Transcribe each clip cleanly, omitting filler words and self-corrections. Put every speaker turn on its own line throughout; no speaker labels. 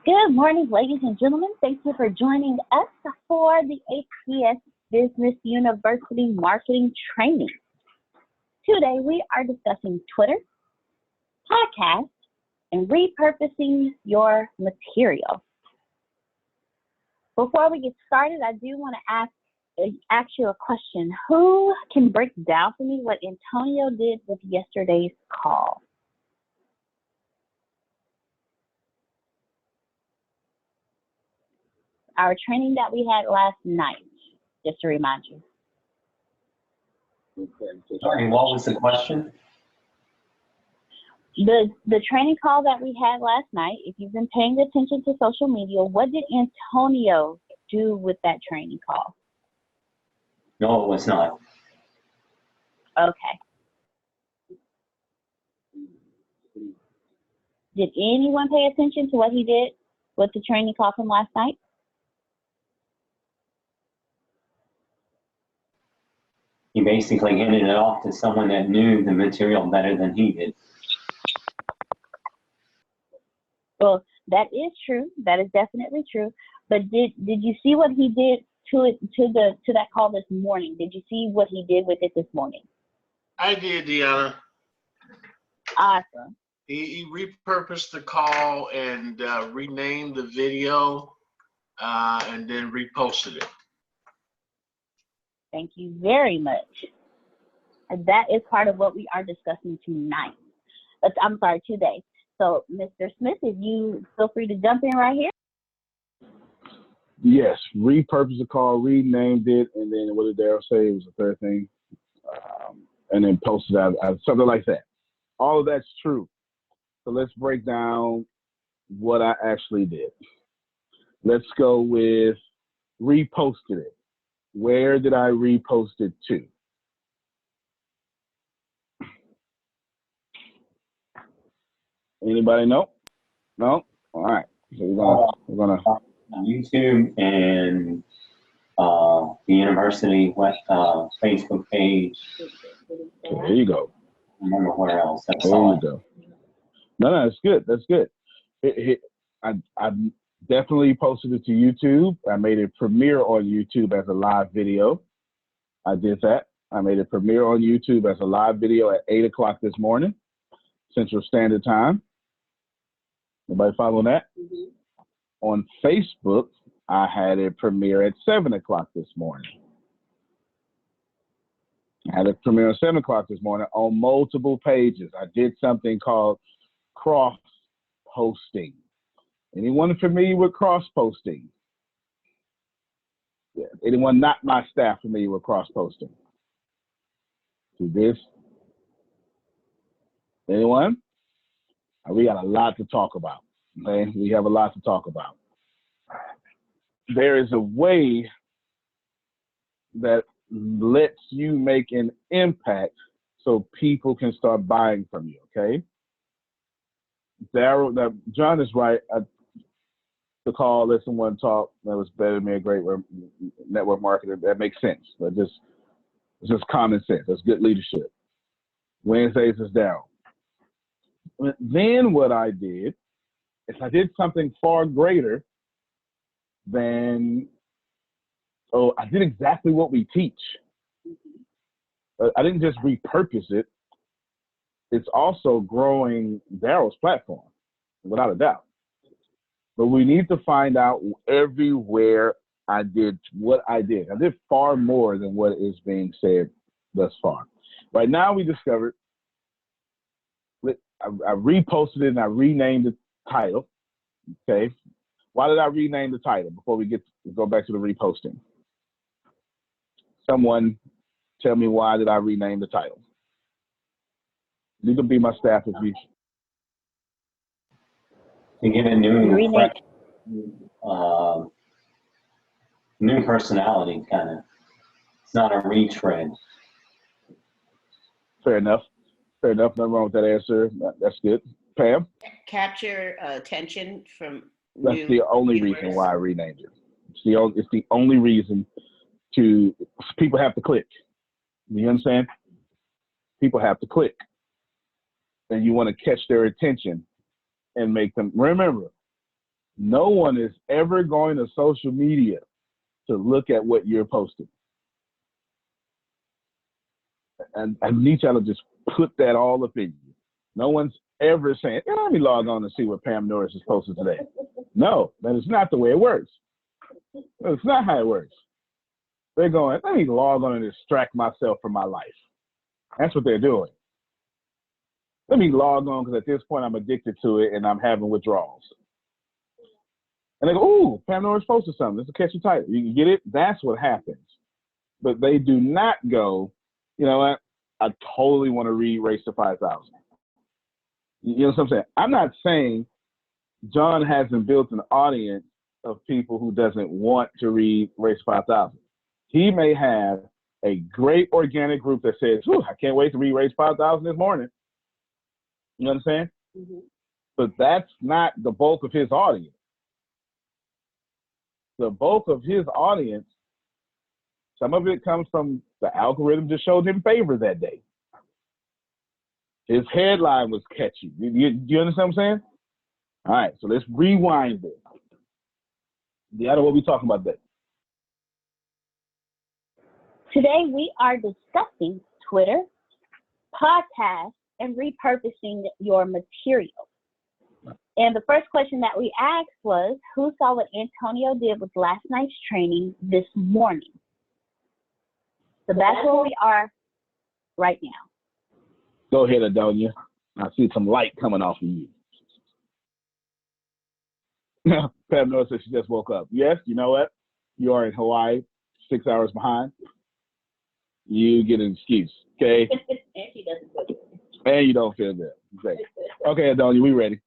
Good morning, ladies and gentlemen. Thank you for joining us for the HBS Business University Marketing Training. Today, we are discussing Twitter, podcasts, and repurposing your material. Before we get started, I do want to ask you a question. Who can break down for me what Antonio did with yesterday's call? Our training that we had last night, just to remind you.
Sorry, what was the question?
The training call that we had last night, if you've been paying attention to social media, what did Antonio do with that training call?
No, it was not.
Okay. Did anyone pay attention to what he did with the training call from last night?
He basically handed it off to someone that knew the material better than he did.
Well, that is true. That is definitely true. But did you see what he did to that call this morning? Did you see what he did with it this morning?
I did, Deanna.
Awesome.
He repurposed the call and renamed the video and then reposted it.
Thank you very much. And that is part of what we are discussing tonight. Today. So, Mr. Smith, if you feel free to jump in right here.
Yes, repurposed the call, renamed it, and then what did Daryl say? It was the third thing. And then posted out something like that. All of that's true. So let's break down what I actually did. Let's go with reposted it. Where did I repost it to? Anybody know? No? All right. So we're gonna
YouTube and the university Facebook page.
Okay, there you go.
I don't remember where else.
There you go. No, that's good. That's good. I definitely posted it to YouTube. I made it premiere on YouTube as a live video. I did that. I made it premiere on YouTube as a live video at 8 o'clock this morning, Central Standard Time. Everybody following that?
Mm-hmm.
On Facebook, I had it premiere at 7 o'clock this morning. I had it premiere at 7 o'clock this morning on multiple pages. I did something called cross-posting. Anyone familiar with cross-posting? Yeah. Anyone not my staff familiar with cross-posting? Do this? Anyone? We got a lot to talk about. Okay, we have a lot to talk about. There is a way that lets you make an impact so people can start buying from you. Okay. Daryl, John is right. The call, let someone talk. That was better than me. A great network marketer. That makes sense. It's just common sense. That's good leadership. Wednesdays is Daryl. Then what I did is I did something far greater than, I did exactly what we teach. I didn't just repurpose it. It's also growing Daryl's platform, without a doubt. But we need to find out everywhere I did what I did. I did far more than what is being said thus far. Right now we discovered, I reposted it and I renamed the title. Okay. Why did I rename the title before we go back to the reposting? Someone tell me, why did I rename the title? You can be my staff if you.
To give a new personality, kind of. It's not a retread.
Fair enough. Fair enough. Nothing wrong with that answer. That's good. Pam?
Capture attention from.
That's the only reason why I renamed it. It's the only reason people have to click. You understand? People have to click. And you want to catch their attention and make them, remember, No one is ever going to social media to look at what you're posting. And I need y'all to just put that all up in you. No one's ever saying, let me log on and see what Pam Norris is posting today. No, that is not the way it works. That's not how it works. They're going, let me log on and distract myself from my life. That's what they're doing. Let me log on because at this point I'm addicted to it and I'm having withdrawals. And they go, ooh, Pam Norris posted something. It's a catchy title. You get it? That's what happens. But they do not go, you know what? I totally want to read Race to 5,000. You know what I'm saying? I'm not saying John hasn't built an audience of people who doesn't want to read Race to 5,000. He may have a great organic group that says, I can't wait to read Race 5,000 this morning. You know what I'm saying? Mm-hmm. But that's not the bulk of his audience. The bulk of his audience, some of it comes from the algorithm just showed him favor that day. His headline was catchy. You understand what I'm saying? All right, so let's rewind this. Deanna, what are we talking about today?
Today we are discussing Twitter, podcasts, and repurposing your material. And the first question that we asked was, who saw what Antonio did with last night's training this morning? So that's where we are right now.
Go ahead, Adonia. I see some light coming off of you. Pam Norris said she just woke up. Yes, you know what? You are in Hawaii, 6 hours behind. You get an excuse, okay?
And she doesn't feel good.
And you don't feel good. Okay, Adonia, we ready.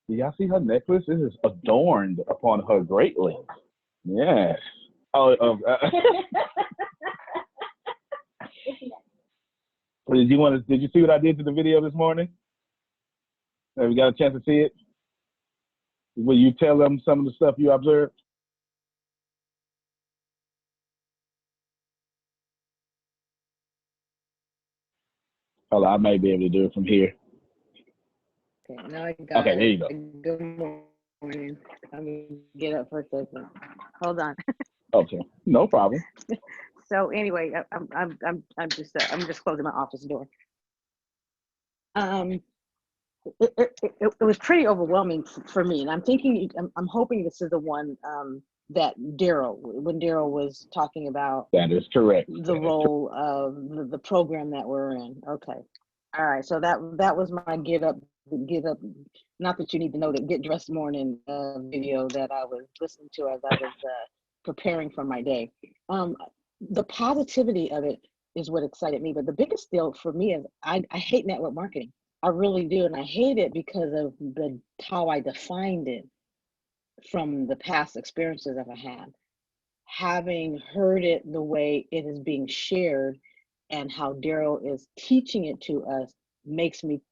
Do y'all see her necklace? It is adorned upon her greatly. Yes. Did you see what I did to the video this morning? Have you got a chance to see it? Will you tell them some of the stuff you observed? Hold on, I may be able to do it from here.
Okay, now I got
okay, there you go.
Good morning. Let me get up for a second. Hold on.
Okay, no problem.
So anyway, I'm just closing my office door. It was pretty overwhelming for me, and I'm thinking, I'm hoping this is the one that when Daryl was talking about.
That is correct.
The role of the program that we're in. Okay, all right. So that was my get up. Not that you need to know that get dressed morning video that I was listening to as I was preparing for my day. The positivity of it is what excited me, but the biggest deal for me is I hate network marketing. I really do, and I hate it because of how I defined it from the past experiences that I had. Having heard it the way it is being shared and how Daryl is teaching it to us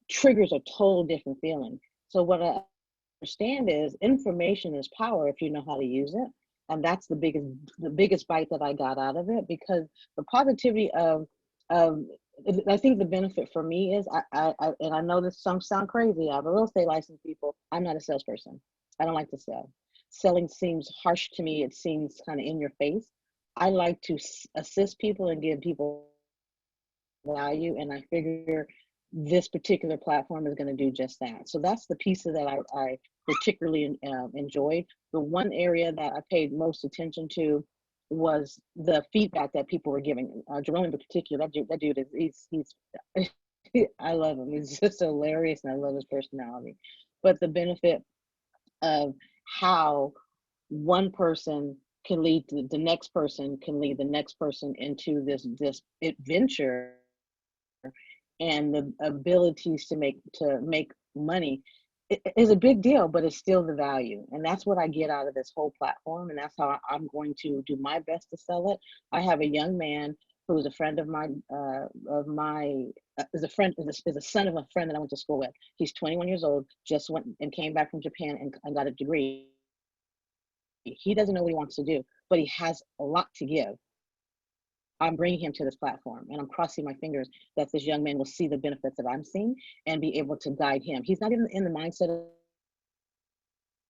triggers a total different feeling. So what I understand is information is power if you know how to use it. And that's the biggest bite that I got out of it, because the positivity of I think the benefit for me is and I know this sound crazy. I have a real estate license, people. I'm not a salesperson. I don't like to sell. Selling seems harsh to me. It seems kind of in your face. I like to assist people and give people value, and I figure this particular platform is going to do just that. So that's the pieces that I particularly enjoyed. The one area that I paid most attention to was the feedback that people were giving. Jerome in particular, that dude is he's I love him. He's just hilarious, and I love his personality. But the benefit of how one person can lead the next person, can lead the next person into this adventure, and the abilities to make money is a big deal, but it's still the value. And that's what I get out of this whole platform. And that's how I'm going to do my best to sell it. I have a young man who's a friend of mine, is a son of a friend that I went to school with. He's 21 years old, just went and came back from Japan and got a degree. He doesn't know what he wants to do, but he has a lot to give. I'm bringing him to this platform, and I'm crossing my fingers that this young man will see the benefits that I'm seeing and be able to guide him. He's not even in the mindset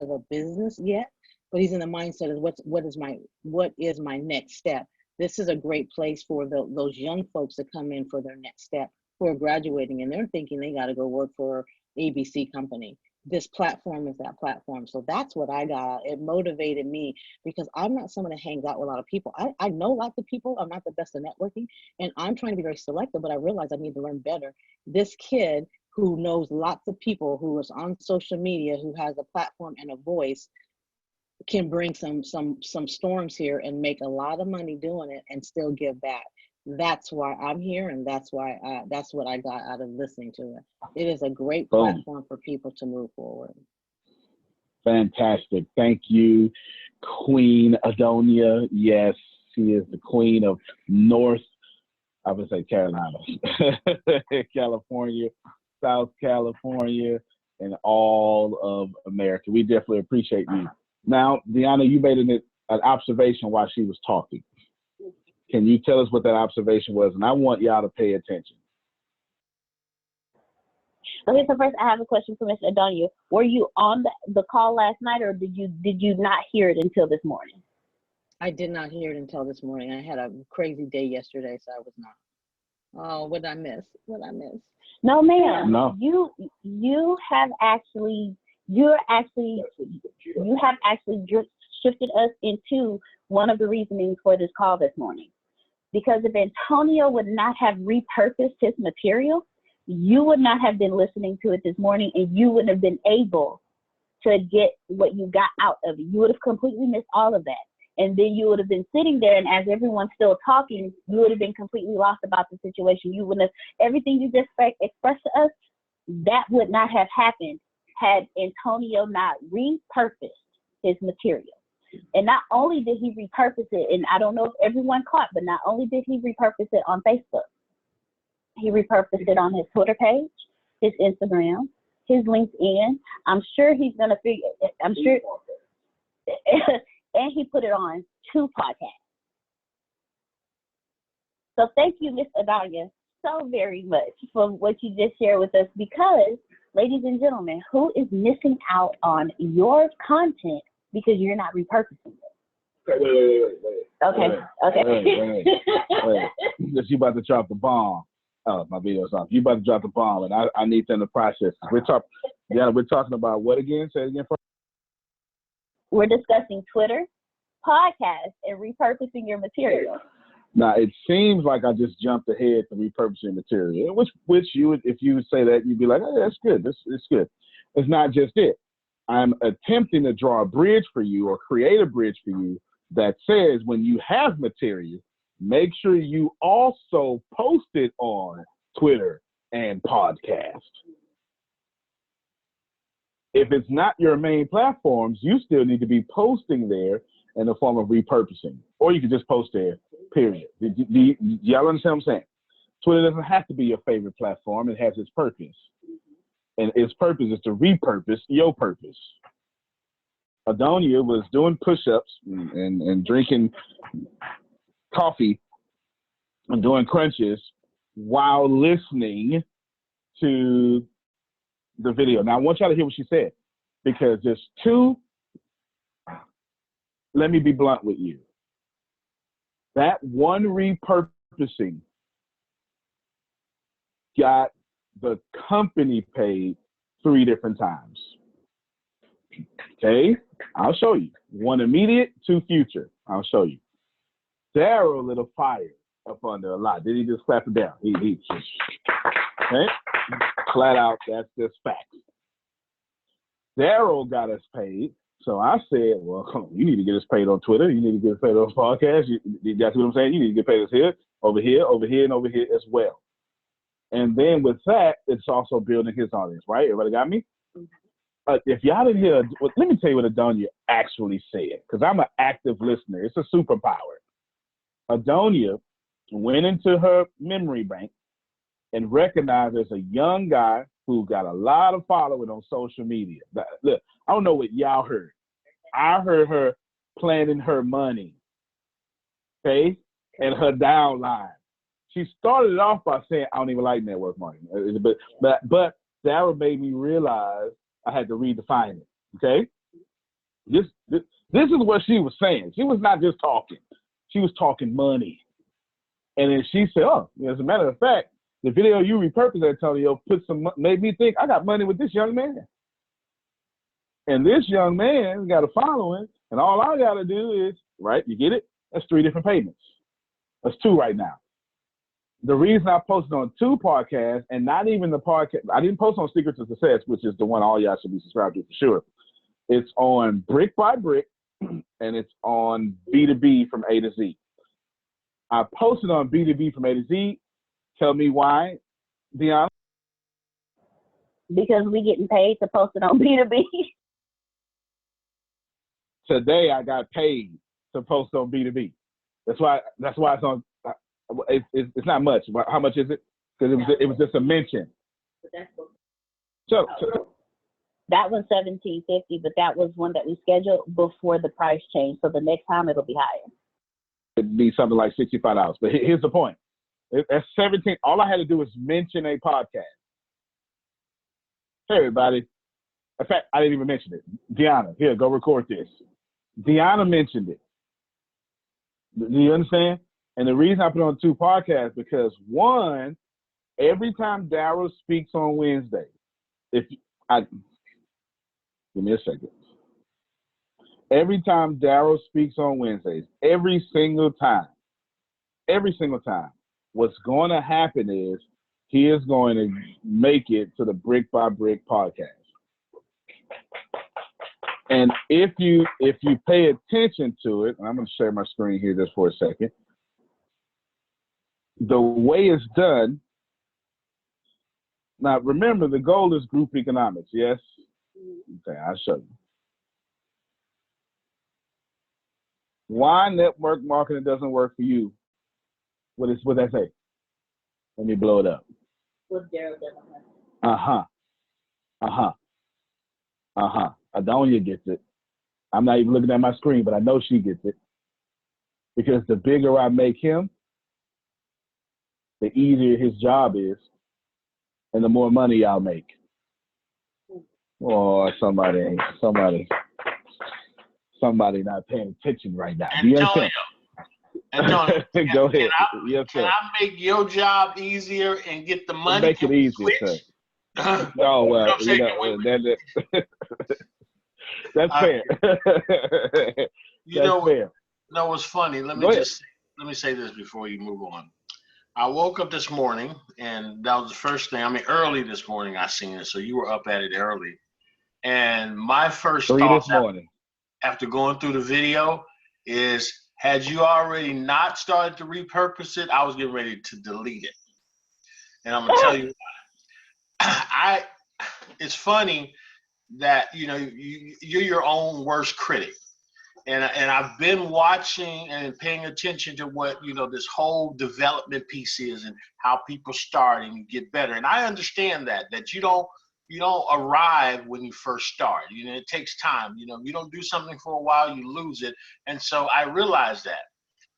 of a business yet, but he's in the mindset of what is my next step. This is a great place for those young folks to come in for their next step, who are graduating and they're thinking they got to go work for ABC company. This platform is that platform. So that's what I got. It motivated me because I'm not someone that hangs out with a lot of people. I know lots of people. I'm not the best at networking, and I'm trying to be very selective, but I realize I need to learn better. This kid who knows lots of people, who is on social media, who has a platform and a voice, can bring some storms here and make a lot of money doing it and still give back. That's why I'm here, and that's why that's what I got out of listening to it. It is a great platform for people to move forward.
Fantastic. Thank you, Queen Adonia. Yes, she is the queen of North, I would say Carolina, California, South California, and all of America. We definitely appreciate you. Now, Deanna, you made an observation while she was talking. Can you tell us what that observation was? And I want y'all to pay attention.
Okay, so first I have a question for Ms. Adonia. Were you on the call last night, or did you not hear it until this morning?
I did not hear it until this morning. I had a crazy day yesterday, so I was not. Oh, what did I miss?
No, ma'am.
No.
You have actually shifted us into one of the reasonings for this call this morning. Because if Antonio would not have repurposed his material, you would not have been listening to it this morning, and you wouldn't have been able to get what you got out of it. You would have completely missed all of that. And then you would have been sitting there, and as everyone's still talking, you would have been completely lost about the situation. You wouldn't have, everything you just expressed to us, that would not have happened had Antonio not repurposed his material. And not only did he repurpose it, and I don't know if everyone caught, but not only did he repurpose it on Facebook, he repurposed it on his Twitter page, his Instagram, his LinkedIn. I'm sure he's going to figure, I'm sure, and he put it on 2 podcasts. So thank you, Ms. Adalia, so very much for what you just shared with us, because, ladies and gentlemen, who is missing out on your content because you're not repurposing it?
Wait.
Okay.
Because you about to drop the bomb. Oh, my video's off. You about to drop the bomb, and I need them to process. We're talking about what again? Say it again.
We're discussing Twitter, podcasts, and repurposing your material.
Now, it seems like I just jumped ahead to repurposing material, which you would, if you would say that, you'd be like, oh, that's good. It's good. It's not just it. I'm attempting to draw a bridge for you, or create a bridge for you, that says when you have material, make sure you also post it on Twitter and podcast. If it's not your main platforms, you still need to be posting there in the form of repurposing, or you can just post there, period. Y'all understand what I'm saying? Twitter doesn't have to be your favorite platform. It has its purpose. And its purpose is to repurpose your purpose. Adonia was doing push-ups and drinking coffee and doing crunches while listening to the video. Now, I want y'all to hear what she said, because there's 2, let me be blunt with you. That one repurposing got the company paid 3 different times. Okay, I'll show you. 1 immediate, 2 future. I'll show you. Daryl lit a fire up under a lot. Did he just clap it down? He just, okay? Flat out, that's just facts. Daryl got us paid. So I said, well, you need to get us paid on Twitter. You need to get us paid on podcasts. That's what I'm saying. You need to get paid us here, and over here as well. And then with that, it's also building his audience, right? Everybody got me? If y'all didn't hear, let me tell you what Adonia actually said, because I'm an active listener. It's a superpower. Adonia went into her memory bank and recognized there's a young guy who got a lot of following on social media. Look, I don't know what y'all heard. I heard her planning her money, okay, and her downline. She started it off by saying, I don't even like network marketing. But that made me realize I had to redefine it, okay? This is what she was saying. She was not just talking. She was talking money. And then she said, oh, as a matter of fact, the video you repurposed, Antonio, made me think I got money with this young man. And this young man got a following, and all I got to do is, right, you get it? That's 3 different payments. That's 2 right now. The reason I posted on 2 podcasts, and not even the podcast, I didn't post on Secrets of Success, which is the one all y'all should be subscribed to for sure. It's on Brick by Brick, and it's on B2B from A to Z. I posted on B2B from A to Z. Tell me why, Deanna?
Because we getting paid to post it on B2B.
Today I got paid to post on B2B. That's why it's on. It's not much. How much is it? Because it was just a mention. So
that was $17.50, but that was one that we scheduled before the price change. So the next time it'll be higher.
It'd be something like $65. But here's the point. At 17, all I had to do was mention a podcast. Hey, everybody. In fact, I didn't even mention it. Deanna, here, go record this. Deanna mentioned it. Do you understand? And the reason I put on 2 podcasts, because one, every time Darryl speaks on Wednesday, give me a second. Every time Darryl speaks on Wednesdays, every single time, what's going to happen is he is going to make it to the Brick by Brick podcast. And if you pay attention to it, and I'm going to share my screen here just for a second. The way it's done. Now, remember, the goal is group economics, yes? Okay, I'll show you. Why network marketing doesn't work for you? What that say? Let me blow it up.
What Daryl doesn't
Adonia gets it. I'm not even looking at my screen, but I know she gets it. Because the bigger I make him, the easier his job is, and the more money I'll make. Oh, somebody not paying attention right now.
Antonio,
go ahead.
Can I make your job easier and get the money?
Make it easier, sir. No, well, that's fair.
Fair. No, it's funny. Let me say this before you move on. I woke up this morning, and that was the first thing. I mean, early this morning I seen it, so you were up at it early. And my first thought after going through the video is, had you already not started to repurpose it, I was getting ready to delete it. And I'm gonna tell you why. It's funny that you're your own worst critic. And I've been watching and paying attention to what, this whole development piece is and how people start and you get better. And I understand that you don't arrive when you first start. It takes time. You don't do something for a while, you lose it. And so I realized that.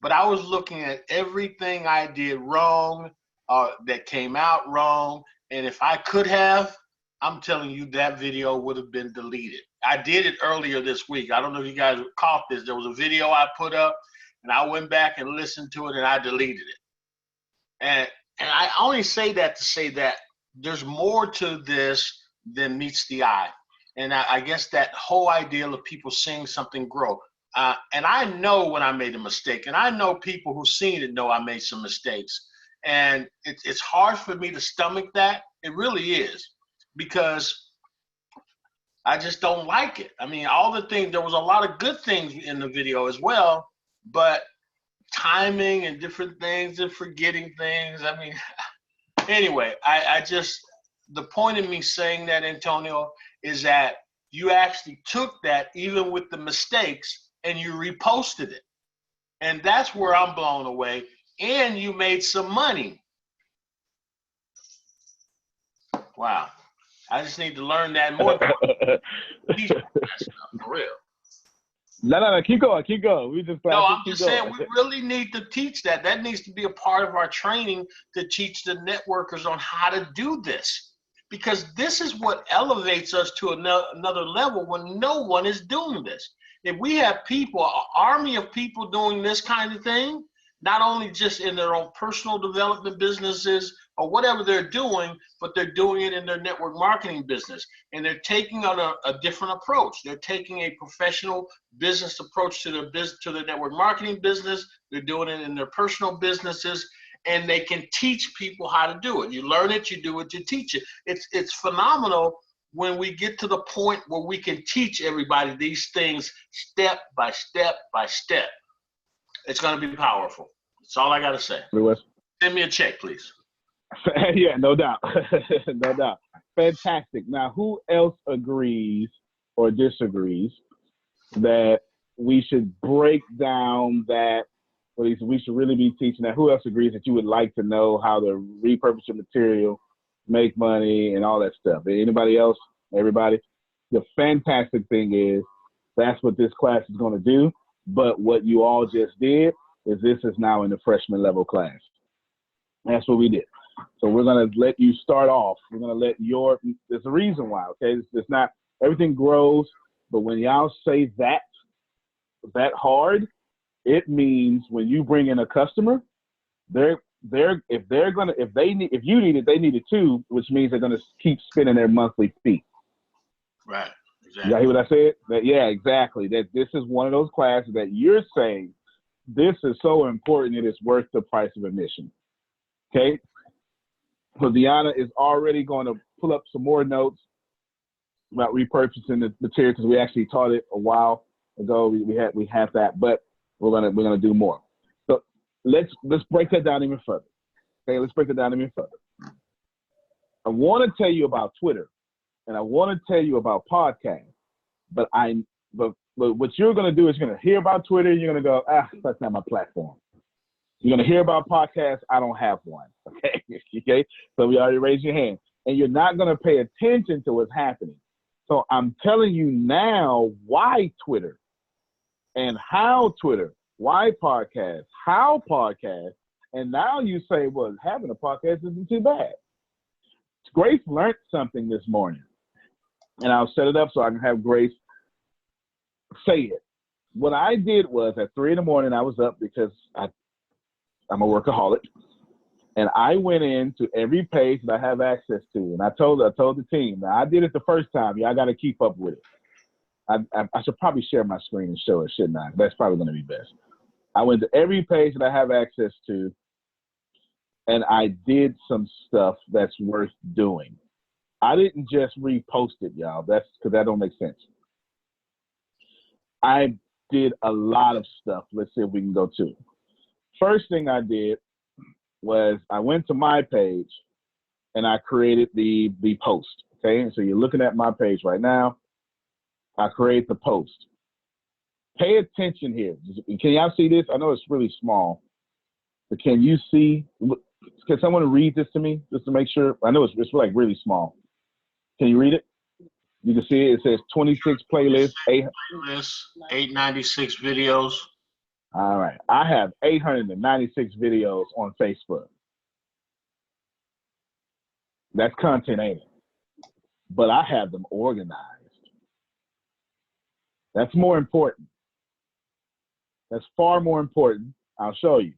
But I was looking at everything I did wrong, that came out wrong. And if I could have, I'm telling you, that video would have been deleted. I did it earlier this week. I don't know if you guys caught this. There was a video I put up, and I went back and listened to it, and I deleted it. And I only say that to say that there's more to this than meets the eye. And I guess that whole idea of people seeing something grow. And I know when I made a mistake, and I know people who've seen it know I made some mistakes. And it's hard for me to stomach that. It really is, because I just don't like it. I mean, all the things, there was a lot of good things in the video as well, but timing and different things and forgetting things. I mean, anyway, I just, the point of me saying that, Antonio, is that you actually took that, even with the mistakes, and you reposted it. And that's where I'm blown away. And you made some money. Wow. I just need to learn that more. For real.
No, keep going. We just
no, I'm just saying we really need to teach that. That needs to be a part of our training, to teach the networkers on how to do this, because this is what elevates us to another level when no one is doing this. If we have people, an army of people doing this kind of thing, not only just in their own personal development businesses or whatever they're doing, but they're doing it in their network marketing business. And they're taking on a different approach. They're taking a professional business approach to their network marketing business. They're doing it in their personal businesses, and they can teach people how to do it. You learn it, you do it, you teach it. It's phenomenal when we get to the point where we can teach everybody these things step by step by step. It's going to be powerful. That's all I got to say. Send me a check, please.
Yeah, no doubt. No doubt. Fantastic. Now, who else agrees or disagrees that we should break down that, or at least we should really be teaching that? Who else agrees that you would like to know how to repurpose your material, make money, and all that stuff? Anybody else? Everybody? The fantastic thing is that's what this class is going to do. But what you all just did is this is now in the freshman level class. That's what we did. So we're going to let you start off. We're going to let there's a reason why, okay? It's not, everything grows, but when y'all say that hard, it means when you bring in a customer, if you need it, they need it too, which means they're going to keep spending their monthly fee.
Right. Exactly.
You hear what I said? Yeah, exactly. That this is one of those classes that you're saying, this is so important, it is worth the price of admission. Okay? So Deanna is already going to pull up some more notes about repurposing the material because we actually taught it a while ago. We have that, but we're gonna do more. So let's break that down even further. Okay, let's break it down even further. I want to tell you about Twitter. And I want to tell you about podcasts, but what you're going to do is you're going to hear about Twitter, and you're going to go, that's not my platform. You're going to hear about podcasts, I don't have one, okay? Okay, so we already raised your hand. And you're not going to pay attention to what's happening. So I'm telling you now why Twitter and how Twitter, why podcasts, how podcasts, and now you say, well, having a podcast isn't too bad. Grace learned something this morning. And I'll set it up so I can have Grace say it. What I did was at 3 a.m, I was up because I'm a workaholic. And I went into every page that I have access to. And I told the team, now I did it the first time. Y'all got to keep up with it. I should probably share my screen and show it, shouldn't I? That's probably going to be best. I went to every page that I have access to. And I did some stuff that's worth doing. I didn't just repost it, y'all. That's because that don't make sense. I did a lot of stuff. Let's see if we can go to. First thing I did was I went to my page and I created the post. Okay, and so you're looking at my page right now. I create the post. Pay attention here. Can y'all see this? I know it's really small, but can you see? Can someone read this to me just to make sure? I know it's like really small. Can you read it? You can see it. It says 26 playlists,
896 videos.
All right. I have 896 videos on Facebook. That's content, ain't it? But I have them organized. That's more important. That's far more important. I'll show you.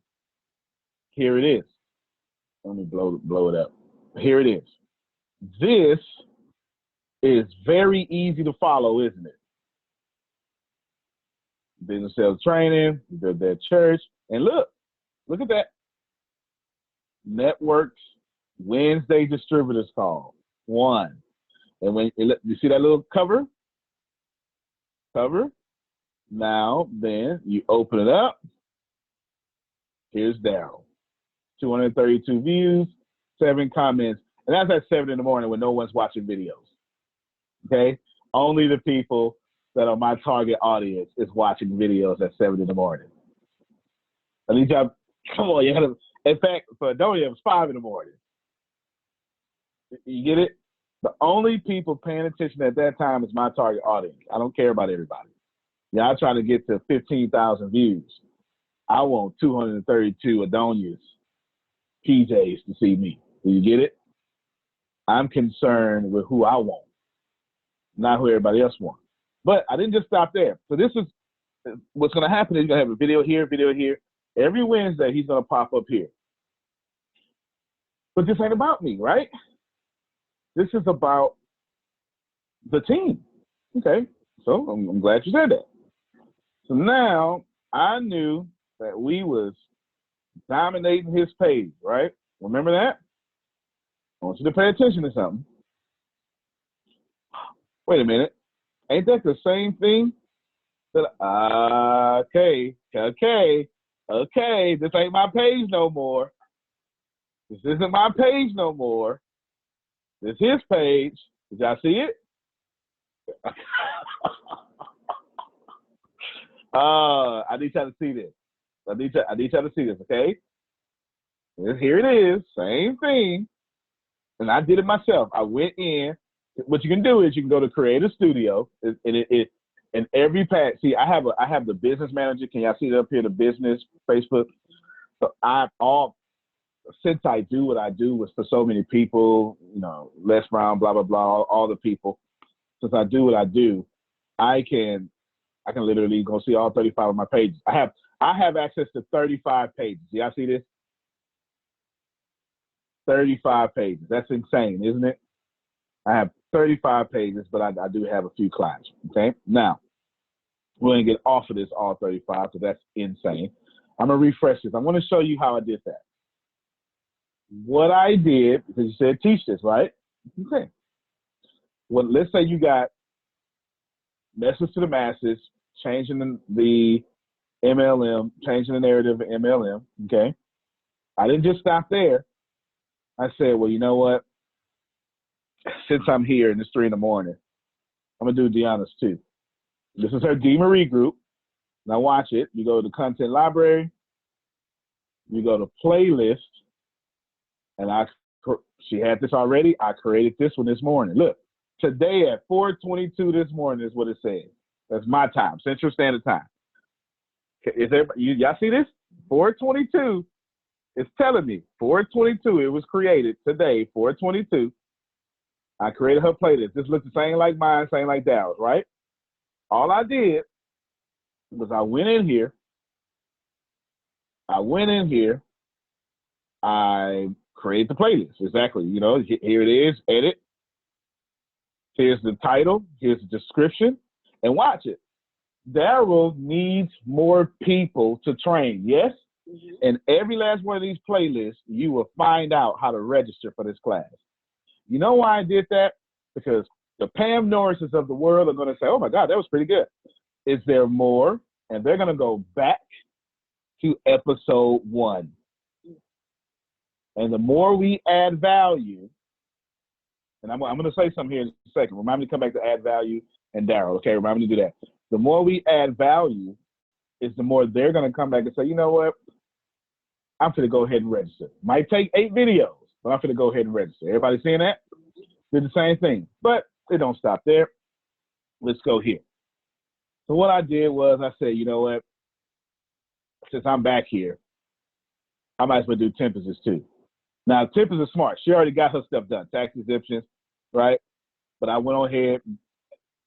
Here it is. Let me blow it up. Here it is. This is very easy to follow, isn't it? Business sales training, build that church, and look at that. Networks Wednesday distributors call 1. And when you see that little cover, now then you open it up. Here's Daryl. 232 views, 7 comments, and that's at 7 a.m. when no one's watching videos. Okay, only the people that are my target audience is watching videos at 7 a.m. I need y'all. Come on, you gotta. In fact, for Adonia, it was 5 a.m. You get it? The only people paying attention at that time is my target audience. I don't care about everybody. Yeah, I try to get to 15,000 views. I want 232 Adonias, PJs to see me. Do you get it? I'm concerned with who I want, not who everybody else wants. But I didn't just stop there. So this is what's going to happen is you're going to have a video here, video here. Every Wednesday, he's going to pop up here. But this ain't about me, right? This is about the team. Okay, so I'm glad you said that. So now I knew that we was dominating his page, right? Remember that? I want you to pay attention to something. Wait a minute. Ain't that the same thing? Okay. This ain't my page no more. This isn't my page no more. This is his page. Did y'all see it? I need y'all to see this. I need y'all to see this, okay? Here it is, same thing. And I did it myself. I went in. What you can do is you can go to Creative Studio, and every page. See, I have the business manager. Can y'all see it up here? The business Facebook. So since I do what I do with for so many people, Les Brown, blah blah blah, all the people. Since I do what I do, I can literally go see all 35 of my pages. I have access to 35 pages. Do y'all see this? 35 pages. That's insane, isn't it? I have 35 pages, but I do have a few clients. Okay, now we're gonna get off of this all 35 because that's insane. I'm gonna refresh this. I'm gonna show you how I did that. What I did, because you said teach this, right? Okay. Well, let's say you got message to the masses, changing the MLM, changing the narrative of MLM. Okay. I didn't just stop there. I said, well, you know what? Since I'm here and it's 3 in the morning, I'm gonna do Deanna's too. This is her D. Marie group. Now watch it. You go to the content library, you go to playlist, and she had this already. I created this one this morning. Look, today at 4:22 this morning is what it says. That's my time, Central Standard Time. Is everybody, y'all see this? 4:22. It's telling me 4:22. It was created today, 4:22. I created her playlist. This looks the same like mine, same like Dow's, right? All I did was I went in here. I create the playlist. Exactly. Here it is, edit. Here's the title. Here's the description. And watch it. Daryl needs more people to train. Yes? Mm-hmm. And every last one of these playlists, you will find out how to register for this class. You know why I did that? Because the Pam Norrises of the world are going to say, oh my God, that was pretty good. Is there more? And they're going to go back to episode 1. And the more we add value, and I'm going to say something here in a second. Remind me to come back to add value and Daryl. Okay, remind me to do that. The more we add value is the more they're going to come back and say, you know what? I'm going to go ahead and register. Might take 8 videos, but I'm going to go ahead and register. Everybody seeing that? Did the same thing. But it don't stop there. Let's go here. So what I did was I said, you know what? Since I'm back here, I might as well do Tempest's too. Now, Tempest is smart. She already got her stuff done, tax exemptions, right? But I went on ahead.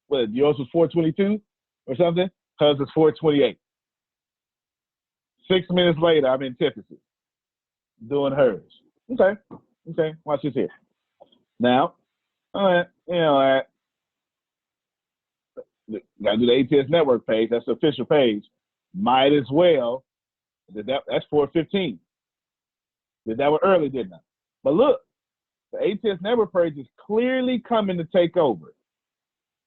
What, yours was 422 or something? Hers is 428. 6 minutes later, I'm in Tempest doing hers. Okay. Watch this here. Now, all right, gotta do the ATS network page. That's the official page. Might as well. That's 415. Did that one early, didn't I? But look, the ATS network page is clearly coming to take over.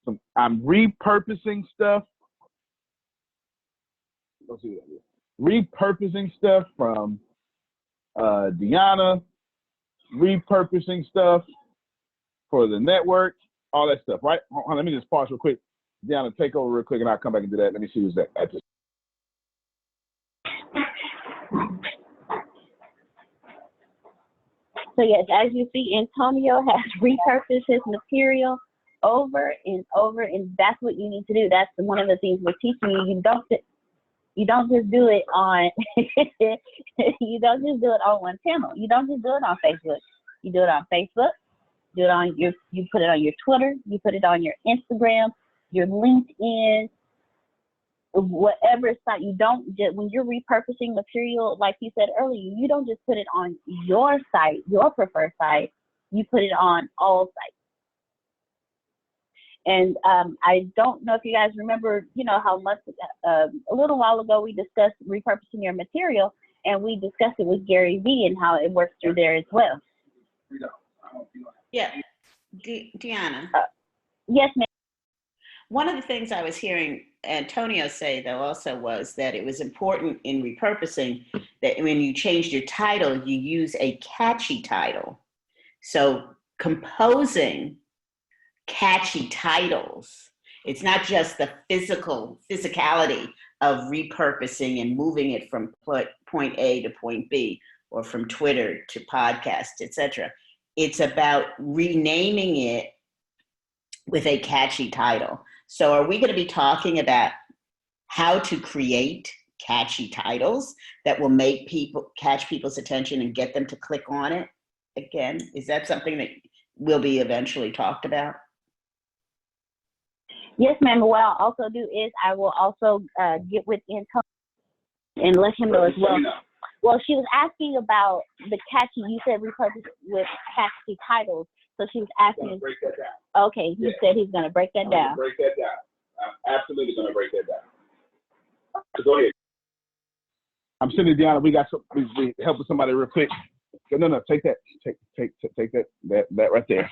So I'm repurposing stuff. Let's see what that is. Repurposing stuff from Deanna, repurposing stuff for the network, all that stuff, right? Hold on, let me just pause real quick. Deanna, take over real quick, and I'll come back and do that. Let me see who's that.
So yes, as you see, Antonio has repurposed his material over and over, and that's what you need to do. That's one of the things we're teaching you. You don't just do it on you don't just do it on one channel. You don't just do it on Facebook. You do it on Facebook. You put it on your Twitter. You put it on your Instagram. your LinkedIn, whatever site. You don't just, when you're repurposing material, like you said earlier, you don't just put it on your site, your preferred site. You put it on all sites. And I don't know if you guys remember, you know, how much a little while ago we discussed repurposing your material, and we discussed it with Gary Vee and how it works through there as well.
Yeah, Deanna.
Yes, ma'am.
One of the things I was hearing Antonio say, though, also was that it was important in repurposing that when you changed your title, you use a catchy title. So composing catchy titles, it's not just the physicality of repurposing and moving it from point A to point B, or from Twitter to podcast, etc. It's about renaming it with a catchy title. So are we going to be talking about how to create catchy titles that will make people catch people's attention and get them to click on it again? Is that something that will be eventually talked about?
Yes, ma'am. What I'll also do is I will also get with Antonio and let him know as well. Well, she was asking about the catchy, you said repurpose with catchy titles. So she was asking.
Break that down.
Okay, he said he's going to break that down.
Break that down. I'm absolutely going to break that down. So go ahead. I'm sitting down. We got some. We helping somebody real quick. No, take that. Take that right there.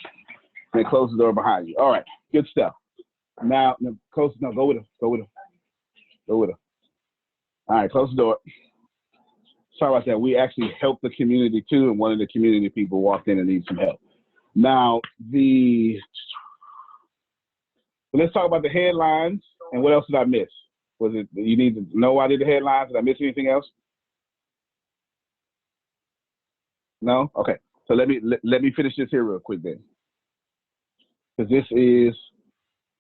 And close the door behind you. All right, good stuff. Now, close. No, go with him. Go with him. All right, close the door. Sorry about that. We actually helped the community too, and one of the community people walked in and needed some help. Now, let's talk about the headlines, and what else did I miss? Was it, you need to know why I did the headlines? Did I miss anything else? No? Okay. So let me finish this here real quick then, because this is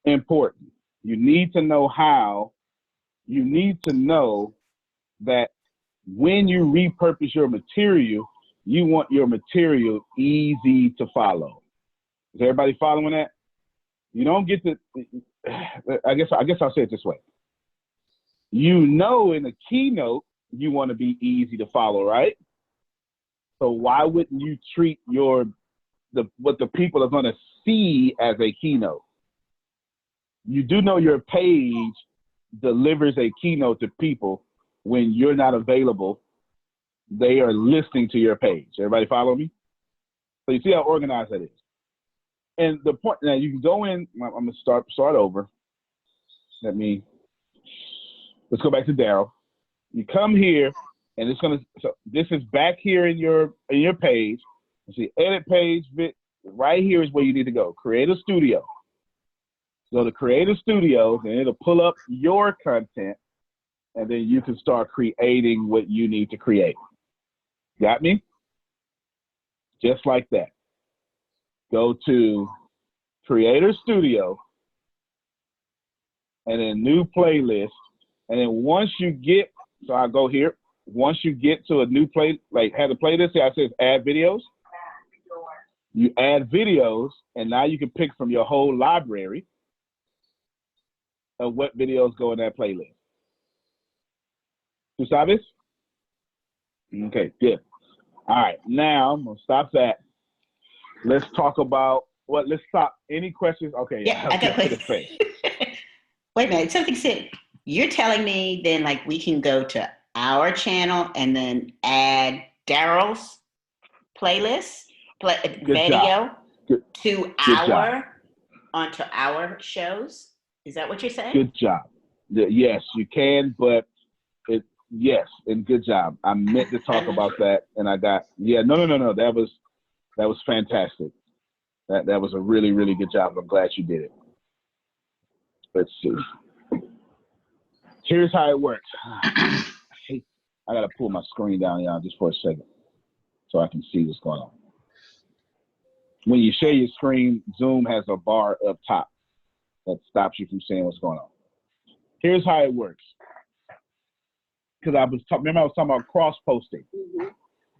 important. You need to know how. You need to know that when you repurpose your material, you want your material easy to follow. Is everybody following that? You don't get to, I guess I'll say it this way. You know, in a keynote, you want to be easy to follow, right? So why wouldn't you treat what the people are going to see as a keynote? You do know your page delivers a keynote to people when you're not available. They are listening to your page. Everybody follow me? So you see how organized that is. And the point, now you can go in, I'm going to start over. Let's go back to Daryl. You come here, and so this is back here in your page. You see edit page, right here is where you need to go. Create a studio. Go to Creative Studios, and it'll pull up your content, and then you can start creating what you need to create. Got me? Just like that. Go to Creator Studio, and then new playlist. And then once you get, so I'll go here. Once you get to a new have a playlist, it says add videos. You add videos, and now you can pick from your whole library of what videos go in that playlist. ¿Tú sabes? Okay, good. All right, now I'm gonna stop that. Let's talk about let's stop. Any questions? Okay,
Yeah, I got questions. Wait a minute, something said, you're telling me then like we can go to our channel and then add Daryl's playlist, video onto our shows? Is that what you're saying?
Good job. Yes, you can, but yes, and good job. I meant to talk about that, and I got no. That was fantastic. That was a really, really good job. I'm glad you did it. Let's see. Here's how it works. I gotta pull my screen down, y'all, just for a second, so I can see what's going on. When you share your screen, Zoom has a bar up top that stops you from seeing what's going on. Here's how it works. Because remember I was talking about cross-posting,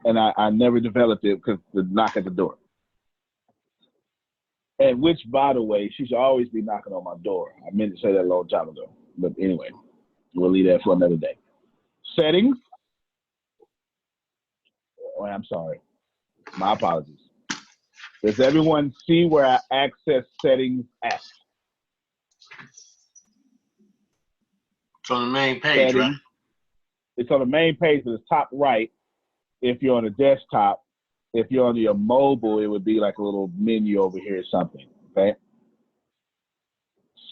and I never developed it because the knock at the door. And which, by the way, she should always be knocking on my door. I meant to say that a long time ago. But anyway, we'll leave that for another day. Settings. Oh, I'm sorry. My apologies. Does everyone see where I access settings at?
It's on the main page,
Settings.
right?
It's on the main page at the top right if you're on a desktop. If you're on your mobile, it would be like a little menu over here or something, okay?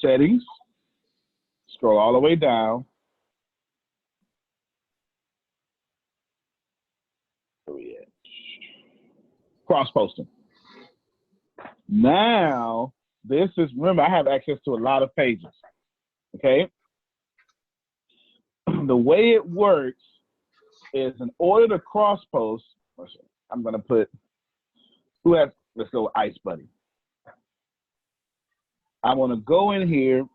Settings. Scroll all the way down. Where we at? Cross-posting. Now, this is, remember, I have access to a lot of pages, okay? The way it works is in order to cross-post, I'm going to put, let's go with Ice Buddy. I want to go in here.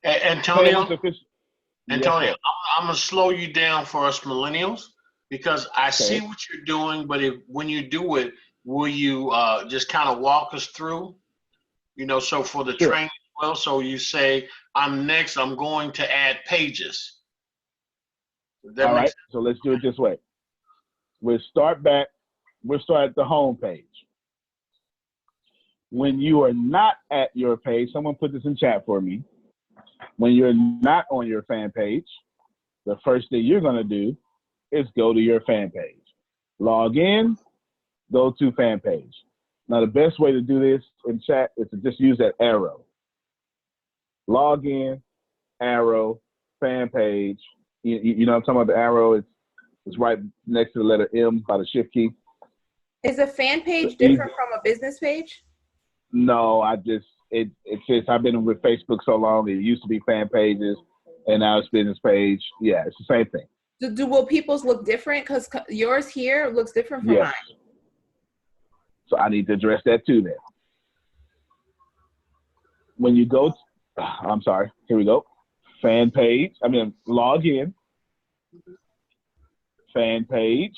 Antonio,
Yes,
I'm going to slow you down for us millennials because I see what you're doing, but when you do it, will you just kind of walk us through? So for the training as well, so you say, I'm next, I'm going to add pages.
All right, so let's do it this way. We'll start at the home page. When you are not at your page, someone put this in chat for me. When you're not on your fan page, the first thing you're going to do is go to your fan page. Log in, go to fan page. Now, the best way to do this in chat is to just use that arrow. Log in, arrow, fan page. You know what I'm talking about, the arrow? It's right next to the letter M by the shift key.
Is a fan page different from a business page?
No, it says I've been with Facebook so long, it used to be fan pages, and now it's business page. Yeah, it's the same thing.
Will people's look different? Because yours here looks different from mine.
So I need to address that too then. When you go, I'm sorry, here we go. Fan page, log in. Fan page.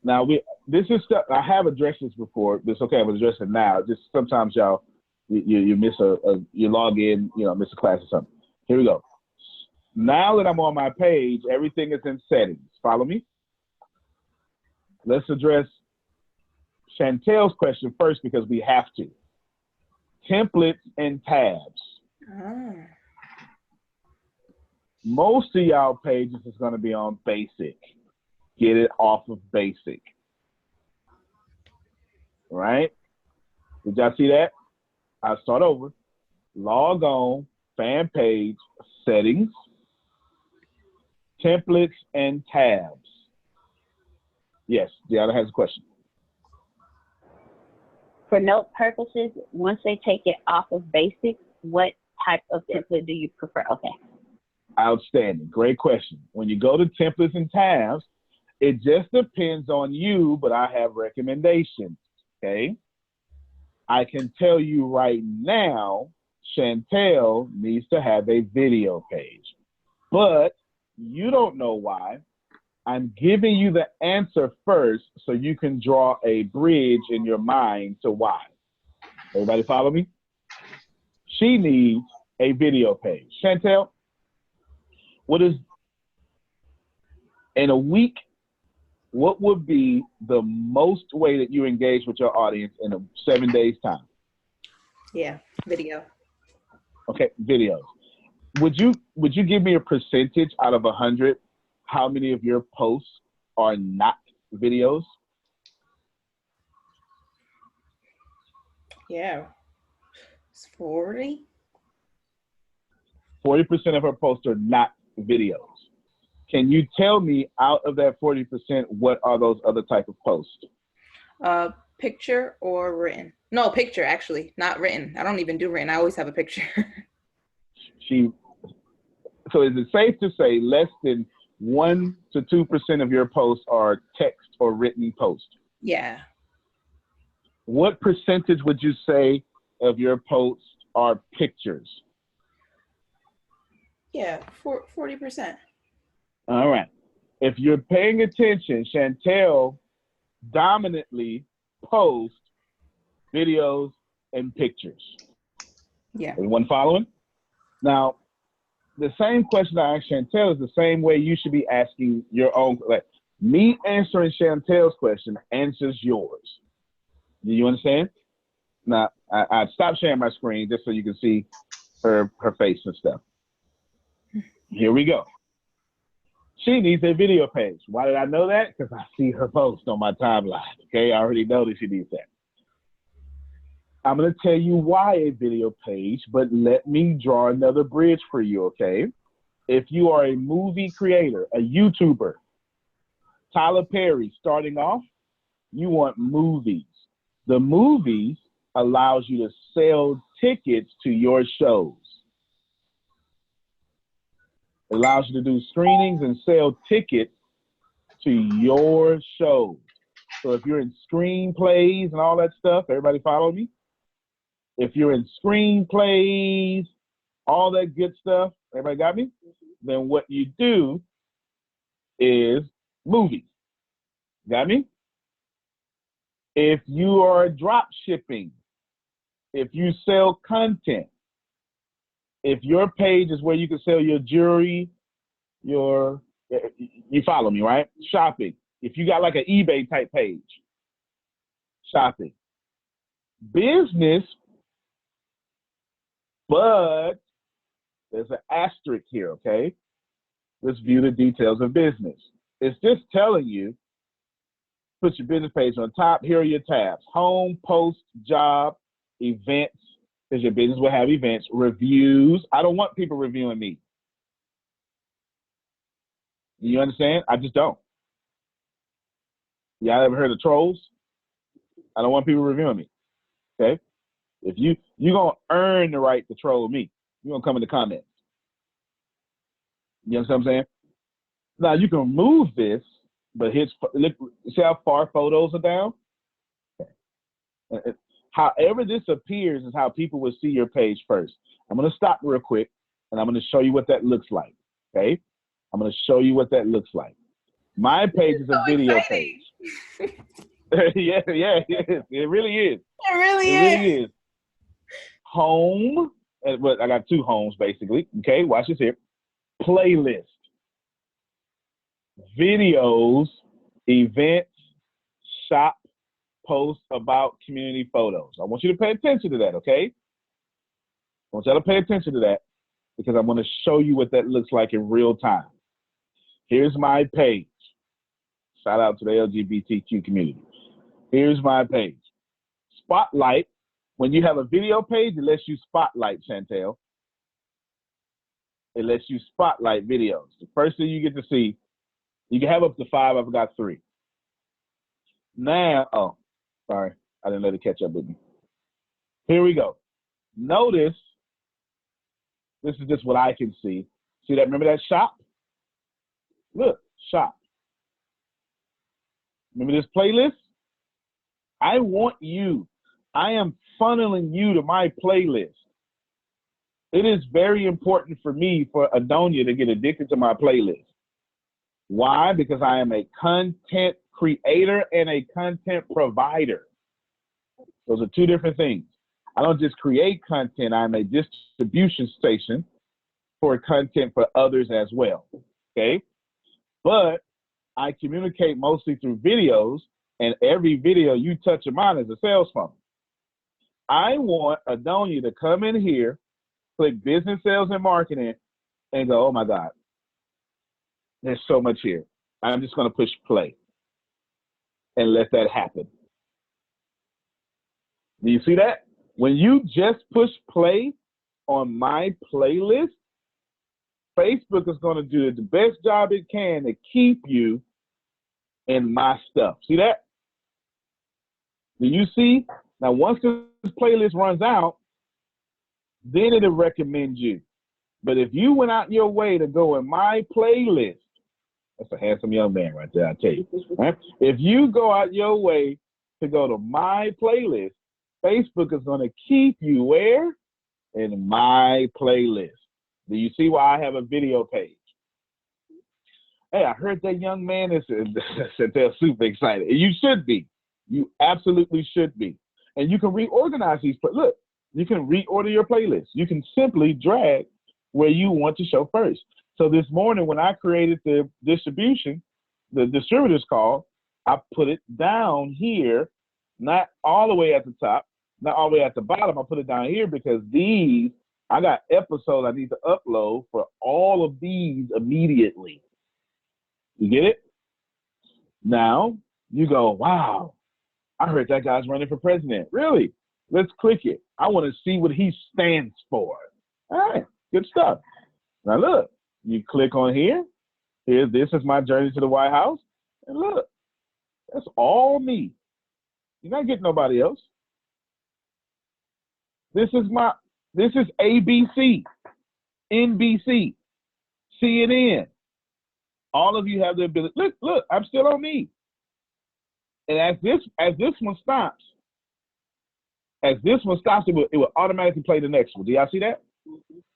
Now this is stuff, I have addressed this before, but it's okay, I'm addressing it now. Just sometimes y'all, you miss you log in, miss a class or something. Here we go. Now that I'm on my page, everything is in settings. Follow me? Let's address Chantel's question first because we have to. Templates and tabs. Most of y'all pages is going to be on basic. Get it off of basic. Right? Did y'all see that? I'll start over. Log on, fan page, settings, templates, and tabs. Yes, Deanna has a question.
For note purposes, once they take it off of basic, what type of template do you prefer? Okay.
Outstanding. Great question. When you go to templates and tabs, it just depends on you, but I have recommendations, okay? I can tell you right now, Chantel needs to have a video page, but you don't know why. I'm giving you the answer first so you can draw a bridge in your mind to why. Everybody follow me? She needs a video page. Chantel, in a week, what would be the most way that you engage with your audience in 7 days' time?
Yeah, video.
Okay, videos. Would you give me a percentage out of 100? How many of your posts are not videos?
Yeah, it's 40.
40% of her posts are not videos. Can you tell me out of that 40%, what are those other type of posts?
Picture or written? No, picture actually, not written. I don't even do written. I always have a picture.
So is it safe to say less than 1 to 2% of your posts are text or written posts?
Yeah.
What percentage would you say of your posts are pictures?
Yeah, 40%.
All right. If you're paying attention, Chantel dominantly posts videos and pictures.
Yeah.
Everyone following? Now, the same question I asked Chantel is the same way you should be asking your own. Like, me answering Chantel's question answers yours. Do you understand? Now, I stopped sharing my screen just so you can see her face and stuff. Here we go. She needs a video page. Why did I know that? Because I see her post on my timeline. Okay, I already know that she needs that. I'm going to tell you why a video page, but let me draw another bridge for you, okay? If you are a movie creator, a YouTuber, Tyler Perry starting off, you want movies. The movies allows you to sell tickets to your shows. It allows you to do screenings and sell tickets to your shows. So if you're in screenplays and all that stuff, everybody follow me? If you're in screenplays, all that good stuff, everybody got me? Then what you do is movies. Got me? If you are drop shipping, if you sell content, if your page is where you can sell your jewelry, you follow me, right? Shopping. If you got like an eBay type page, shopping. Business, but there's an asterisk here, okay? Let's view the details of business. It's just telling you, put your business page on top. Here are your tabs: home, post, job, events, because your business will have events, reviews. I don't want people reviewing me. You understand? I just don't. Y'all ever heard of trolls? I don't want people reviewing me. Okay? If you're gonna earn the right to troll me, you're gonna come in the comments. You understand what I'm saying? Now you can remove this, but look, see how far photos are down? Okay. However this appears is how people will see your page first. I'm gonna stop real quick and I'm gonna show you what that looks like. Okay? I'm gonna show you what that looks like. My page is a video page. yeah, it really is.
It really is.
Home, but I got two homes basically. Okay, watch this here. Playlist, videos, events, shop, post, about, community, photos. I want you to pay attention to that, okay? I want you to pay attention to that because I'm going to show you what that looks like in real time. Here's my page. Shout out to the LGBTQ community. Here's my page. Spotlight. When you have a video page, it lets you spotlight, Chantel. It lets you spotlight videos. The first thing you get to see, you can have up to 5. I've got 3. Now, oh, sorry. I didn't let it catch up with me. Here we go. Notice, this is just what I can see. See that? Remember that shop? Look, shop. Remember this playlist? I want you. I am funneling you to my playlist. It is very important for me, for Adonia, to get addicted to my playlist. Why? Because I am a content creator and a content provider. Those are two different things. I don't just create content. I'm a distribution station for content for others as well. Okay? But I communicate mostly through videos, and every video you touch of mine is a sales funnel. I want Adonia to come in here, click business, sales, and marketing, and go, oh my God, there's so much here. I'm just going to push play and let that happen. Do you see that? When you just push play on my playlist, Facebook is going to do the best job it can to keep you in my stuff. See that? Do you see? Now, once this playlist runs out, then it'll recommend you. But if you went out your way to go in my playlist, that's a handsome young man right there, I tell you. Right? If you go out your way to go to my playlist, Facebook is going to keep you where? In my playlist. Do you see why I have a video page? Hey, I heard that young man said they're super excited. You should be. You absolutely should be. And you can reorganize these. But look, you can reorder your playlist. You can simply drag where you want to show first. So this morning when I created the distributor's call, I put it down here, not all the way at the top, not all the way at the bottom. I put it down here because I got episodes I need to upload for all of these immediately. You get it? Now you go, wow, I heard that guy's running for president. Really? Let's click it. I want to see what he stands for. All right, good stuff. Now look, you click on here. This is my journey to the White House. And look, that's all me. You're not getting nobody else. This is ABC, NBC, CNN. All of you have the ability. Look, I'm still on me. And as this one stops, it will automatically play the next one. Do y'all see that?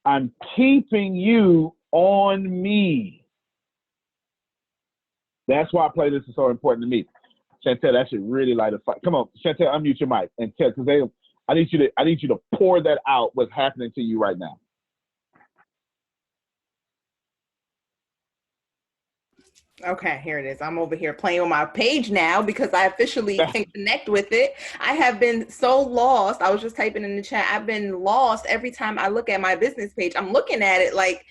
I'm keeping you on me. That's why playlists is so important to me. Chantel, that should really light a fire. Come on, Chantel, unmute your mic and tell, because I need you to pour that out. What's happening to you right now?
Okay, here it is. I'm over here playing on my page now because I officially can connect with it. I have been so lost. I was just typing in the chat. I've been lost every time I look at my business page. I'm looking at it like,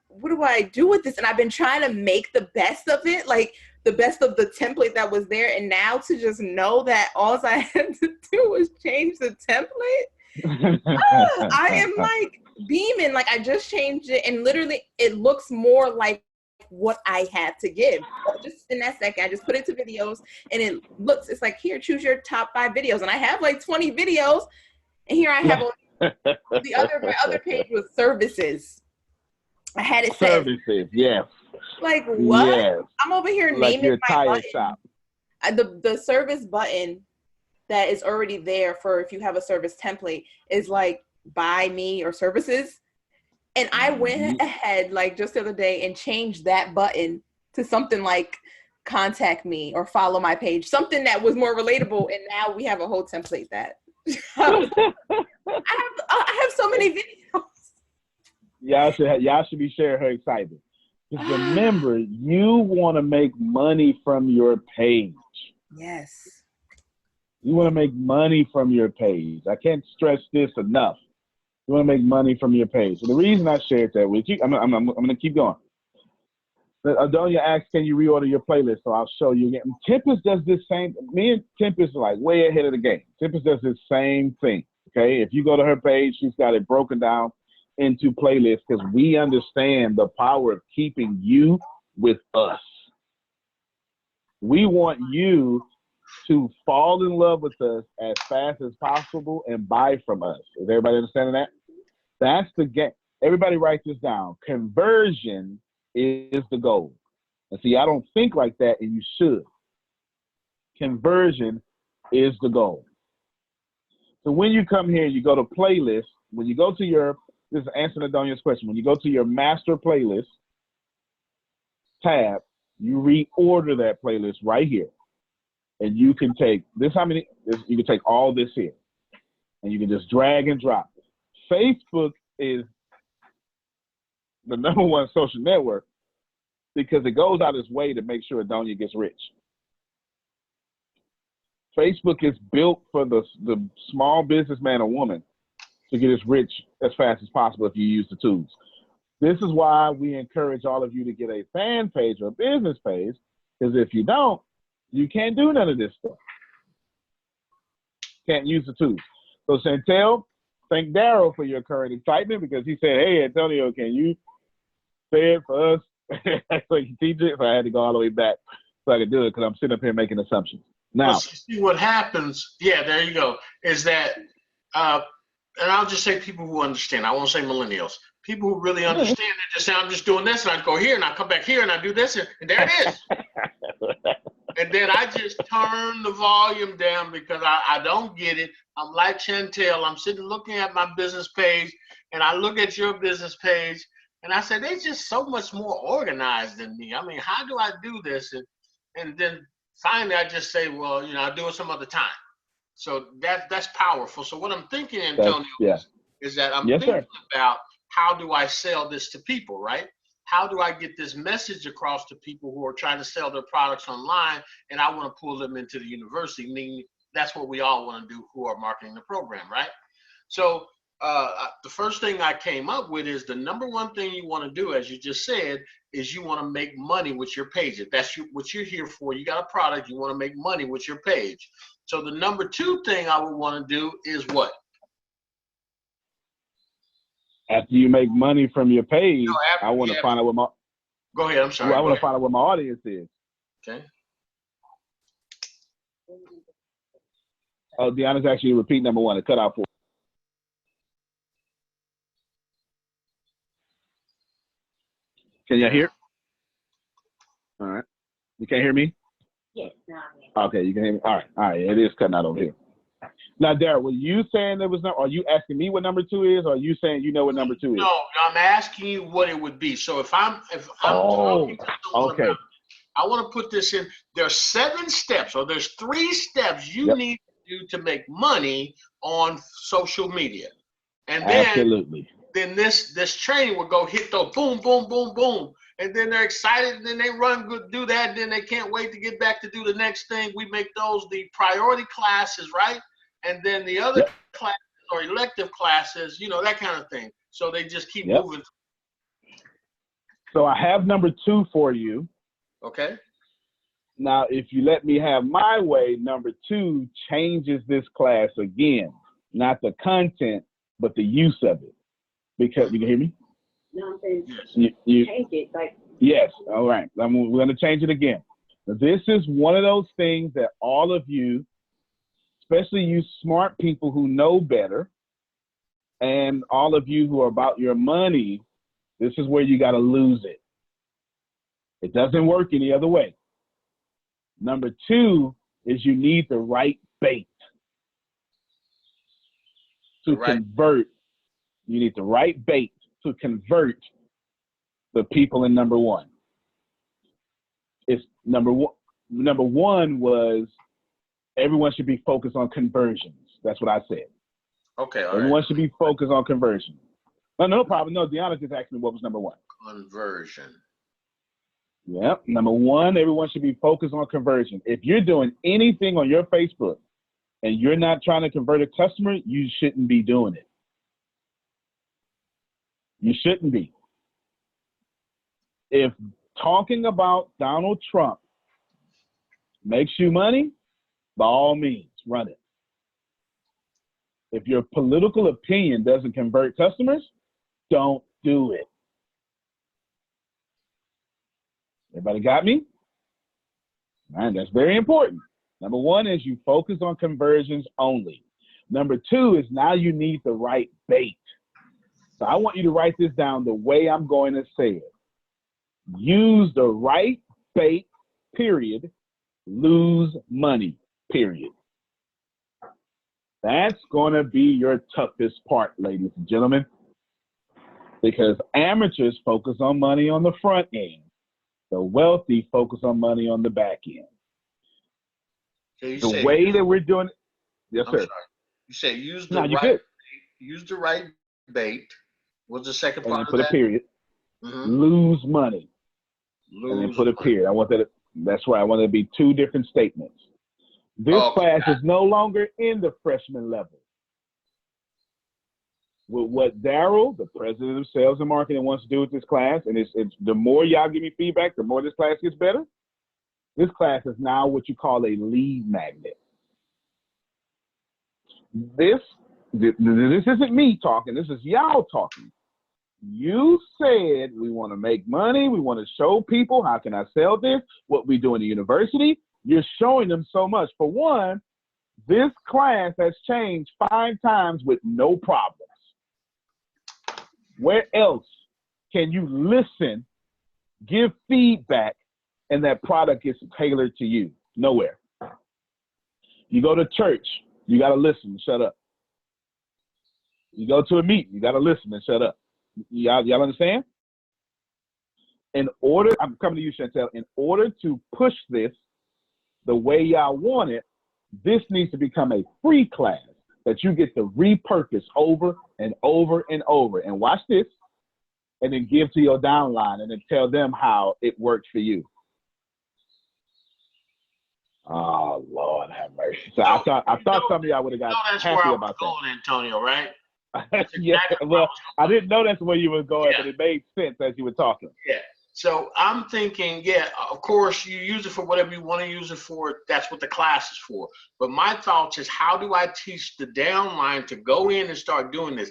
what do I do with this? And I've been trying to make the best of it, like the best of the template that was there. And now to just know that all I had to do was change the template. I am like beaming. Like I just changed it and literally it looks more like what I had to give. Just in that second, I just put it to videos and it's like, here, choose your top 5 videos. And I have like 20 videos. And here I have my other page was services. I had it set.
Services, yes.
Like what?
Yes.
I'm over here
like
naming my
tire
button.
shop.
The service button that is already there for if you have a service template is like buy me or services. And I went ahead like just the other day and changed that button to something like contact me or follow my page, something that was more relatable. And now we have a whole template that I have so many videos.
Y'all should be sharing her excitement. Just remember, you want to make money from your page.
Yes.
You want to make money from your page. I can't stress this enough. You want to make money from your page. So the reason I shared that with you, I'm going to keep going. Adonia asked, can you reorder your playlist? So I'll show you again. Tempest does this same. Me and Tempest are like way ahead of the game. Tempest does this same thing. Okay, if you go to her page, she's got it broken down into playlists because we understand the power of keeping you with us. We want you to fall in love with us as fast as possible and buy from us. Is everybody understanding that? That's the game. Everybody write this down. Conversion is the goal. And see, I don't think like that, and you should. Conversion is the goal. So when you come here, you go to playlist. When you go to this is answering Adonia's question. When you go to your master playlist tab, you reorder that playlist right here. And you can take you can take all this here. And you can just drag and drop. Facebook is the #1 social network because it goes out its way to make sure Adonia gets rich. Facebook is built for the small businessman or woman to get as rich as fast as possible if you use the tools. This is why we encourage all of you to get a fan page or a business page, because if you don't, you can't do none of this stuff. Can't use the tools. So Chantel, thank Daryl for your current excitement because he said, hey, Antonio, can you say it for us? So you teach it. So I had to go all the way back so I could do it because I'm sitting up here making assumptions. Now,
well, see what happens. Yeah, there you go. Is that, and I'll just say people who understand. I won't say millennials. People who really understand it. Just say, I'm just doing this, and I go here, and I come back here, and I do this, and there it is. And then I just turn the volume down because I don't get it. I'm like Chantel. I'm sitting looking at my business page, and I look at your business page, and I say, they're just so much more organized than me. I mean, how do I do this? And then finally, I just say, well, I'll do it some other time. So that's powerful. So what I'm thinking, Antonio, is that I'm
yes,
thinking
sir.
about how do I sell this to people, right? How do I get this message across to people who are trying to sell their products online, and I want to pull them into the university, meaning that's what we all want to do who are marketing the program, right? So the first thing I came up with is the number one thing you want to do, as you just said, is you want to make money with your page. If that's what you're here for, you got a product, you want to make money with your page. So the number two thing I would want to do is what?
After you make money from your page,
No,
I want to find out what my.
Go ahead. I'm sorry.
Well, I want to find out what my audience is.
Okay.
Oh, Deanna's actually repeat number one. It cut out for. Can you hear? All right. You can't hear me?
Yes.
Okay, you can hear me. All right. It is cutting out over here. Now, Darryl, were you saying there was no? Are you asking me what number two is, or are you saying you know what number two is?
No, I'm asking you what it would be. So if I'm talking to someone about, I want to put this in. There's 7 steps, or there's 3 steps you need to do to make money on social media, and then this training will go hit those boom, boom, boom, boom, and then they're excited, and then they run good, do that, and then they can't wait to get back to do the next thing. We make those the priority classes, right? And then the other classes or elective classes, that kind of thing. So they just keep moving.
So I have number 2 for you.
Okay.
Now, if you let me have my way, number 2 changes this class again. Not the content, but the use of it. Because, you can hear me?
No, I'm saying you change it.
Yes, all right. We're going to change it again. This is one of those things that all of you, especially you smart people who know better, and all of you who are about your money, this is where you got to lose it. It doesn't work any other way. Number 2 is you need the right bait to convert. You need the right bait to convert the people in number 1. It's number one was everyone should be focused on conversions. That's what I said.
Okay.
Everyone should be focused on conversion. No problem. No, Deanna just asked me what was number 1.
Conversion.
Yep. Number 1, everyone should be focused on conversion. If you're doing anything on your Facebook and you're not trying to convert a customer, you shouldn't be doing it. You shouldn't be. If talking about Donald Trump makes you money, by all means, run it. If your political opinion doesn't convert customers, don't do it. Everybody got me? All right, that's very important. Number 1 is you focus on conversions only. Number 2 is now you need the right bait. So I want you to write this down the way I'm going to say it. Use the right bait, period. Lose money, period. That's going to be your toughest part, ladies and gentlemen, because amateurs focus on money on the front end. The wealthy focus on money on the back end.
So
the way that we're doing it, yes, sir.
Sorry. You say use the right bait. What's the second part of that?
Put a period. Lose money. And then put a period. I want that. That's right. I want it to be 2 different statements. This class is no longer in the freshman level. With what Darryl, the president of sales and marketing, wants to do with this class, and it's the more y'all give me feedback, the more this class gets better. This class is now what you call a lead magnet. This isn't me talking. This is y'all talking. You said we want to make money. We want to show people how can I sell this, what we do in the university. You're showing them so much. For one, this class has changed 5 times with no problems. Where else can you listen, give feedback, and that product gets tailored to you? Nowhere. You go to church, you got to listen and shut up. You go to a meeting, you got to listen and shut up. Y'all understand? I'm coming to you, Chantel. In order to push this the way y'all want it, This needs to become a free class that you get to repurpose over and over and over. And watch this, and then give to your downline and then tell them how it worked for you. Oh, Lord have mercy. So I thought some of y'all would have got happy about that.
Going, Antonio, right?
Yeah, well, I didn't know that's where you were going,
yeah.
but it made sense as you were talking.
Yeah. So I'm thinking, yeah, of course, you use it for whatever you want to use it for. That's what the class is for. But my thoughts is, how do I teach the downline to go in and start doing this?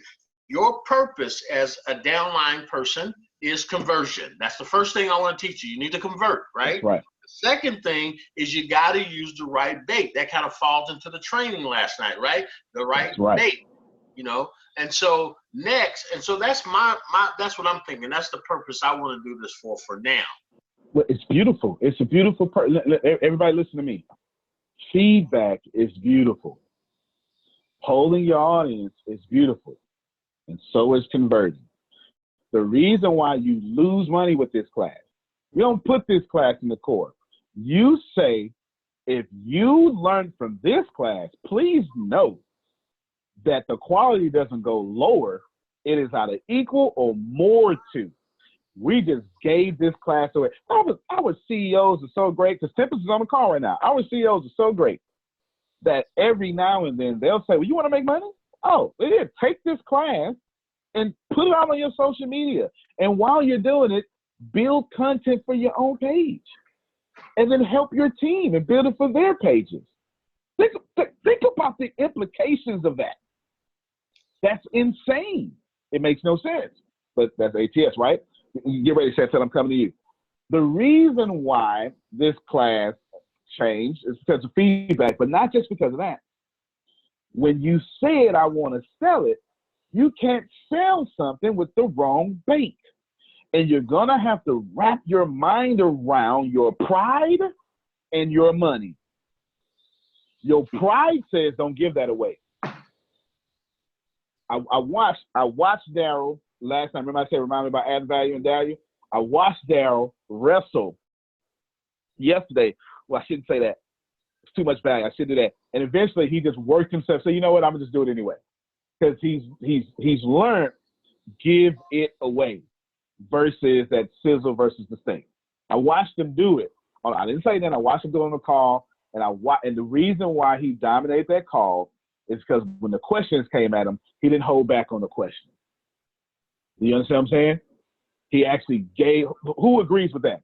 Your purpose as a downline person is conversion. That's the first thing I want to teach you. You need to convert, right?
That's right.
The second thing is you got to use the right bait. That kind of falls into the training last night, right? The right bait, you know? And so next, and so that's that's what I'm thinking. That's the purpose I want to do this for now.
Well, it's beautiful. It's a beautiful everybody listen to me. Feedback is beautiful. Polling your audience is beautiful. And so is converting. The reason why you lose money with this class, we don't put this class in the core. You say, if you learn from this class, please know that the quality doesn't go lower. It is either equal or more to. We just gave this class away. Our CEOs are so great, because Tempest is on the call right now. Our CEOs are so great that every now and then they'll say, well, you want to make money? Oh, yeah, take this class and put it out on your social media. And while you're doing it, build content for your own page. And then help your team and build it for their pages. Think about the implications of that. That's insane. It makes no sense. But that's ATS, right? Get ready, Seth, I'm coming to you. The reason why this class changed is because of feedback, but not just because of that. When you said, I want to sell it, you can't sell something with the wrong bait. And you're going to have to wrap your mind around your pride and your money. Your pride says, don't give that away. I watched Daryl last time. Remember I said, remind me about adding value and value? I watched Daryl wrestle yesterday. Well, I shouldn't say that. It's too much value. I shouldn't do that. And eventually he just worked himself. So you know what? I'm gonna just do it anyway. Because he's learned give it away versus that sizzle versus the sting. I watched him do it. I didn't say that. I watched him do it on the call, and the reason why he dominated that call is because when the questions came at him, he didn't hold back on the question. Do you understand what I'm saying? He actually gave. Who agrees with that?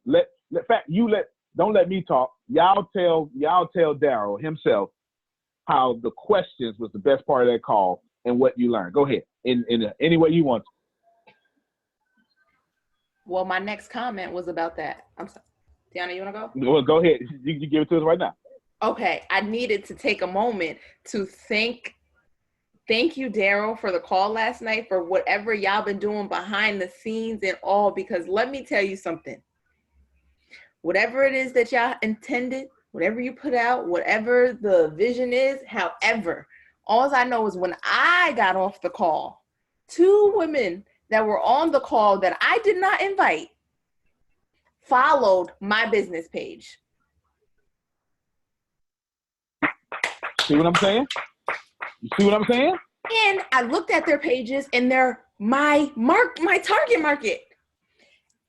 Don't let me talk. Y'all tell Daryl himself how the questions was the best part of that call and what you learned. Go ahead in any way you want to.
Well, my next comment was about that. I'm sorry. Tiana, you want to go?
Well, go ahead. You give it to us right now.
Okay. I needed to take a moment to thank you, Daryl, for the call last night, for whatever y'all been doing behind the scenes and all, because let me tell you something. Whatever it is that y'all intended, whatever you put out, whatever the vision is, however, all I know is when I got off the call, 2 women that were on the call that I did not invite followed my business page.
See what I'm saying? You see what I'm saying?
And I looked at their pages and they're my target market.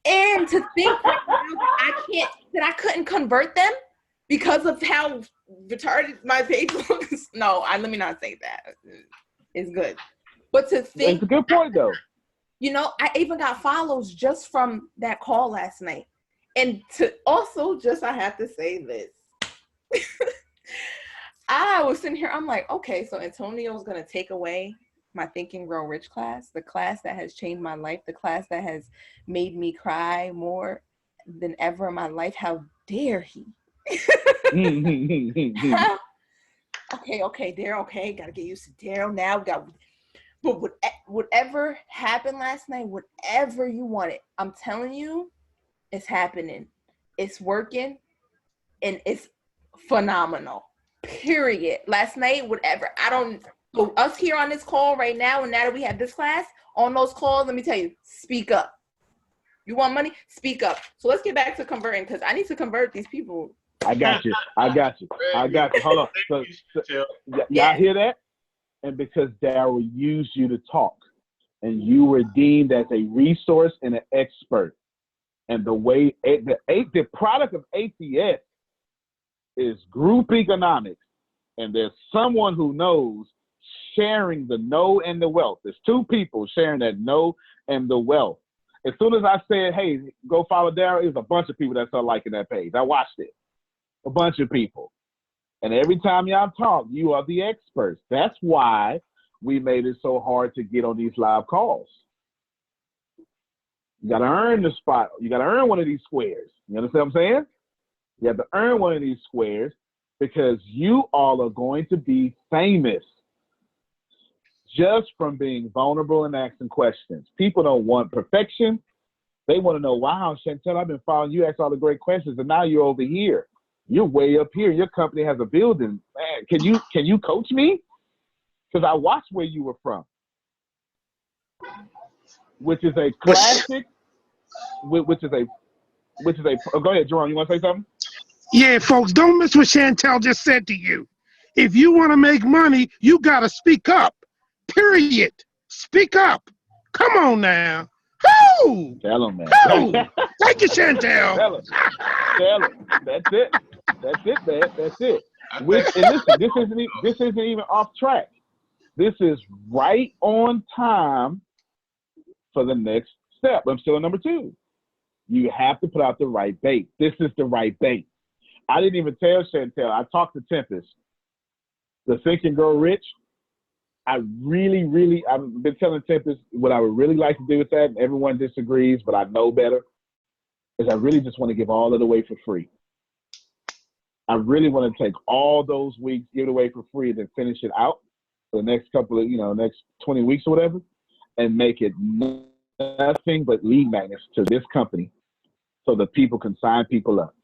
And to think that I couldn't convert them because of how retarded my page looks. No, let me not say that. It's good. But to think,
it's a good point though.
You know, I even got follows just from that call last night. And to also I have to say this. I was sitting here, I'm like, okay, so Antonio's going to take away my Think and Grow Rich class, the class that has changed my life, the class that has made me cry more than ever in my life. How dare he? Okay, Daryl, okay, got to get used to Daryl now. But whatever happened last night, whatever you wanted, I'm telling you, it's happening. It's working, and it's phenomenal. Period. Last night, whatever. So us here on this call right now, and now that we have this class, on those calls, let me tell you, speak up. You want money? Speak up. So let's get back to converting, because I need to convert these people
I got you. I got you. I got you. Hold on. So, y'all hear that? And because Daryl used you to talk, and you were deemed as a resource and an expert, and the product of ATS is group economics, and there's someone who knows sharing the know and the wealth. There's two people sharing that know and the wealth. As soon as I said, hey, go follow Daryl, it was a bunch of people that started liking that page. I watched it. A bunch of people. And every time y'all talk, you are the experts. That's why we made it so hard to get on these live calls. You got to earn the spot. You got to earn one of these squares. You understand what I'm saying? You have to earn one of these squares because you all are going to be famous just from being vulnerable and asking questions. People don't want perfection. They want to know, wow, Chantel, I've been following you, ask all the great questions, and now you're over here. You're way up here. Your company has a building. Man, can you coach me? Because I watched where you were from, which is a classic. Which is a. Oh, go ahead, Jerome. You want to say something?
Yeah, folks, don't miss what Chantel just said to you. If you want to make money, you got to speak up. Period. Speak up. Come on now. Who?
Tell him, man.
Who? Thank you, Chantel.
Tell him. Tell him. That's it. That's it, man. That's it. And listen, this isn't even off track. This is right on time for the next step. I'm still on number 2. You have to put out the right bait. This is the right bait. I didn't even tell Chantel. I talked to Tempest. The Think and Grow Rich. I've been telling Tempest what I would really like to do with that, and everyone disagrees, but I know better, is I really just want to give all of it away for free. I really want to take all those weeks, give it away for free, and then finish it out for the next couple of, next 20 weeks or whatever, and make it nothing but lead magnets to this company so that people can sign people up.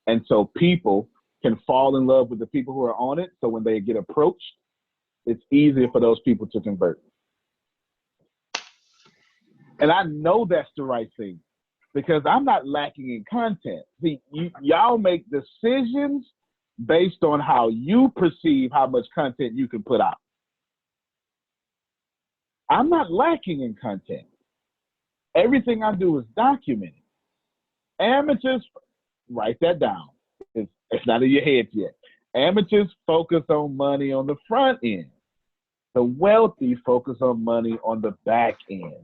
And so people can fall in love with the people who are on it. So when they get approached, it's easier for those people to convert. And I know that's the right thing because I'm not lacking in content. See, y'all make decisions based on how you perceive how much content you can put out. I'm not lacking in content. Everything I do is documented. Amateurs, write that down. It's not in your head yet. Amateurs focus on money on the front end. The wealthy focus on money on the back end.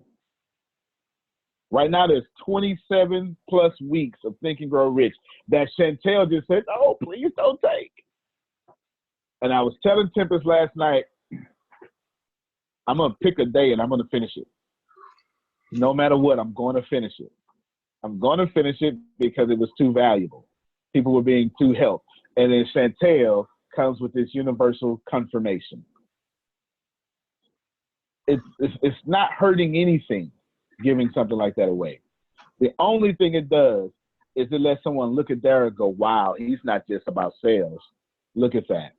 Right now, there's 27 plus weeks of Think and Grow Rich that Chantel just said, oh, please don't take. And I was telling Tempest last night, I'm going to pick a day and I'm going to finish it. No matter what, I'm going to finish it. I'm going to finish it because it was too valuable. People were being too helped. And then Chantel comes with this universal confirmation. It's not hurting anything giving something like that away. The only thing it does is it lets someone look at Derek and go, wow, he's not just about sales. Look at that.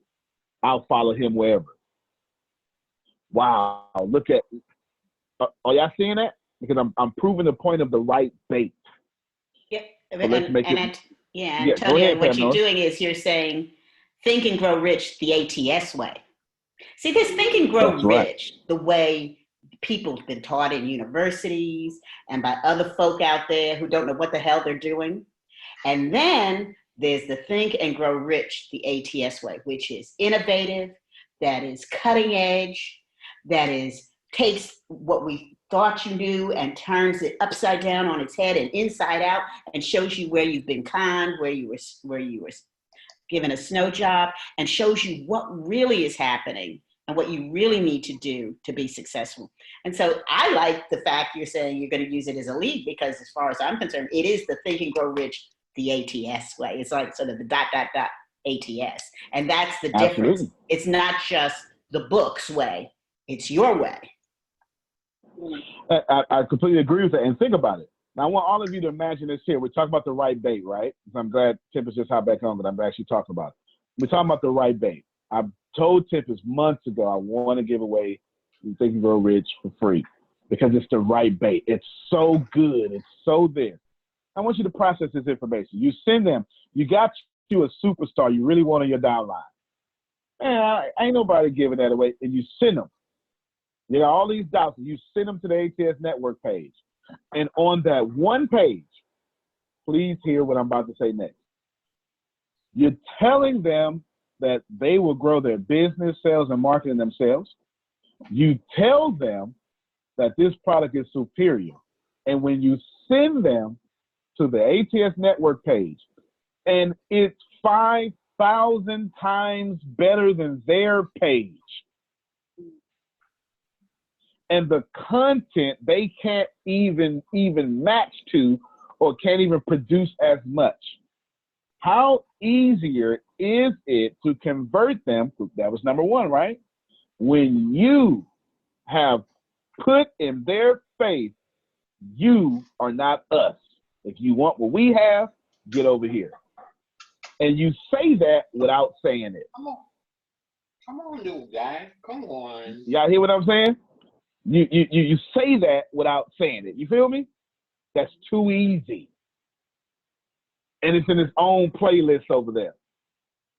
I'll follow him wherever. Wow, look at, are y'all seeing that? Because I'm proving the point of the right bait.
Yep.
So Antonio,
what you're doing is you're saying, think and grow rich the ATS way. See, this Think and Grow Rich, the way people have been taught in universities and by other folk out there who don't know what the hell they're doing. And then there's the Think and Grow Rich the ATS way, which is innovative, that is cutting edge, that is takes what we thought you knew and turns it upside down on its head and inside out and shows you where you've been conned, where you were given a snow job, and shows you what really is happening and what you really need to do to be successful. And so I like the fact you're saying you're going to use it as a lead, because as far as I'm concerned, it is the Think and Grow Rich the ATS way. It's like sort of the ... ATS. And that's the difference.
Absolutely.
It's not just the book's way, it's your way.
I completely agree with that. And think about it. Now, I want all of you to imagine this here. We're talking about the right bait, right? I'm glad Tempest just hopped back on, but I'm actually talking about it. We're talking about the right bait. I told Tempest months ago I want to give away Think and Grow Rich for free because it's the right bait. It's so good. It's so there. I want you to process this information. You send them. You got you a superstar you really want on your downline. Man, ain't nobody giving that away. And you send them. You got all these doubts, and you send them to the ATS network page. And on that one page, please hear what I'm about to say next. You're telling them that they will grow their business, sales, and marketing themselves. You tell them that this product is superior. And when you send them to the ATS network page, and it's 5,000 times better than their page, and the content they can't even match to or can't even produce as much. How easier is it to convert them? That was number one, right? When you have put in their face, you are not us. If you want what we have, get over here. And you say that without saying it.
Come on, new guy. Come on.
Y'all hear what I'm saying? You say that without saying it. You feel me? That's too easy. And it's in its own playlist over there.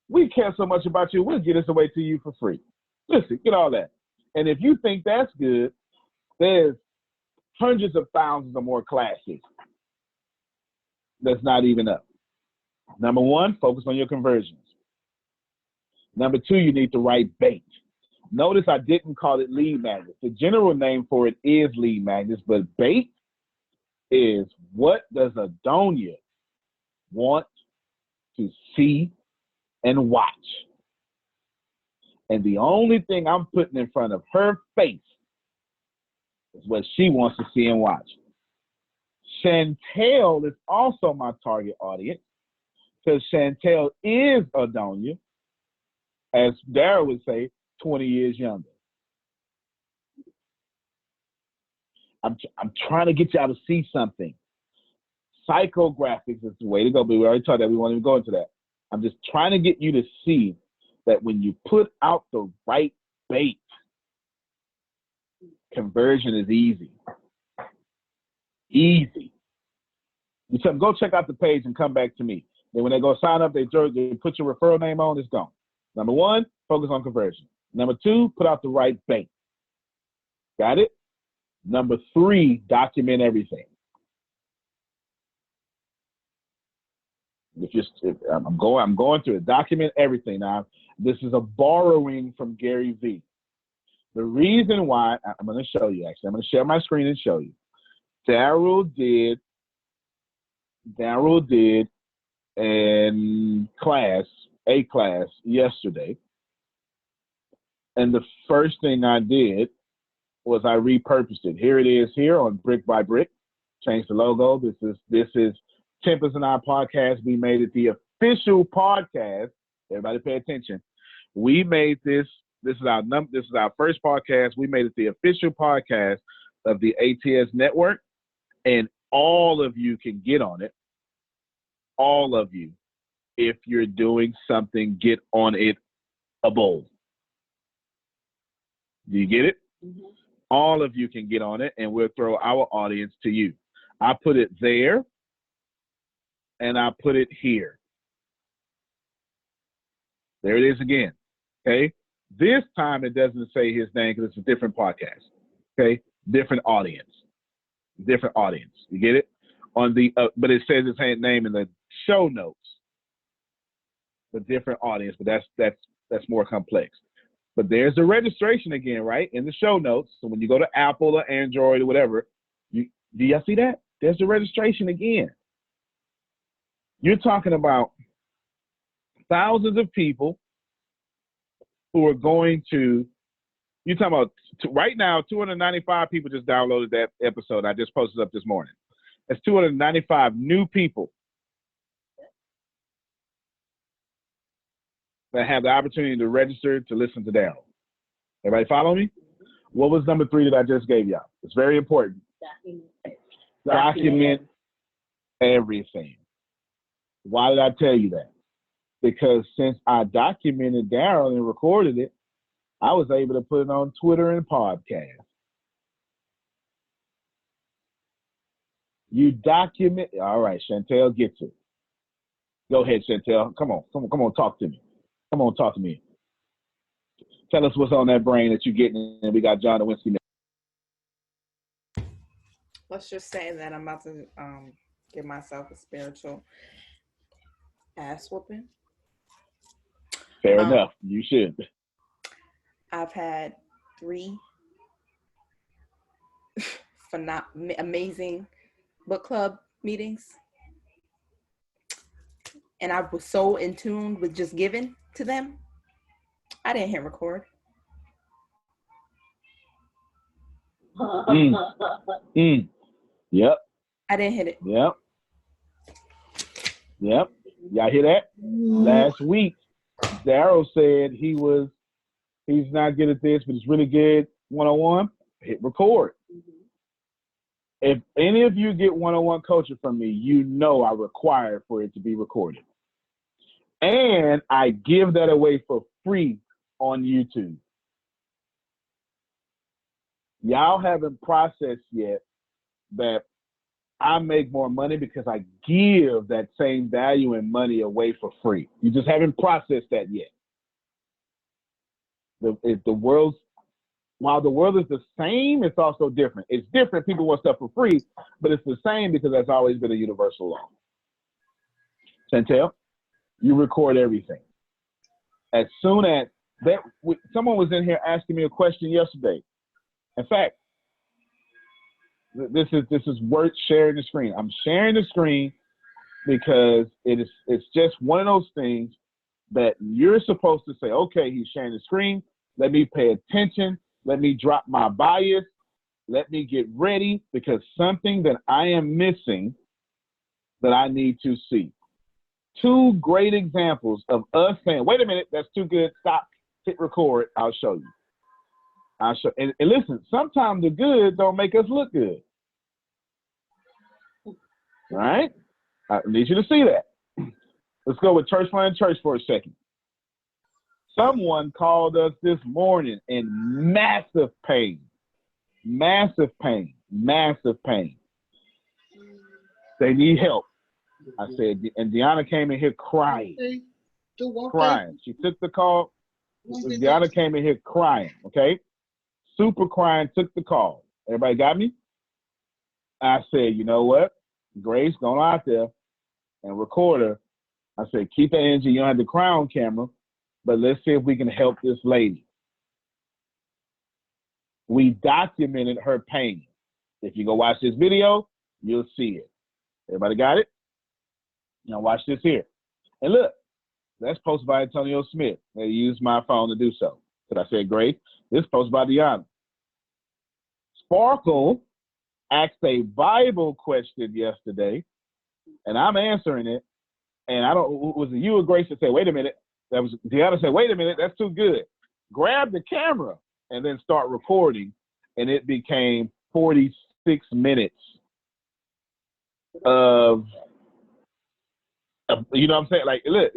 We care so much about you, we'll get this away to you for free. Listen, get all that. And if you think that's good, there's hundreds of thousands of more classes that's not even up. Number one, focus on your conversions. Number two, you need to write bait. Notice I didn't call it lead magnets. The general name for it is lead magnets, but bait is what does Adonia want to see and watch. And the only thing I'm putting in front of her face is what she wants to see and watch. Chantel is also my target audience because Chantel is Adonia, as Dara would say, 20 years younger. I'm trying to get y'all to see something. Psychographics is the way to go, but we already talked that. We won't even go into that. I'm just trying to get you to see that when you put out the right bait, conversion is easy. Easy. You tell them, go check out the page and come back to me. Then when they go sign up, they put your referral name on, it's gone. Number one, focus on conversion. Number two, put out the right bait. Got it? Number three, document everything. I'm going through it. Document everything. Now, this is a borrowing from Gary Vee. The reason why, I'm going to show you, actually. I'm going to share my screen and show you. Daryl did a class yesterday. And the first thing I did was I repurposed it. Here it is here on Brick by Brick. Change the logo. This is Tempest and I podcast. We made it the official podcast. Everybody pay attention. We made this. This is our first podcast. We made it the official podcast of the ATS network, and all of you can get on it. All of you, if you're doing something, get on it a bowl. Do you get it? Mm-hmm. All of you can get on it, and we'll throw our audience to you. I put it there, and I put it here. There it is again. Okay. This time it doesn't say his name because it's a different podcast. Okay. Different audience. Different audience. You get it? On the but it says his name in the show notes. The different audience, but that's more complex. But there's the registration again, right? In the show notes. So when you go to Apple or Android or whatever, do y'all see that? There's the registration again. You're talking about thousands of people who are going to, you're talking about, right now, 295 people just downloaded that episode I just posted up this morning. That's 295 new people that have the opportunity to register to listen to Daryl. Everybody follow me? What was number three that I just gave y'all? It's very important. Document everything. Why did I tell you that? Because since I documented Daryl and recorded it, I was able to put it on Twitter and podcast. You document, all right, Chantel gets it. Go ahead, Chantel. Come on, talk to me. Come on, talk to me. Tell us what's on that brain that you're getting, and we got John Nowinski now.
Let's just say that I'm about to give myself a spiritual ass whooping.
Fair enough. You should.
I've had 3 amazing book club meetings, and I was so in tune with just giving to them. I didn't hit record.
Yep.
I didn't hit it.
Yep. Y'all hear that? Last week, Darryl said he's not good at this, but he's really good one-on-one. Hit record. If any of you get one-on-one coaching from me, you know I require for it to be recorded. And I give that away for free on YouTube. Y'all haven't processed yet that I make more money because I give that same value and money away for free. You just haven't processed that yet. While the world is the same, it's also different. It's different. People want stuff for free, but it's the same because that's always been a universal law. Chantel, you record everything. As soon as that, someone was in here asking me a question yesterday. In fact, this is worth sharing the screen. I'm sharing the screen because it's just one of those things that you're supposed to say, okay, he's sharing the screen. Let me pay attention. Let me drop my bias. Let me get ready because something that I am missing that I need to see. 2 great examples of us saying, wait a minute, that's too good. Stop, hit record. I'll show you. And listen, sometimes the good don't make us look good. All right? I need you to see that. Let's go with Church Plan Church for a second. Someone called us this morning in massive pain. Massive pain. Massive pain. They need help. I said, and Deanna came in here crying. Crying. She took the call. Deanna came in here crying, okay? Super crying, took the call. Everybody got me? I said, you know what? Grace, go out there and record her. I said, keep that energy. You don't have to cry on camera, but let's see if we can help this lady. We documented her pain. If you go watch this video, you'll see it. Everybody got it? Now watch this here. And look, that's posted by Antonio Smith. They used my phone to do so. But I said, Grace, this is posted by Deanna. Sparkle asked a Bible question yesterday, and I'm answering it. And I don't, was it you or Grace that said, wait a minute? That was Deanna said, wait a minute, that's too good. Grab the camera and then start recording. And it became 46 minutes of you know what I'm saying? Like, look,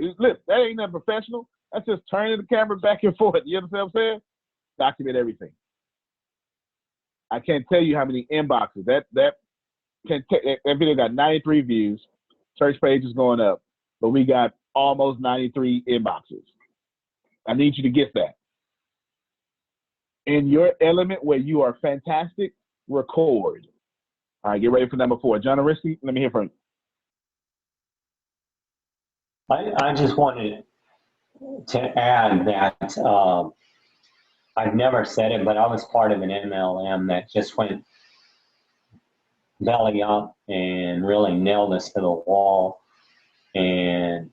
that ain't nothing professional. That's just turning the camera back and forth. You understand what I'm saying? Document everything. I can't tell you how many inboxes. That video got 93 views. Church page is going up, but we got almost 93 inboxes. I need you to get that. In your element where you are fantastic, record. All right, get ready for number 4. John Aristi, let me hear from you.
I just wanted to add that I've never said it, but I was part of an MLM that just went belly up and really nailed us to the wall. And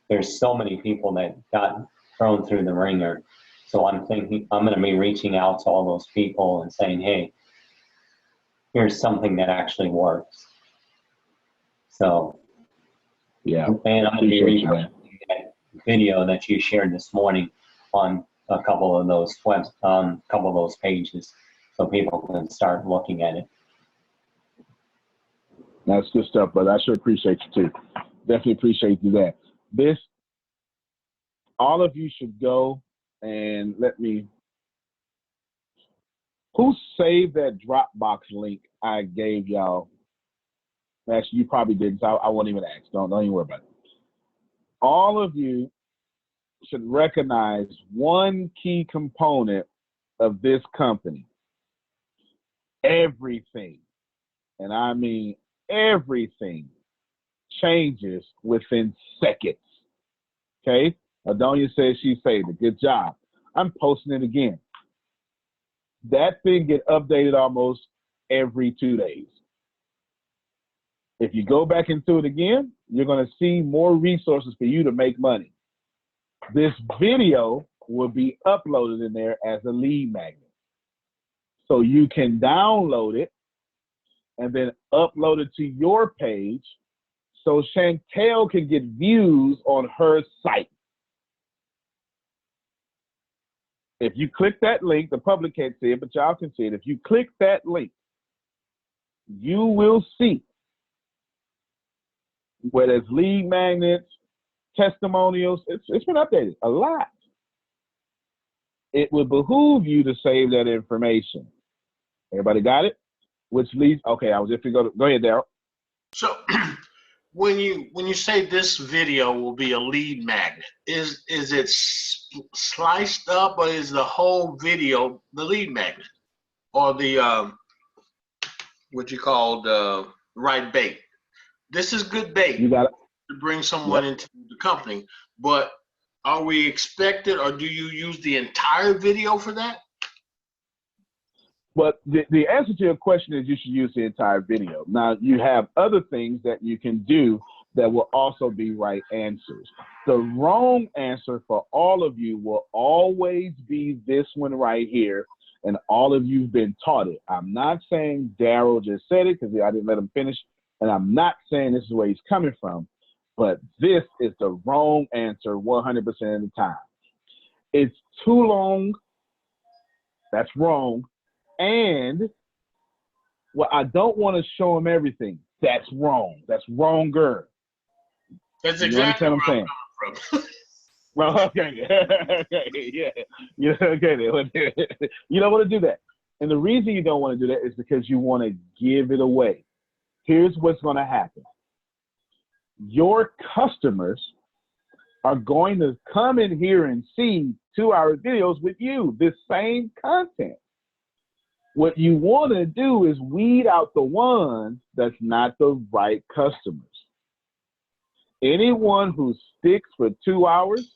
there's so many people that got thrown through the ringer. So I'm thinking I'm going to be reaching out to all those people and saying, hey, here's something that actually works. So,
yeah,
and I'm going to be repurposing that video that you shared this morning on a couple of those couple of those pages, so people can start looking at it.
That's good stuff, brother. I sure appreciate you too. Definitely appreciate you that. This, all of you should go and who saved that Dropbox link I gave y'all? Actually, you probably did, so I won't even ask. Don't even worry about it. all of you should recognize one key component of this company. Everything, and I mean everything, changes within seconds. Okay? Adonia says she saved it. Good job. I'm posting it again. That thing get updated almost every 2 days. If you go back into it again, you're going to see more resources for you to make money. This video will be uploaded in there as a lead magnet. So you can download it and then upload it to your page so Chantel can get views on her site. If you click that link, the public can't see it, but y'all can see it. If you click that link, you will see where there's lead magnets, testimonials. It's been updated a lot. It would behoove you to save that information. Everybody got it? Which leads, okay, I was just going to go ahead, Daryl.
So when you say this video will be a lead magnet, is it sliced up, or is the whole video the lead magnet, or the what you call the right bait? This is good bait
You got it.
to bring someone into the company, but are we expected, or do you use the entire video for that?
But the answer to your question is you should use the entire video. Now, you have other things that you can do that will also be right answers. The wrong answer for all of you will always be this one right here, and all of you've been taught it. I'm not saying Daryl just said it because I didn't let him finish, and I'm not saying this is where he's coming from, but this is the wrong answer 100% of the time. It's too long. That's wrong. And, well, I don't want to show him everything. That's wrong. That's wronger.
That's exactly
what I'm saying. Well, okay. Okay, yeah. You don't want to do that. And the reason you don't want to do that is because you want to give it away. Here's what's going to happen. Your customers are going to come in here and see 2-hour videos with you, this same content. What you want to do is weed out the ones that's not the right customers. Anyone who sticks for 2 hours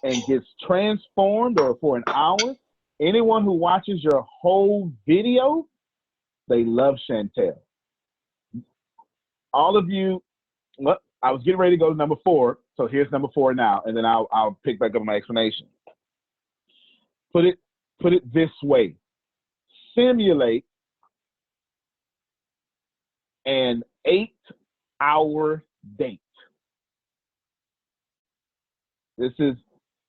and gets transformed, or for an hour, anyone who watches your whole video, they love Chantel. All of you, well, I was getting ready to go to number 4, so here's number 4 now, and then I'll pick back up my explanation. Put it this way. Simulate an 8-hour date. This is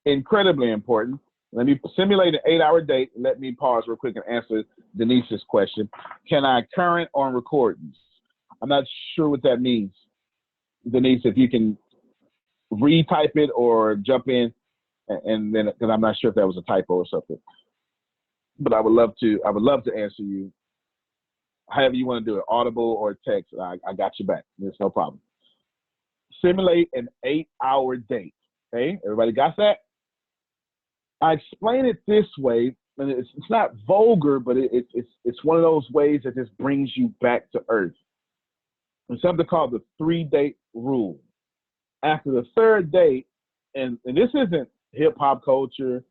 incredibly important. Let me simulate an 8-hour date. Let me pause real quick and answer Denise's question. Can I current on recordings? I'm not sure what that means. Denise, if you can retype it or jump in, and then, because I'm not sure if that was a typo or something. But I would love to answer you however you want to do it, audible or text. I got you back. There's no problem. Simulate an 8-hour date. Okay, everybody got that? I explain it this way, and it's not vulgar, but it's one of those ways that just brings you back to earth. It's something called the 3-date rule. After the 3rd date, and this isn't hip hop culture,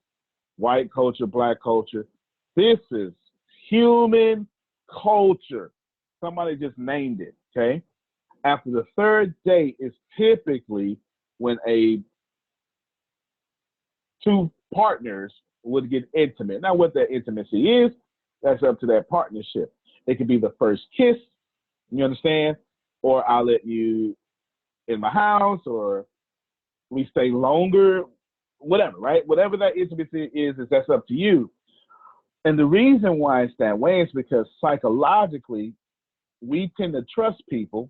white culture, black culture. This is human culture. Somebody just named it, okay? After the 3rd date is typically when 2 partners would get intimate. Now, what that intimacy is, that's up to that partnership. It could be the first kiss, you understand? Or I'll let you in my house, or we stay longer, whatever, right? Whatever that intimacy is that's up to you. And the reason why it's that way is because psychologically, we tend to trust people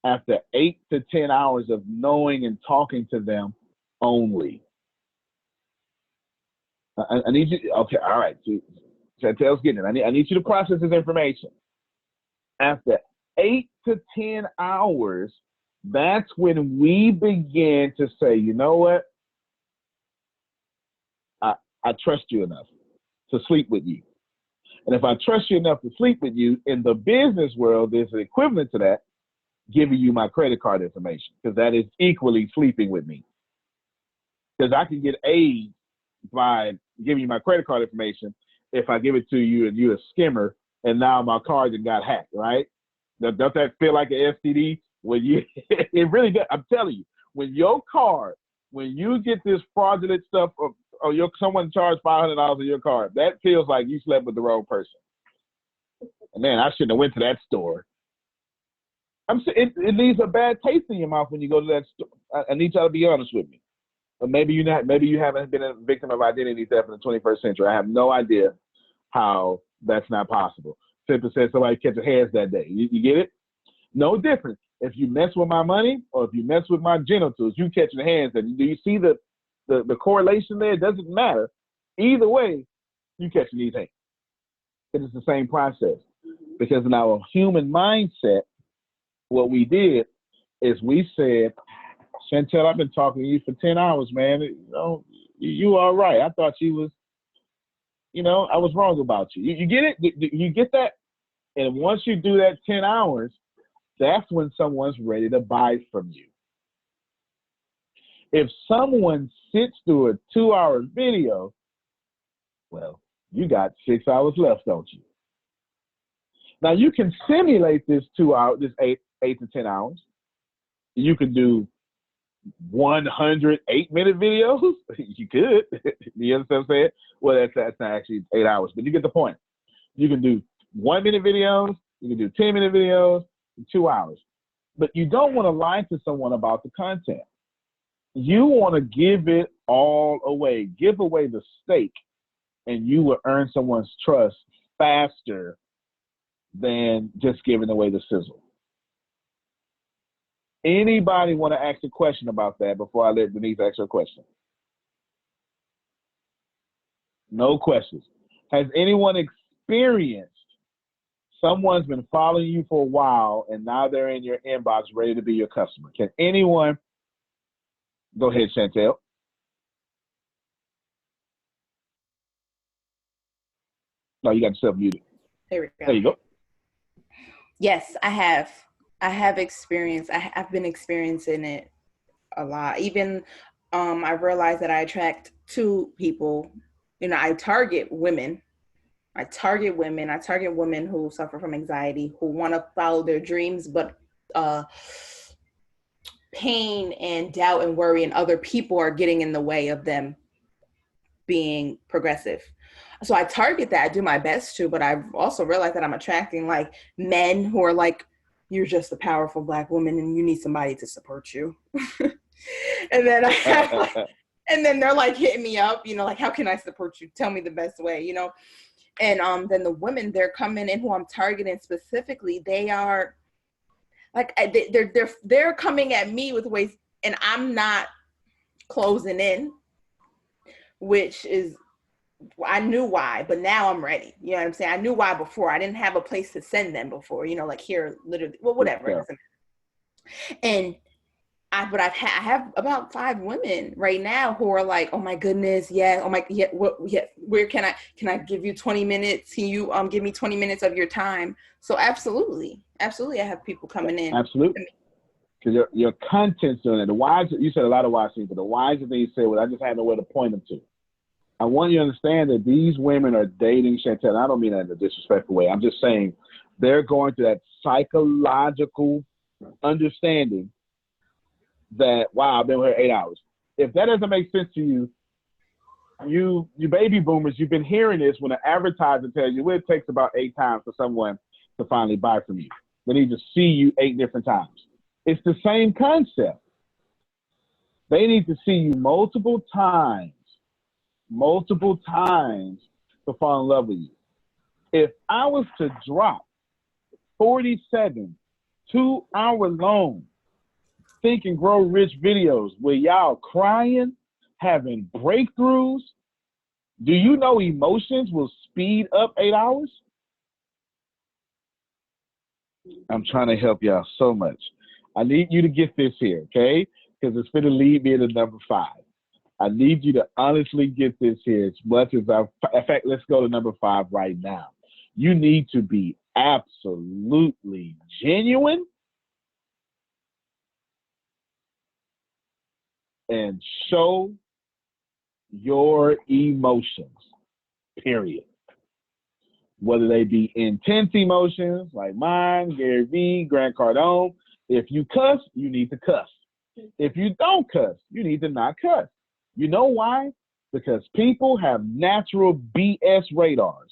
after 8 to 10 hours of knowing and talking to them only. I need you, okay, all right. Chantel's getting it. I need you to process this information. After 8 to 10 hours, That's when we begin to say, you know what? I trust you enough to sleep with you. And if I trust you enough to sleep with you, in the business world, there's an equivalent to that, giving you my credit card information, because that is equally sleeping with me. Because I can get AIDS by giving you my credit card information if I give it to you and you're a skimmer and now my card got hacked, right? Does that feel like an STD? When you, it really does. I'm telling you, when your card, when you get this fraudulent stuff, or someone charged $500 on your card, that feels like you slept with the wrong person. And man, I shouldn't have went to that store. It leaves a bad taste in your mouth when you go to that store. I need y'all to be honest with me. But maybe you haven't been a victim of identity theft in the 21st century. I have no idea how that's not possible. Simply said somebody catch hands that day. You get it? No difference. If you mess with my money or if you mess with my genitals, you catching hands. And do you see the correlation there? It doesn't matter. Either way, you catching these hands. It is the same process. Because in our human mindset, what we did is we said, Chantel, I've been talking to you for 10 hours, man. You all right. I thought you was, I was wrong about you. You get it? You get that? And once you do that 10 hours, that's when someone's ready to buy from you. If someone sits through a 2-hour video, well, you got 6 hours left, don't you? Now you can simulate this 2 hours, this 8 to 10 hours. You can do 100 8-minute videos. You could. You understand what I'm saying? Well, that's not actually 8 hours, but you get the point. You can do 1-minute videos. You can do 10-minute videos in 2 hours. But you don't want to lie to someone about the content. You want to give it all away. Give away the steak, and you will earn someone's trust faster than just giving away the sizzle. Anybody want to ask a question about that before I let Denise ask her question? No questions. Has anyone experienced someone's been following you for a while and now they're in your inbox ready to be your customer? Can anyone? Go ahead, Chantel. No, you got yourself muted.
There we go.
There you go.
Yes, I have. I have experience. I've been experiencing it a lot. Even I realized that I attract two people. I target women. I target women who suffer from anxiety, who want to follow their dreams, but pain and doubt and worry and other people are getting in the way of them being progressive. So I target that. I do my best to, but I've also realized that I'm attracting like men who are like, you're just a powerful Black woman and you need somebody to support you. And then I have like, and then they're like hitting me up, like, how can I support you? Tell me the best way, And then the women, they're coming in who I'm targeting specifically. They are like, they're coming at me with ways, and I'm not closing in, which is, I knew why, but now I'm ready. You know what I'm saying? I knew why before. I didn't have a place to send them before, like here, literally, well, whatever. Yeah. And I have about 5 women right now who are like, oh my goodness, yeah, oh my, yeah, where can I give you 20 minutes? Can you give me 20 minutes of your time? So absolutely, I have people coming in.
Absolutely. Because your content's doing it. The wise, you said a lot of wise things, but the wiser thing you said was, I just had nowhere to point them to. I want you to understand that these women are dating Chantel. And I don't mean that in a disrespectful way. I'm just saying they're going through that psychological understanding that, wow, I've been with her 8 hours. If that doesn't make sense to you, you baby boomers, you've been hearing this when an advertiser tells you, well, it takes about 8 times for someone to finally buy from you. They need to see you 8 different times. It's the same concept. They need to see you multiple times to fall in love with you. If I was to drop 47 2-hour-long Think and Grow Rich videos where y'all crying, having breakthroughs, do you know emotions will speed up 8 hours? I'm trying to help y'all so much. I need you to get this here, okay? Because it's going to lead me to number 5. I need you to honestly get this here as much as in fact, let's go to number 5 right now. You need to be absolutely genuine and show your emotions, period. Whether they be intense emotions like mine, Gary Vee, Grant Cardone. If you cuss, you need to cuss. If you don't cuss, you need to not cuss. You know why? Because people have natural BS radars.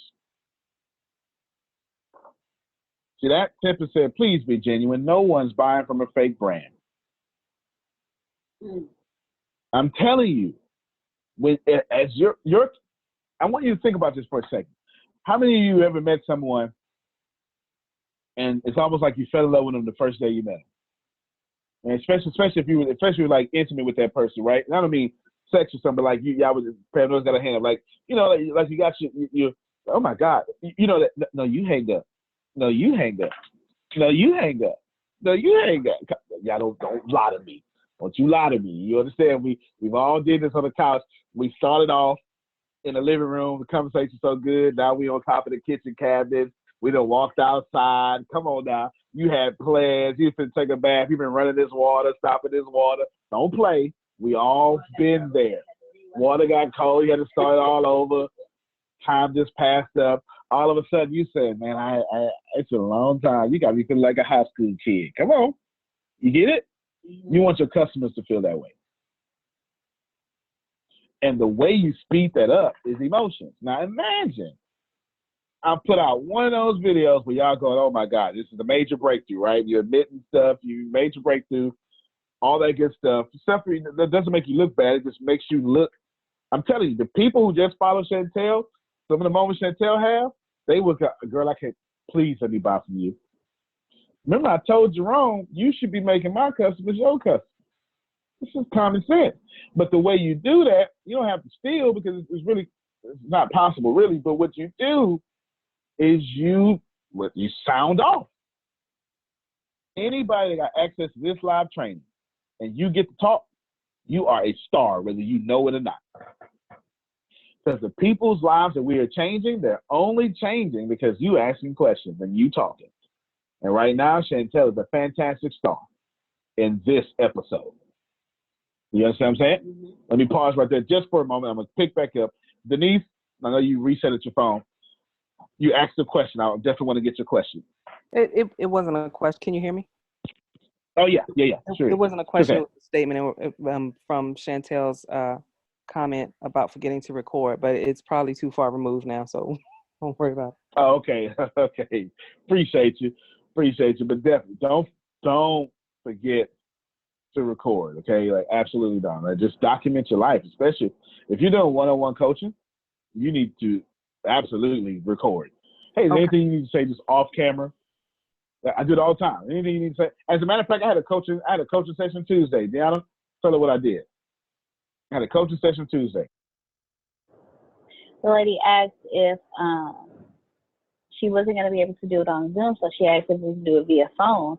See that? Tempest said, please be genuine. No one's buying from a fake brand. I'm telling you, I want you to think about this for a second. How many of you ever met someone and it's almost like you fell in love with them the first day you met them? And especially if you were like intimate with that person, right? And I don't mean sex or something, but like y'all was Pamela's got a hand up, like like you got your oh my God, that no, you hang up, no, you hang up, no, you hang up, no, you hang up. Y'all don't lie to me. Don't you lie to me. You understand? We've all did this on the couch. We started off in the living room. The conversation's so good. Now we on top of the kitchen cabinet. We done walked outside. Come on now. You had plans. You been take a bath. You been running this water, stopping this water. Don't play. We all been there. Water got cold. You had to start all over. Time just passed up. All of a sudden you said, man, it's a long time. You got me feeling like a high school kid. Come on. You get it? You want your customers to feel that way. And the way you speed that up is emotions. Now imagine I put out one of those videos where y'all going, oh my God, this is a major breakthrough, right? You're admitting stuff, you major breakthrough, all that good stuff. Stuff that doesn't make you look bad, it just makes you look. I'm telling you, the people who just follow Chantel, some of the moments Chantel have, they would go, girl, I can't, please let me buy from you. Remember I told Jerome, you should be making my customers your customers. This is common sense. But the way you do that, you don't have to steal because it's not possible really, but what you do is you sound off. Anybody that got access to this live training and you get to talk, you are a star, whether you know it or not. Because the people's lives that we are changing, they're only changing because you asking questions and you talking. And right now, Chantel is a fantastic star in this episode. You understand what I'm saying? Mm-hmm. Let me pause right there just for a moment. I'm going to pick back up. Denise, I know you reset at your phone. You asked a question. I definitely want to get your question.
It wasn't a question. Can you hear me?
Oh, yeah. Sure.
It wasn't a question. It was a statement from Chantel's comment about forgetting to record, but it's probably too far removed now, so don't worry about it.
Oh, okay. Okay. Appreciate you. But definitely don't forget to record, okay? Like, absolutely don't. Like, just document your life, especially if you're doing one-on-one coaching. You need to absolutely record. Hey, is there anything you need to say just off camera? I do it all the time. Anything you need to say? As a matter of fact, I had a coaching session Tuesday. Deanna, tell her what I did. I had a coaching session Tuesday.
The lady asked if she wasn't going to be able to do it on Zoom, so she asked if we could do it via phone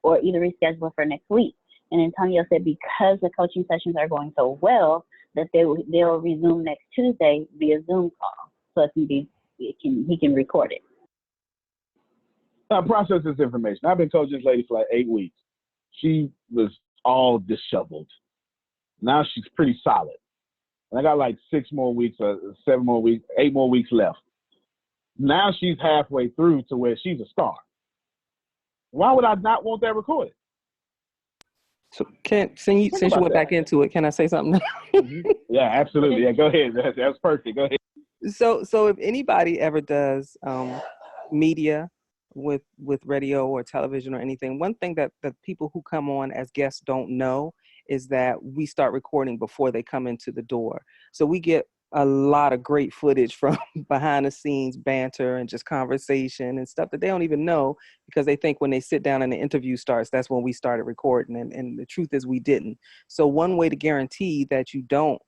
or either reschedule for next week. And Antonio said because the coaching sessions are going so well that they'll resume next Tuesday via Zoom call, so he can record it.
Process this information. I've been coaching this lady for like 8 weeks. She was all disheveled. Now she's pretty solid. And I got like 6 more weeks, 7 more weeks, 8 more weeks left. Now she's halfway through to where she's a star. Why would I not want that recorded?
So since you went back into it, can I say something?
Mm-hmm. Yeah, absolutely. Yeah, go ahead. That's perfect. Go ahead.
So if anybody ever does media with radio or television or anything, one thing that the people who come on as guests don't know is that we start recording before they come into the door. So we get a lot of great footage from behind the scenes banter and just conversation and stuff that they don't even know, because they think when they sit down and the interview starts, that's when we started recording. And the truth is we didn't. So one way to guarantee that you don't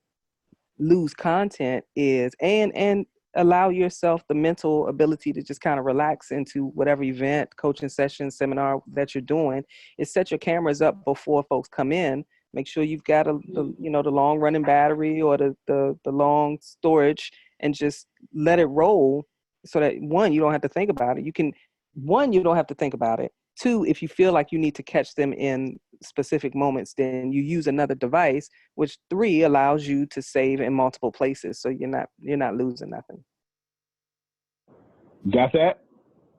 lose content is, and allow yourself the mental ability to just kind of relax into whatever event, coaching session, seminar that you're doing, is set your cameras up before folks come in. Make sure you've got the long running battery or the long storage, and just let it roll so that, one, you don't have to think about it. You don't have to think about it. Two, if you feel like you need to catch them in specific moments, then you use another device, which, three, allows you to save in multiple places. So you're not losing nothing.
Got that?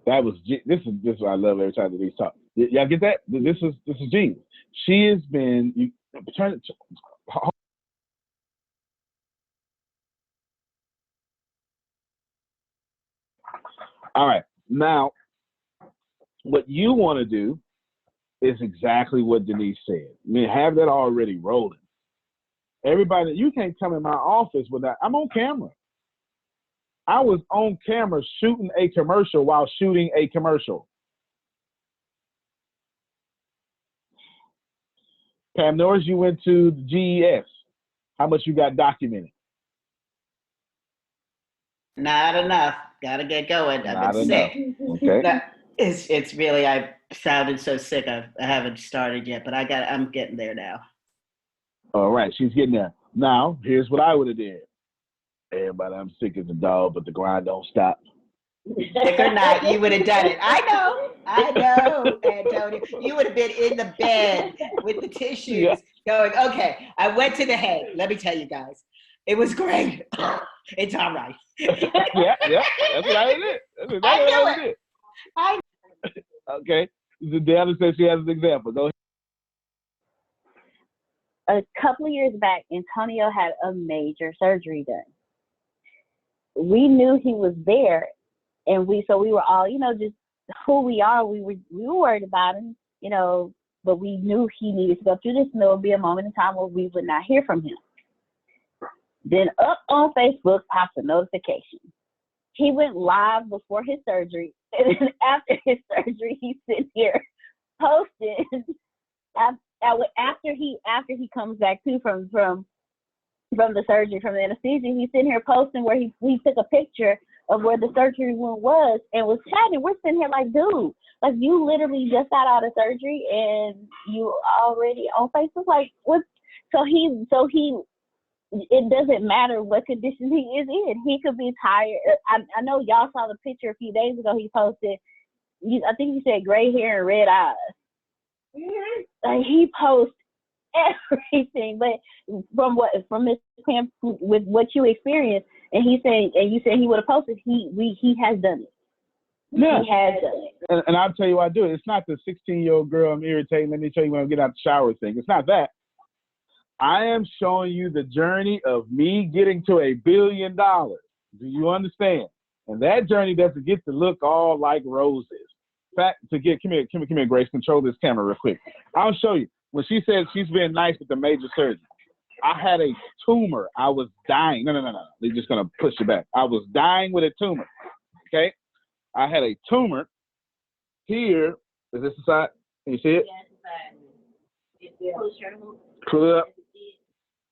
This is what I love every time that these talk. Y'all get that? This is genius. She has been all right. Now, what you want to do is exactly what Denise said. I mean, have that already rolling. Everybody, you can't come in my office without, I'm on camera. I was on camera shooting a commercial while shooting a commercial. Pam Norris, you went to the GES. How much you got documented?
Not enough. Gotta get going. I've been sick.
Okay.
It's really, I sounded so sick. I haven't started yet, but I'm getting there now.
All right, she's getting there. Now, here's what I would have did. Everybody, I'm sick as a dog, but the grind don't stop.
Sick or not, you would have done it. I know, Antonio. You would have been in the bed with the tissues going, okay, I went to the head. Let me tell you guys, it was great. It's all right.
yeah, that's what I did. That's exactly what I did. Okay, Deanna says she has an example. Go ahead.
A couple of years back, Antonio had a major surgery done. We knew he was there, and we were all, just who we are. We were worried about him, but we knew he needed to go through this, and there would be a moment in time where we would not hear from him. Then up on Facebook pops a notification. He went live before his surgery, and then after his surgery, he's sitting here posting. After he comes back too from the surgery, from the anesthesia, he's sitting here posting where he took a picture of where the surgery room was and was chatting. We're sitting here like, dude, like you literally just got out of surgery and you already on Facebook. Like what? So he. It doesn't matter what condition he is in. He could be tired. I know y'all saw the picture a few days ago. He posted. I think he said gray hair and red eyes. Like he posts everything, but from Mr. Pam, with what you experienced, and you said he would have posted. He has done it.
Yeah.
He has done it.
And I'll tell you why I do it. It's not the 16-year-old girl I'm irritating. Let me show you when I get out the shower thing. It's not that. I am showing you the journey of me getting to $1 billion. Do you understand? And that journey doesn't get to look all like roses. In fact, come here, Grace, control this camera real quick. I'll show you. When she said she's been nice with the major surgery, I had a tumor. I was dying. No. They're just going to push it back. I was dying with a tumor. Okay? I had a tumor here. Is this the side? Can you see it?
Yeah.
Pull it up.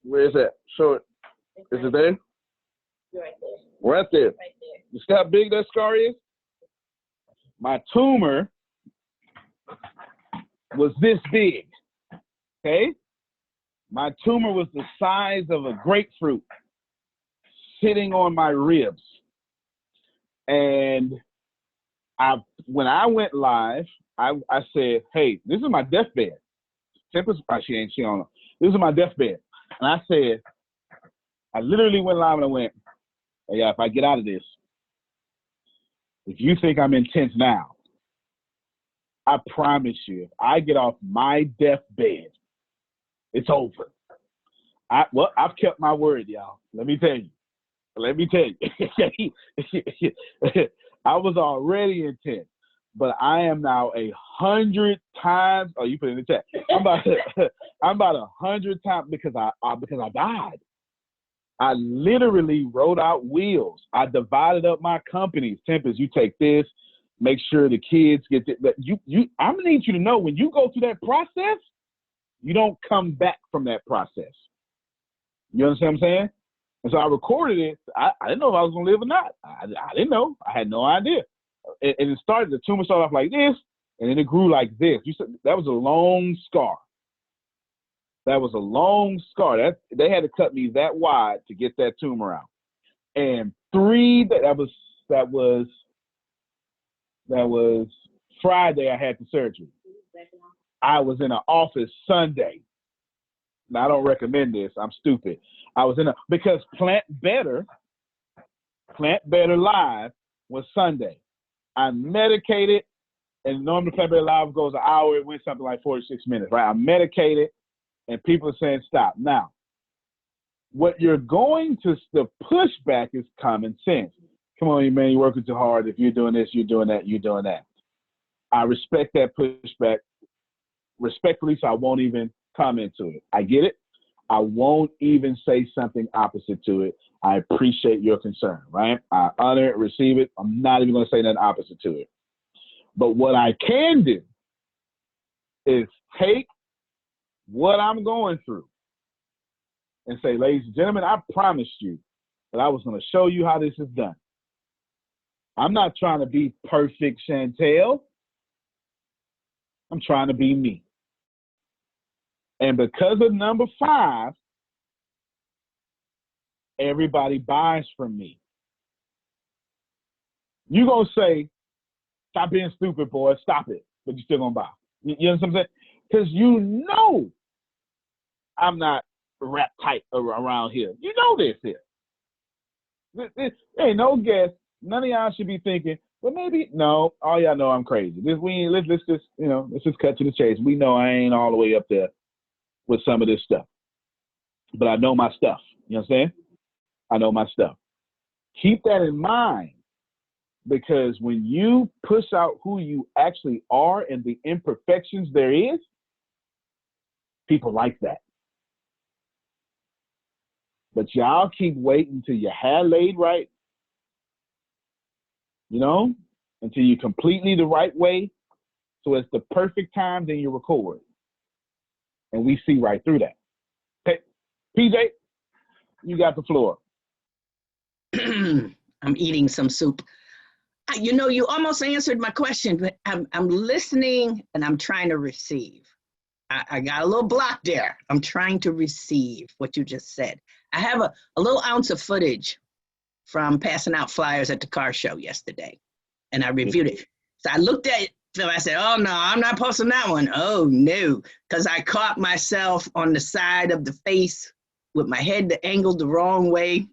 Where is that? Show it. Is it there? Right there. Right there. You see how big that scar is? My tumor was this big. Okay? My tumor was the size of a grapefruit sitting on my ribs. And when I went live, I said, hey, this is my deathbed. She on. This is my deathbed. And I said, I literally went live and I went, hey, if I get out of this, if you think I'm intense now, I promise you, if I get off my deathbed, it's over. I've kept my word, y'all. Let me tell you. I was already intense, but I am now 100 times. Oh, you put it in the chat. I'm about 100 times because I died. I literally wrote out wheels. I divided up my companies. Tempest, you take this. Make sure the kids get this. But I'm gonna need you to know when you go through that process, you don't come back from that process. You understand what I'm saying? And so I recorded it. I didn't know if I was going to live or not. I didn't know. I had no idea. And it started, the tumor started off like this, and then it grew like this. You said that was a long scar. That was a long scar. They had to cut me that wide to get that tumor out. And that was Friday I had the surgery. I was in an office Sunday. Now, I don't recommend this. I'm stupid. I was because Plant Better Live was Sunday. I medicated, and normally Plant Better Live goes an hour. It went something like 46 minutes, right? I medicated, and people are saying stop. Now, what you're going to, the pushback is common sense. Come on, man, you're working too hard. If you're doing this, you're doing that, you're doing that. I respect that pushback respectfully, so I won't even comment to it. I get it. I won't even say something opposite to it. I appreciate your concern, right? I honor it, receive it. I'm not even going to say nothing opposite to it. But what I can do is take what I'm going through and say, ladies and gentlemen, I promised you that I was going to show you how this is done. I'm not trying to be perfect, Chantel. I'm trying to be me. And because of number 5, everybody buys from me. You're going to say, stop being stupid, boy. Stop it. But you're still going to buy. You know what I'm saying? Because you know I'm not rap tight around here. You know this here. This ain't no guess. None of y'all should be thinking, well, maybe, no, all y'all know I'm crazy. Let's just cut to the chase. We know I ain't all the way up there with some of this stuff. But I know my stuff. You know what I'm saying? I know my stuff. Keep that in mind, because when you push out who you actually are and the imperfections there is, people like that. But y'all keep waiting till your hair laid right, you know, until you're completely the right way. So it's the perfect time, then you record. And we see right through that. Okay, PJ, you got the floor.
I'm eating some soup. You know, you almost answered my question, but I'm listening and I'm trying to receive. I got a little block there. I'm trying to receive what you just said. I have a little ounce of footage from passing out flyers at the car show yesterday, and I reviewed it. So I looked at it, and I said, oh, no, I'm not posting that one. Oh, no, because I caught myself on the side of the face with my head angled the wrong way,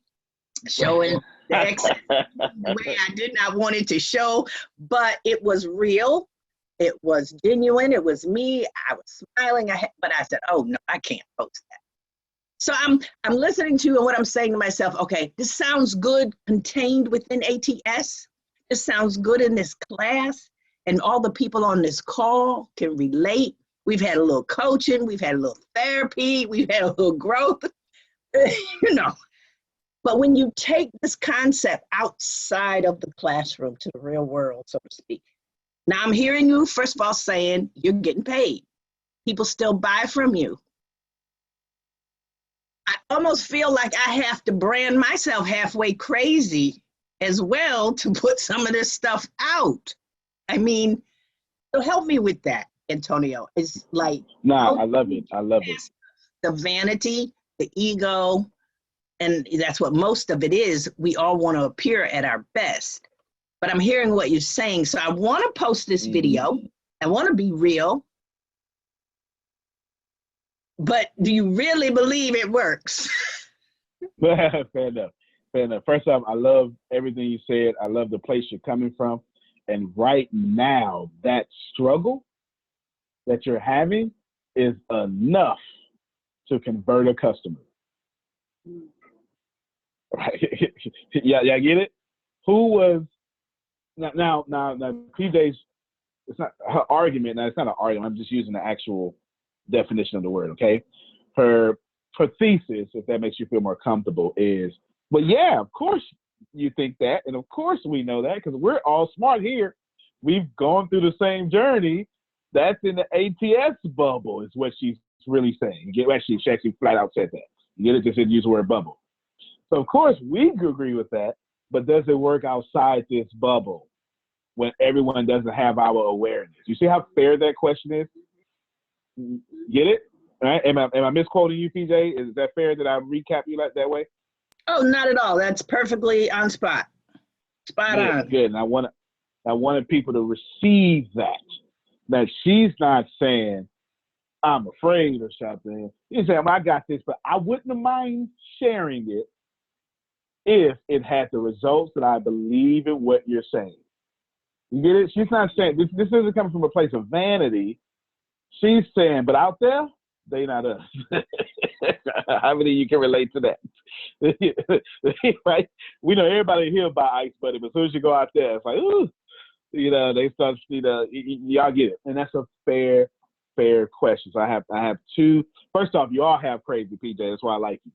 showing the exit the way I did not want it to show, but it was real. It was genuine. It was me. I was smiling, but I said, oh, no, I can't post that. So I'm listening to you, and what I'm saying to myself, okay, this sounds good contained within ATS. This sounds good in this class, and all the people on this call can relate. We've had a little coaching. We've had a little therapy. We've had a little growth, you know. But when you take this concept outside of the classroom to the real world, so to speak, now I'm hearing you, first of all, saying you're getting paid. People still buy from you. I almost feel like I have to brand myself halfway crazy as well to put some of this stuff out. I mean, so help me with that, Antonio. It's like,
I love it. I love it.
The vanity, the ego, and that's what most of it is. We all want to appear at our best. But I'm hearing what you're saying. So I want to post this video. I want to be real. But do you really believe it works?
Fair enough. First off, I love everything you said. I love the place you're coming from. And right now, that struggle that you're having is enough to convert a customer. Right? Yeah, get it? Who was now PJ's, it's not her argument. Now, it's not an argument. I'm just using the actual definition of the word, okay? Her thesis, if that makes you feel more comfortable, is, well, yeah, of course you think that, and of course we know that, because we're all smart here. We've gone through the same journey. That's in the ATS bubble, is what she's really saying. She actually flat out said that. You get it? Just didn't use the word bubble. So of course we agree with that, but does it work outside this bubble when everyone doesn't have our awareness? You see how fair that question is? Get it? Right? Am I misquoting you, PJ? Is that fair that I recap you like that way?
Oh, not at all. That's perfectly on spot. Spot
Good,
on.
good. And I wanted people to receive that. That she's not saying, I'm afraid or something. She's saying, I got this, but I wouldn't mind sharing it if it had the results that I believe in what you're saying. You get it? She's not saying, this isn't coming from a place of vanity. She's saying, but out there, they not us. How many of you can relate to that? Right? We know everybody here about Ice Buddy, but as soon as you go out there, it's like, ooh, they start, y'all get it. And that's a fair question. So I have two. First off, you all have crazy PJ. That's why I like you.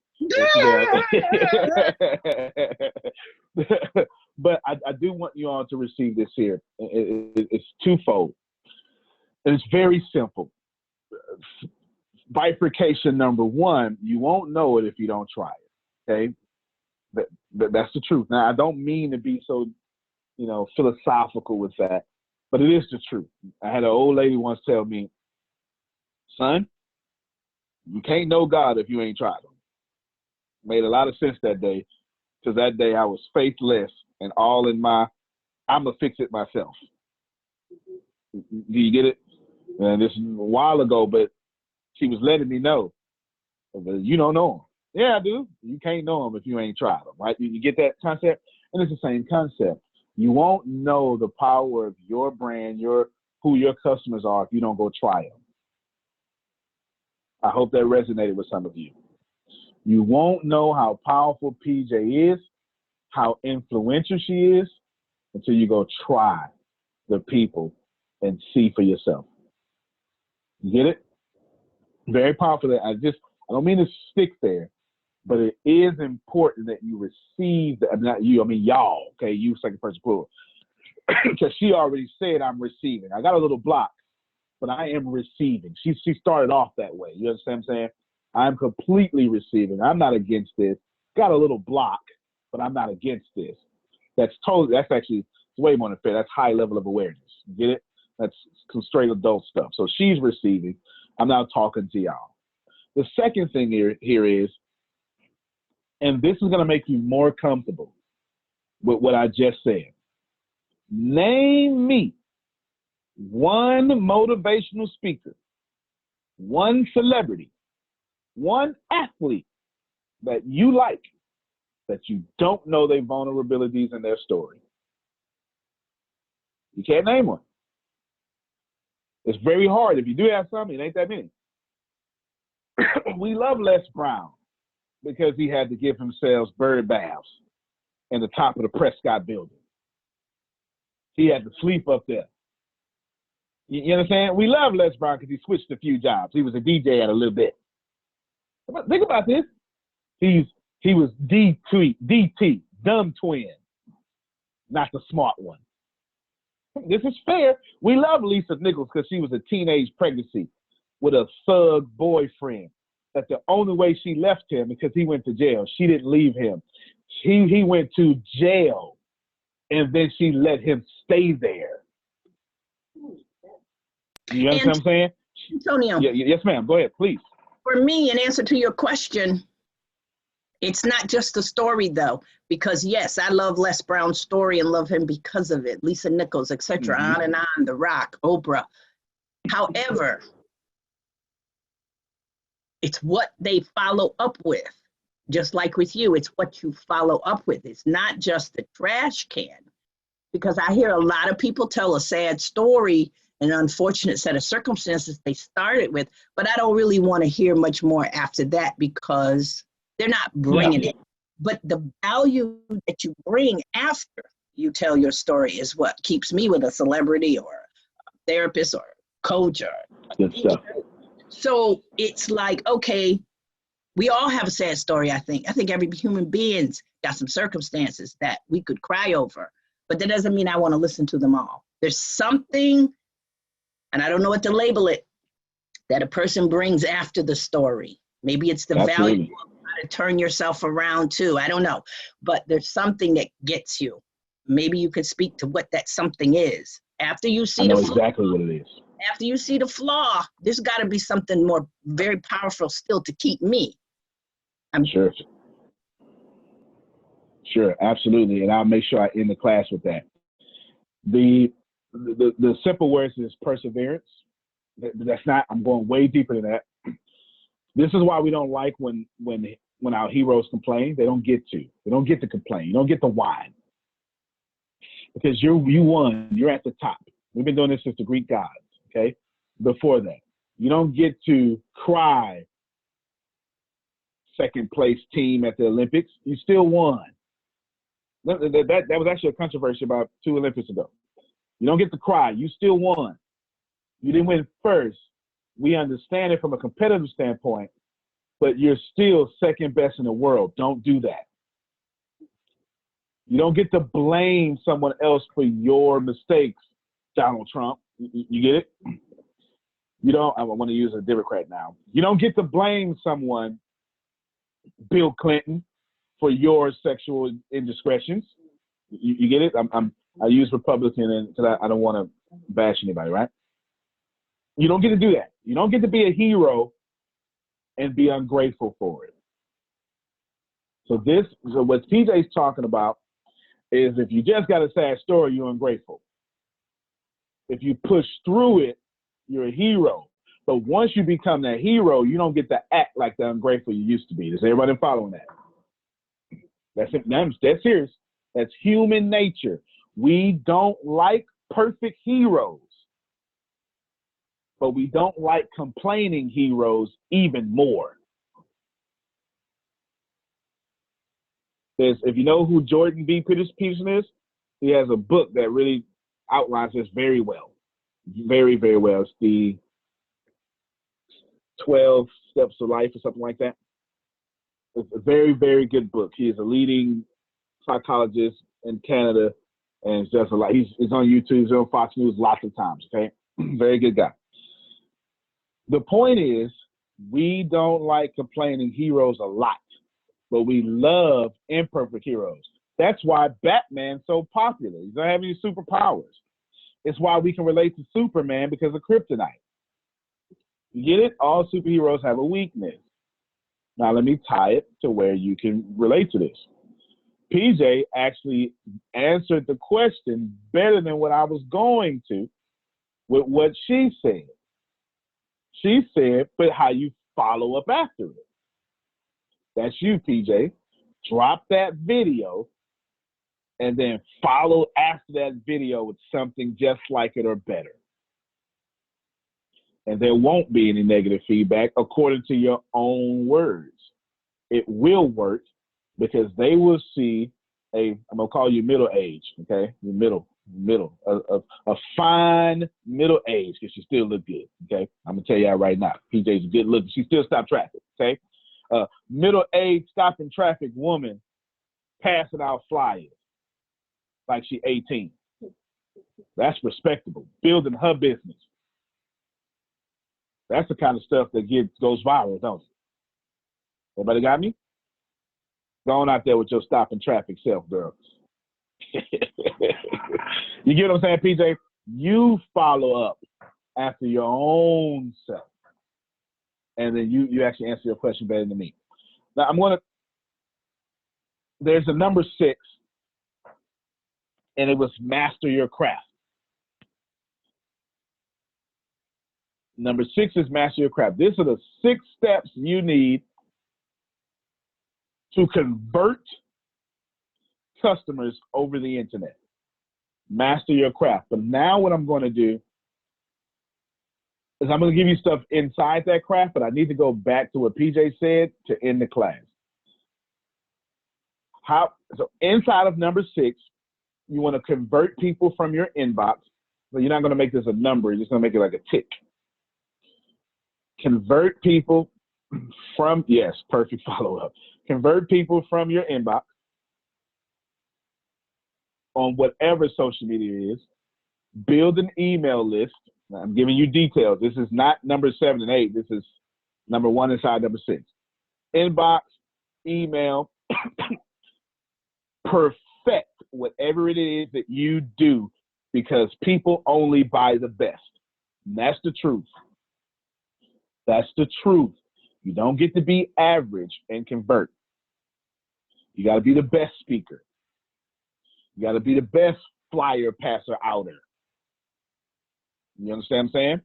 But I do want you all to receive this here. It's twofold. And it's very simple. Bifurcation number one, you won't know it if you don't try it. Okay? That's the truth. Now, I don't mean to be so, philosophical with that, but it is the truth. I had an old lady once tell me, son, you can't know God if you ain't tried him. Made a lot of sense that day, because that day I was faithless and all in my, I'm going to fix it myself. Do you get it? And this is a while ago, but she was letting me know, you don't know him. Yeah, I do. You can't know him if you ain't tried him, right? You get that concept? And it's the same concept. You won't know the power of your brand, who your customers are, if you don't go try them. I hope that resonated with some of you. You won't know how powerful PJ is, how influential she is, until you go try the people and see for yourself. You get it? Very powerful. I don't mean to stick there, but it is important that you receive not you, I mean y'all, okay, you second person plural. Because she already said I'm receiving. I got a little block, but I am receiving. She started off that way. You understand what I'm saying? I'm completely receiving. I'm not against this. Got a little block, but I'm not against this. That's actually way more than fair. That's high level of awareness. You get it? That's some straight adult stuff. So she's receiving. I'm now talking to y'all. The second thing here is, and this is going to make you more comfortable with what I just said. Name me one motivational speaker, one celebrity, one athlete that you like, that you don't know their vulnerabilities and their story. You can't name one. It's very hard. If you do have some, it ain't that many. We love Les Brown because he had to give himself bird baths in the top of the Prescott building. He had to sleep up there. You understand? We love Les Brown because he switched a few jobs. He was a DJ at a little bit. But think about this. He was DT, dumb twin, not the smart one. This is fair. We love Lisa Nichols because she was a teenage pregnancy with a thug boyfriend. That the only way she left him because he went to jail. She didn't leave him. He went to jail, and then she let him stay there. You understand what I'm saying?
Antonio.
Yes, ma'am. Go ahead, please.
For me, in answer to your question, it's not just the story, though, because yes, I love Les Brown's story and love him because of it. Lisa Nichols, etc., on and on. The Rock, Oprah. However, it's what they follow up with. Just like with you, it's what you follow up with. It's not just the trash can, because I hear a lot of people tell a sad story, an unfortunate set of circumstances they started with, but I don't really want to hear much more after that because they're not bringing it. But the value that you bring after you tell your story is what keeps me with a celebrity or a therapist or a coach or
good stuff.
So it's like, okay, we all have a sad story, I think. I think every human being's got some circumstances that we could cry over, but that doesn't mean I want to listen to them all. There's something, and I don't know what to label it, that a person brings after the story. Maybe it's the value of to turn yourself around too. I don't know, but there's something that gets you. Maybe you could speak to what that something is. After you see
I know
the flaw,
exactly what it is.
after you see the flaw, there's got to be something more very powerful still to keep me. I'm
Sure. Sure, absolutely. And I'll make sure I end the class with that. The simple words is perseverance. That's not, I'm going way deeper than that. This is why we don't like when our heroes complain. They don't get to. They don't get to complain. You don't get to whine. Because you won. You're at the top. We've been doing this since the Greek gods, okay? Before that. You don't get to cry second place team at the Olympics. You still won. That was actually a controversy about 2 Olympics ago. You don't get to cry. You still won. You didn't win first. We understand it from a competitive standpoint, but you're still second best in the world. Don't do that. You don't get to blame someone else for your mistakes, Donald Trump. You get it? You don't, I want to use a Democrat now. You don't get to blame someone, Bill Clinton, for your sexual indiscretions. You get it? I use Republican because I don't want to bash anybody, right? You don't get to do that. You don't get to be a hero and be ungrateful for it. So what TJ's talking about is if you just got a sad story, you're ungrateful. If you push through it, you're a hero. But once you become that hero, you don't get to act like the ungrateful you used to be. Is everybody following that? That's it. That's serious. That's human nature. We don't like perfect heroes, but we don't like complaining heroes even more. If you know who Jordan B. Peterson is, he has a book that really outlines this very well. Very, very well. It's the 12 Steps of Life or something like that. It's a very, very good book. He is a leading psychologist in Canada, and it's just a lot. He's on YouTube, he's on Fox News lots of times, okay? Very good guy. The point is, we don't like complaining heroes a lot, but we love imperfect heroes. That's why Batman's so popular. He doesn't have any superpowers. It's why we can relate to Superman because of kryptonite. You get it? All superheroes have a weakness. Now let me tie it to where you can relate to this. PJ actually answered the question better than what I was going to with what she said. She said, but how you follow up after it. That's you, PJ. Drop that video and then follow after that video with something just like it or better. And there won't be any negative feedback according to your own words. It will work because they will see I'm going to call you middle age, okay? You're a fine middle age because you still look good, okay? I'm going to tell you that right now. PJ's a good look. She still stopped traffic, okay? Middle-aged stopping traffic woman passing out flyers like she 18. That's respectable. Building her business. That's the kind of stuff that goes viral, don't it? Everybody got me? Go on out there with your stopping traffic self, girl. You get what I'm saying, PJ? You follow up after your own self. And then you actually answer your question better than me. Now, there's a number 6, and it was master your craft. Number 6 is master your craft. These are the 6 steps you need to convert customers over the internet. Master your craft. But now what I'm going to do is I'm going to give you stuff inside that craft, but I need to go back to what PJ said to end the class. So inside of number 6, you want to convert people from your inbox. But you're not going to make this a number. You're just going to make it like a tick. Convert people from, yes, perfect follow-up. Convert people from your inbox on whatever social media it is. Build an email list. Now, I'm giving you details. This is not number 7 and 8. This is number 1 inside number 6. Inbox, email. Perfect whatever it is that you do, because people only buy the best. And that's the truth. That's the truth. You don't get to be average and convert. You got to be the best speaker. You got to be the best flyer passer outer. You understand what I'm saying?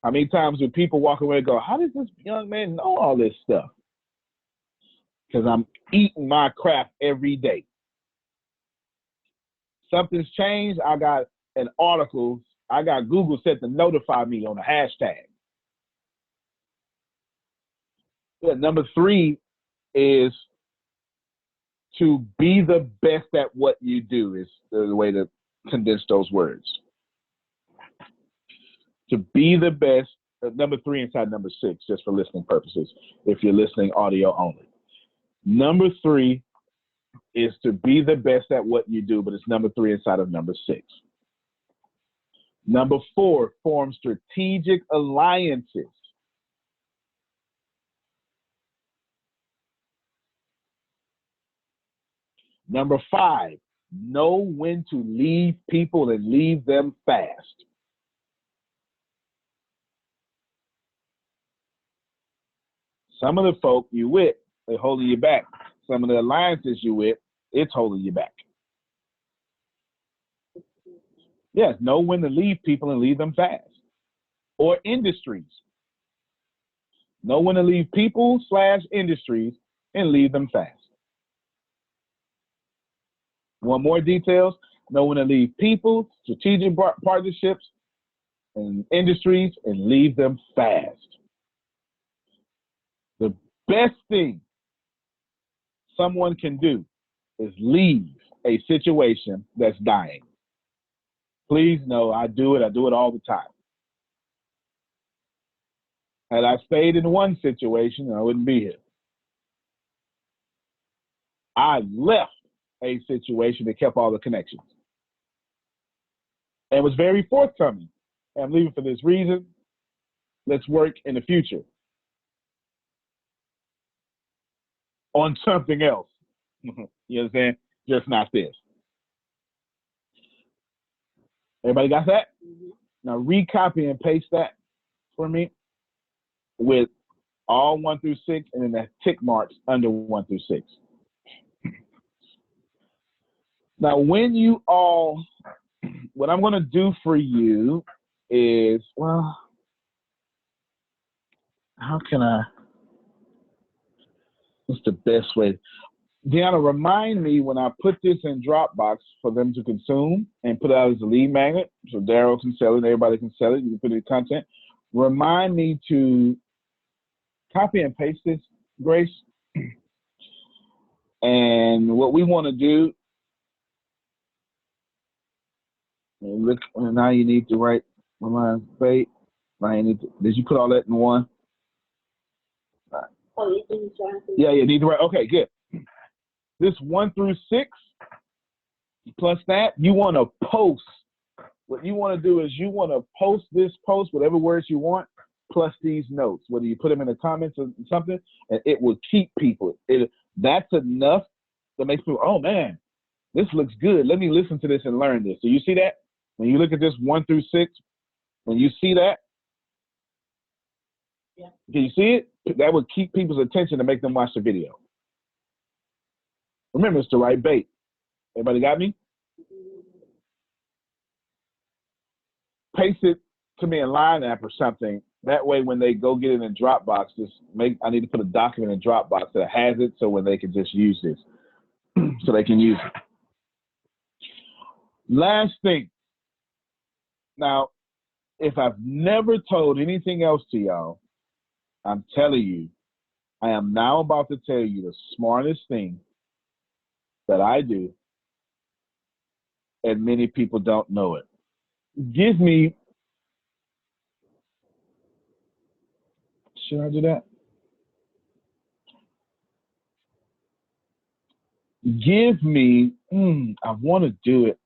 How many times do people walk away and go, how does this young man know all this stuff? Because I'm eating my craft every day. Something's changed. I got an article. I got Google set to notify me on a hashtag. Yeah, number 3 is to be the best at what you do is the way to condense those words. To be the best, number 3 inside number 6, just for listening purposes, if you're listening audio only. Number 3 is to be the best at what you do, but it's number 3 inside of number 6. Number 4, form strategic alliances. Number 5, know when to leave people and leave them fast. Some of the folk you with, they're holding you back. Some of the alliances you with, it's holding you back. Yes, know when to leave people and leave them fast. Or industries. Know when to leave people / industries and leave them fast. Want more details? Know when to leave people, strategic partnerships, and industries and leave them fast. The best thing someone can do is leave a situation that's dying. Please know I do it all the time. Had I stayed in one situation, I wouldn't be here. I left a situation that kept all the connections and was very forthcoming. I'm leaving for this reason. Let's work in the future on something else. You understand? Just not this. Everybody got that? Now recopy and paste that for me with all 1 through 6 and then the tick marks under 1 through 6. Now, when you all, what I'm going to do for you is, well, how can I, what's the best way? Deanna, remind me when I put this in Dropbox for them to consume and put it out as a lead magnet, so Daryl can sell it, everybody can sell it, you can put it in content. Remind me to copy and paste this, Grace. And what we want to do, look, now you need to write, wait, now you need to, did you put all that in one? Oh, yeah, you need to write, okay, good. This 1 through 6, plus that, you want to post. What you want to do is you want to post this post, whatever words you want, plus these notes, whether you put them in the comments or something, and it will keep people. That's enough to make people, oh man, this looks good. Let me listen to this and learn this. So you see that? When you look at this 1 through 6, when you see that, yeah. Can you see it? That would keep people's attention to make them watch the video. Remember, it's the right bait. Everybody got me? Paste it to me in Line App or something. That way, when they go get it in Dropbox, I need to put a document in Dropbox that has it so when they can just use this, so they can use it. Last thing. Now, if I've never told anything else to y'all, I'm telling you, I am now about to tell you the smartest thing that I do, and many people don't know it. Give me, should I do that? Give me, I want to do it,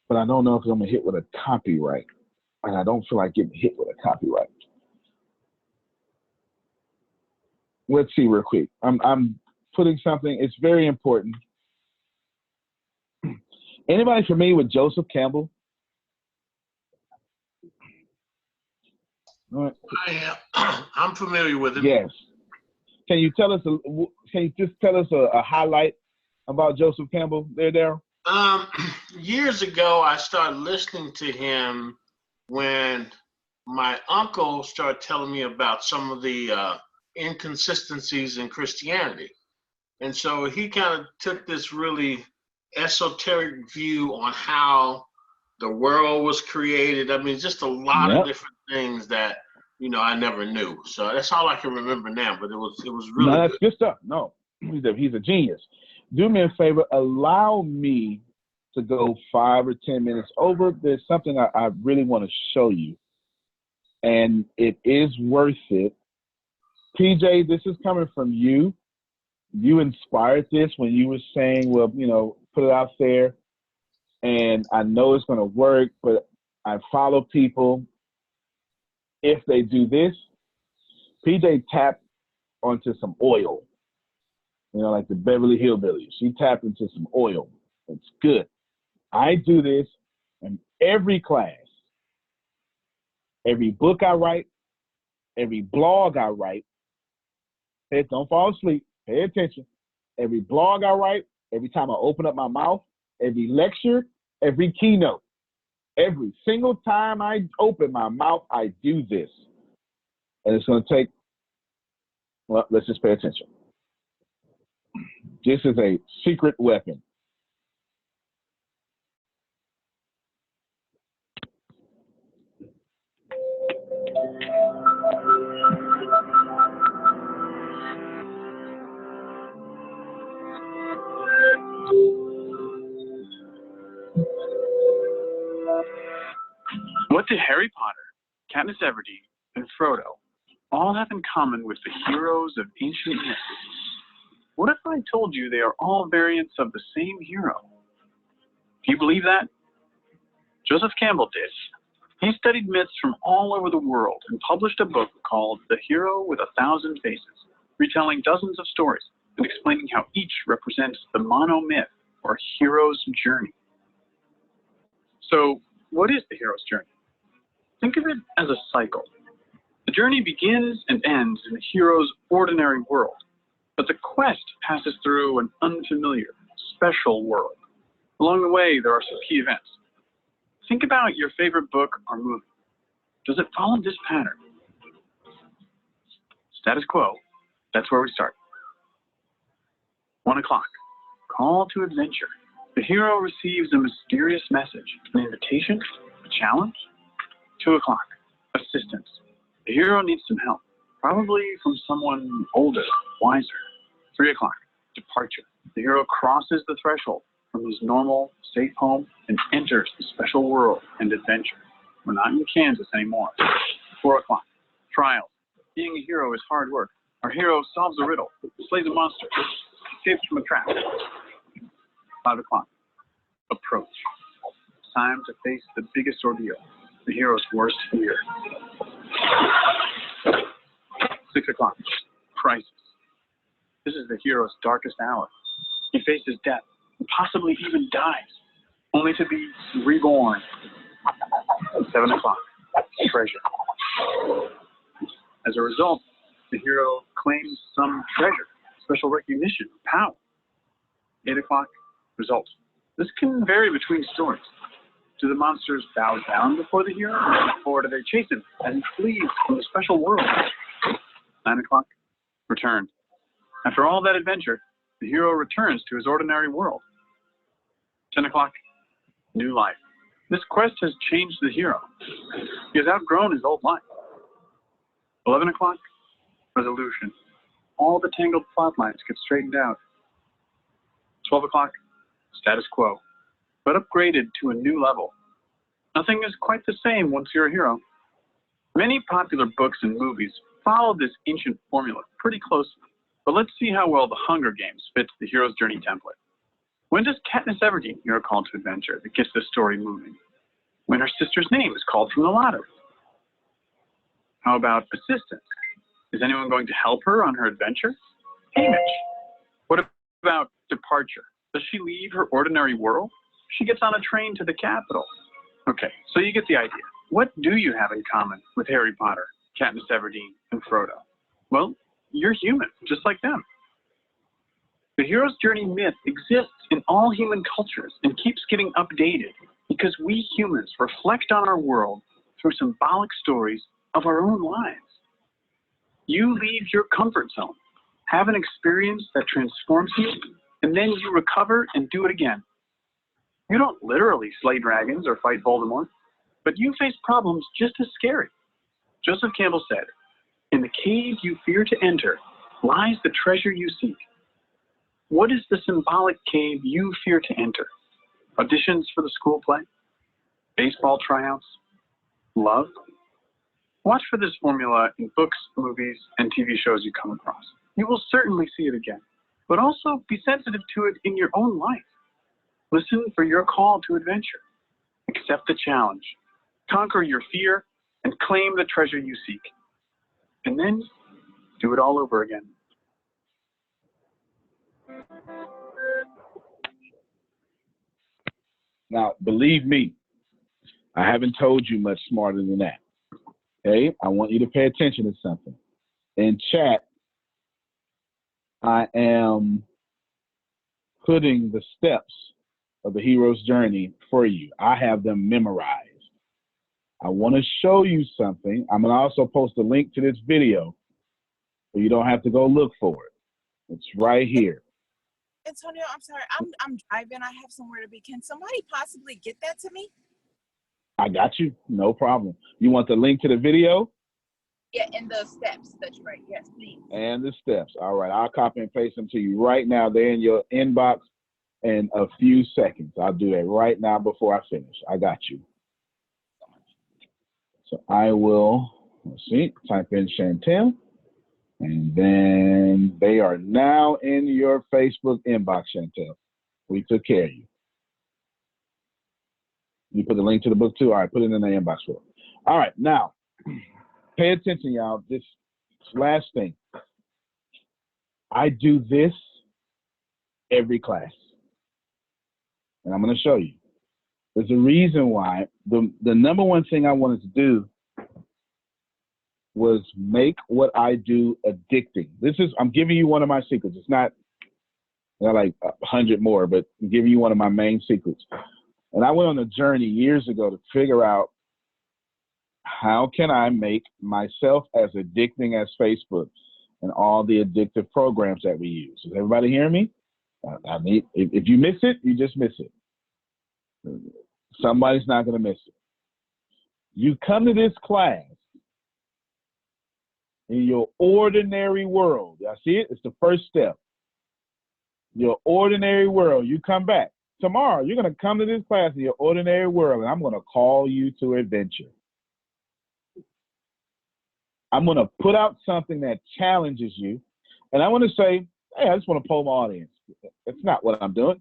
but I don't know if I'm going to hit with a copyright. And I don't feel like getting hit with a copyright. let's see real quick. I'm putting something, it's very important. Anybody familiar with Joseph Campbell? All right.
I'm familiar with it.
Yes. Can you just tell us a highlight about Joseph Campbell there, Darryl?
Years ago, I started listening to him when my uncle started telling me about some of the inconsistencies in Christianity. And so he kind of took this really esoteric view on how the world was created. I mean, just a lot of different things that, I never knew. So that's all I can remember now, but it was really
No, that's good stuff. No, he's a genius. Do me a favor, allow me to go 5 or 10 minutes over. There's something I really want to show you, and it is worth it. PJ, this is coming from you. You inspired this when you were saying, well, put it out there, and I know it's going to work, but I follow people. If they do this, PJ tapped onto some oil, like the Beverly Hillbillies. She tapped into some oil. It's good. I do this in every class, every book I write, every blog I write. Hey, don't fall asleep. Pay attention. Every blog I write, every time I open up my mouth, every lecture, every keynote, every single time I open my mouth, I do this. And it's going to take, well, let's just pay attention. This is a secret weapon.
What do Harry Potter, Katniss Everdeen, and Frodo all have in common with the heroes of ancient myths? What if I told you they are all variants of the same hero? Do you believe that? Joseph Campbell did. He studied myths from all over the world and published a book called The Hero with 1,000 Faces, retelling dozens of stories and explaining how each represents the monomyth or hero's journey. So, what is the hero's journey? Think of it as a cycle. The journey begins and ends in the hero's ordinary world, but the quest passes through an unfamiliar, special world. Along the way, there are some key events. Think about your favorite book or movie. Does it follow this pattern? Status quo, that's where we start. 1 o'clock, call to adventure. The hero receives a mysterious message, an invitation, a challenge. 2 o'clock, assistance. The hero needs some help, probably from someone older, wiser. 3 o'clock, departure. The hero crosses the threshold from his normal, safe home and enters the special world and adventure. We're not in Kansas anymore. 4 o'clock, trials. Being a hero is hard work. Our hero solves a riddle, slays a monster, escapes from a trap. 5 o'clock, approach. Time to face the biggest ordeal, the hero's worst fear. 6 o'clock, crisis. This is the hero's darkest hour. He faces death, and possibly even dies, only to be reborn. 7 o'clock, treasure. As a result, the hero claims some treasure, special recognition, power. 8 o'clock, result. This can vary between stories. Do the monsters bow down before the hero, or do they chase him as he flees from the special world? 9 o'clock, return. After all that adventure, the hero returns to his ordinary world. 10 o'clock, new life. This quest has changed the hero. He has outgrown his old life. 11 o'clock, resolution. All the tangled plot lines get straightened out. 12 o'clock, status quo, but upgraded to a new level. Nothing is quite the same once you're a hero. Many popular books and movies follow this ancient formula pretty closely, but let's see how well The Hunger Games fits the hero's journey template. When does Katniss Everdeen hear a call to adventure that gets the story moving? When her sister's name is called from the lottery. How about assistance? Is anyone going to help her on her adventure? Image. What about departure? Does she leave her ordinary world? She gets on a train to the capital. Okay, so you get the idea. What do you have in common with Harry Potter, Katniss Everdeen, and Frodo? Well, you're human, just like them. The hero's journey myth exists in all human cultures and keeps getting updated because we humans reflect on our world through symbolic stories of our own lives. You leave your comfort zone, have an experience that transforms you, and then you recover and do it again. You don't literally slay dragons or fight Voldemort, but you face problems just as scary. Joseph Campbell said, "In the cave you fear to enter lies the treasure you seek." What is the symbolic cave you fear to enter? Auditions for the school play? Baseball tryouts? Love? Watch for this formula in books, movies, and TV shows you come across. You will certainly see it again, but also be sensitive to it in your own life. Listen for your call to adventure. Accept the challenge. Conquer your fear and claim the treasure you seek. And then do it all over again.
Now, believe me, I haven't told you much smarter than that. Okay? I want you to pay attention to something. In chat, I am putting the steps of the hero's journey for you. I have them memorized. I want to show you something. I'm going to also post a link to this video so you don't have to go look for it. It's right here.
Antonio, I'm sorry. I'm driving. I have somewhere to be. Can somebody possibly get that to me?
I got you. No problem. You want the link to the video?
Yeah, and the steps that you write. Yes, please.
And the steps. All right. I'll copy and paste them to you right now. They're in your inbox in a few seconds. I'll do that right now before I finish. I got you. So I will, let's see, type in Chantel. And then they are now in your Facebook inbox, Chantel. We took care of you. You put the link to the book too? All right, put it in the inbox for it. All right, now, pay attention, y'all. This last thing. I do this every class. And I'm going to show you. There's a reason why. The number one thing I wanted to do was make what I do addicting. I'm giving you one of my secrets. It's not like 100 more, but I'm giving you one of my main secrets. And I went on a journey years ago to figure out how can I make myself as addicting as Facebook and all the addictive programs that we use. Is everybody hearing me? If you miss it, you just miss it. Somebody's not going to miss it. You come to this class in your ordinary world. Y'all see it? It's the first step. Your ordinary world. You come back. Tomorrow, you're going to come to this class in your ordinary world, and I'm going to call you to adventure. I'm going to put out something that challenges you, and I want to say, hey, I just want to poll my audience. That's not what I'm doing.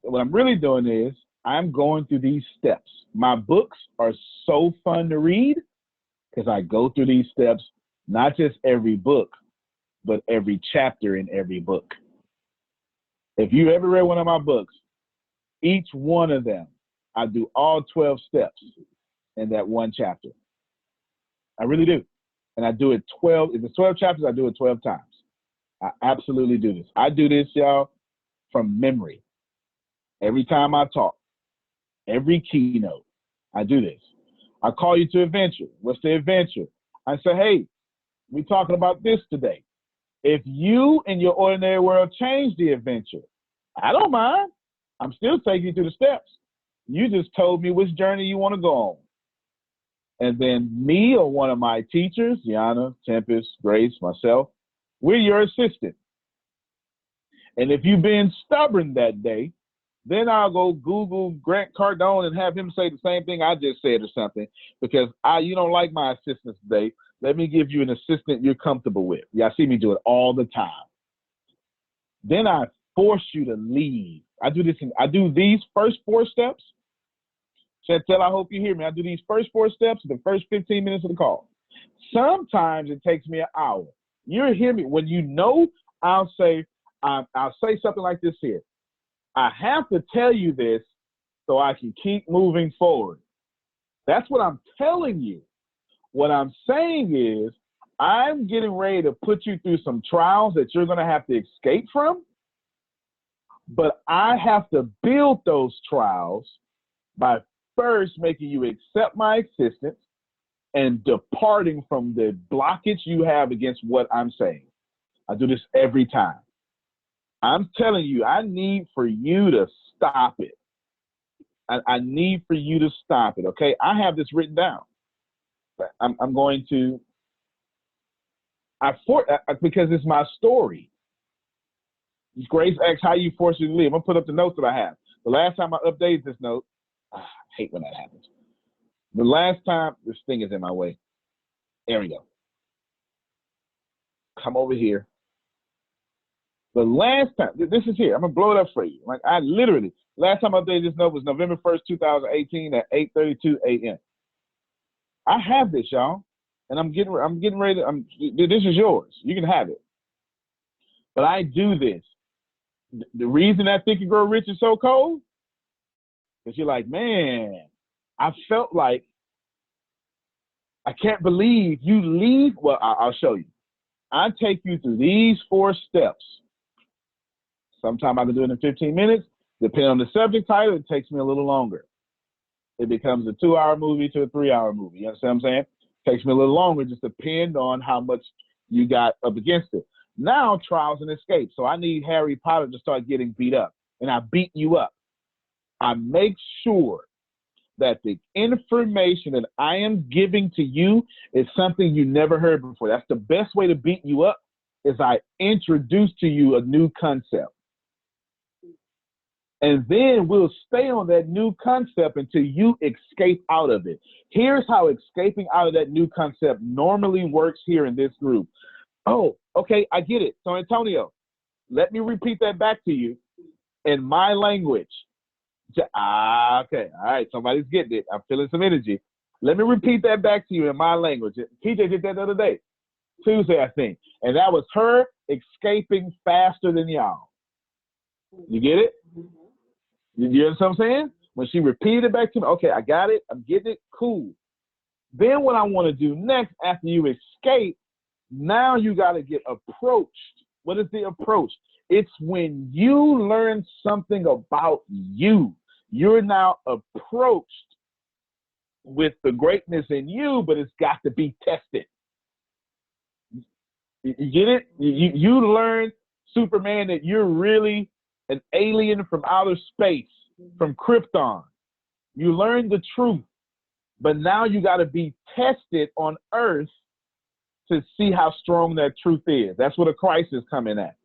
What I'm really doing is I'm going through these steps. My books are so fun to read because I go through these steps, not just every book, but every chapter in every book. If you ever read one of my books, each one of them, I do all 12 steps in that one chapter. I really do. And I do it 12, if it's 12 chapters, I do it 12 times. I absolutely do this. I do this, y'all, from memory. Every time I talk, every keynote, I do this. I call you to adventure. What's the adventure? I say, hey, we're talking about this today. If you in your ordinary world change the adventure, I don't mind. I'm still taking you through the steps. You just told me which journey you want to go on. And then me or one of my teachers, Deanna, Tempest, Grace, myself, we're your assistant. And if you've been stubborn that day, then I'll go Google Grant Cardone and have him say the same thing I just said or something, because you don't like my assistants today. Let me give you an assistant you're comfortable with. Yeah, I see me do it all the time. Then I force you to leave. I do these first 4 steps. Chantel, I hope you hear me. I do these first 4 steps in the first 15 minutes of the call. Sometimes it takes me an hour. You hear me? When you know, I'll say something like this here. I have to tell you this so I can keep moving forward. That's what I'm telling you. What I'm saying is I'm getting ready to put you through some trials that you're going to have to escape from, but I have to build those trials by first making you accept my existence and departing from the blockage you have against what I'm saying. I do this every time. I'm telling you, I need for you to stop it. I need for you to stop it, okay? I have this written down. I'm going to, because it's my story. Grace asks how you force you to leave. I'm going to put up the notes that I have. The last time I updated this note, I hate when that happens. The last time, this thing is in my way. There we go. Come over here. The last time, this is here. I'm going to blow it up for you. Like I literally, last time I updated this note was November 1st, 2018 at 8:32 a.m. I have this, y'all. And I'm getting ready to, this is yours. You can have it. But I do this. The reason that Think and Grow Rich is so cold is you're like, man, I felt like I can't believe you leave. Well, I'll show you. I take you through these 4 steps. Sometimes I can do it in 15 minutes. Depending on the subject title, it takes me a little longer. It becomes a 2-hour movie to a 3-hour movie. You understand what I'm saying? It takes me a little longer, just depend on how much you got up against it. Now, trials and escapes. So I need Harry Potter to start getting beat up. And I beat you up. I make sure that the information that I am giving to you is something you never heard before. That's the best way to beat you up, is I introduce to you a new concept. And then we'll stay on that new concept until you escape out of it. Here's how escaping out of that new concept normally works here in this group. Oh, okay, I get it. So Antonio, let me repeat that back to you in my language. Okay, all right, somebody's getting it. I'm feeling some energy. Let me repeat that back to you in my language. TJ did that the other day, Tuesday, I think. And that was her escaping faster than y'all. You get it? You understand what I'm saying? When she repeated it back to me, okay, I got it. I'm getting it. Cool. Then what I want to do next, after you escape, now you got to get approached. What is the approach? It's when you learn something about you. You're now approached with the greatness in you, but it's got to be tested. You get it? You learn, Superman, that you're really an alien from outer space, from Krypton. You learn the truth, but now you got to be tested on Earth to see how strong that truth is. That's what a crisis coming at.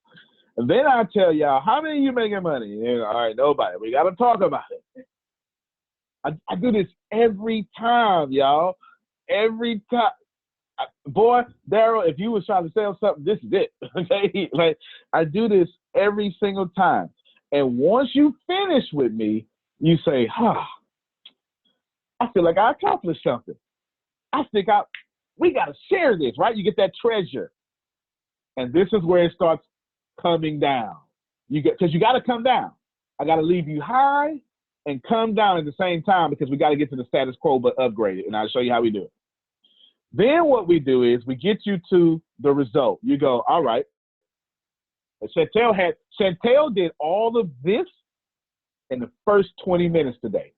And then I tell y'all, how many of you making money? All right, nobody. We got to talk about it. I do this every time, y'all. Every time. Boy, Daryl, if you was trying to sell something, this is it. Okay? Like, I do this every single time. And once you finish with me, you say, I feel like I accomplished something. I think we got to share this, right? You get that treasure. And this is where it starts coming down. Because you got to come down. I got to leave you high and come down at the same time, because we got to get to the status quo but upgrade it. And I'll show you how we do it. Then what we do is we get you to the result. You go, all right. Chantel did all of this in the first 20 minutes today.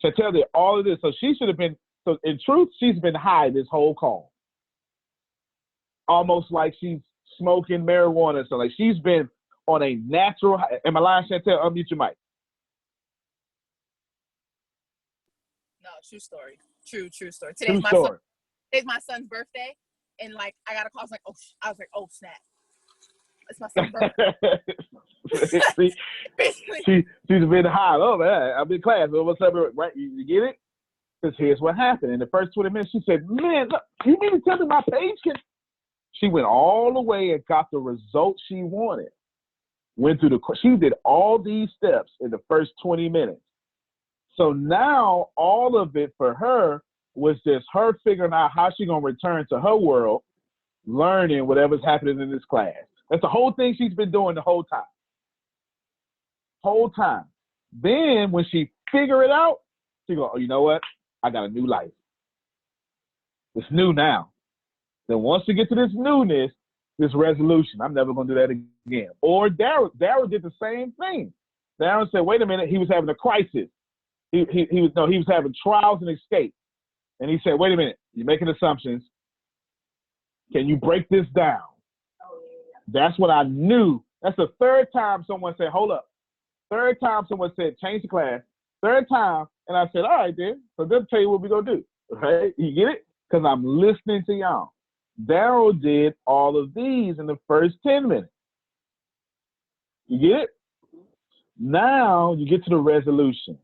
Chantel did all of this. So she should have been, so in truth, she's been high this whole call. Almost like she's smoking marijuana. So like she's been on a natural high. Am I lying, Chantel? Unmute your mic.
No, true story. True story. Today's my son's birthday, and like I got a call. I was like, oh snap. It's my son's birthday.
She's been high. Oh man, I'm in class. What's up, right? You get it? Because here's what happened. In the first 20 minutes, she said, man, look, you mean to tell me my page can... She went all the way and got the result she wanted. She did all these steps in the first 20 minutes. So now all of it for her was just her figuring out how she's going to return to her world, learning whatever's happening in this class. That's the whole thing she's been doing the whole time. Whole time. Then when she figure it out, she go, oh, you know what? I got a new life. It's new now. Then once you get to this newness, this resolution, I'm never going to do that again. Or Daryl did the same thing. Daryl said, wait a minute, he was having a crisis. He was having trials and escape. And he said, wait a minute, you're making assumptions. Can you break this down? That's what I knew. That's the third time someone said, hold up. Third time someone said, change the class. Third time, and I said, all right, then. So they'll tell you what we're going to do. Right? You get it? Because I'm listening to y'all. Daryl did all of these in the first 10 minutes. You get it? Now you get to the resolution.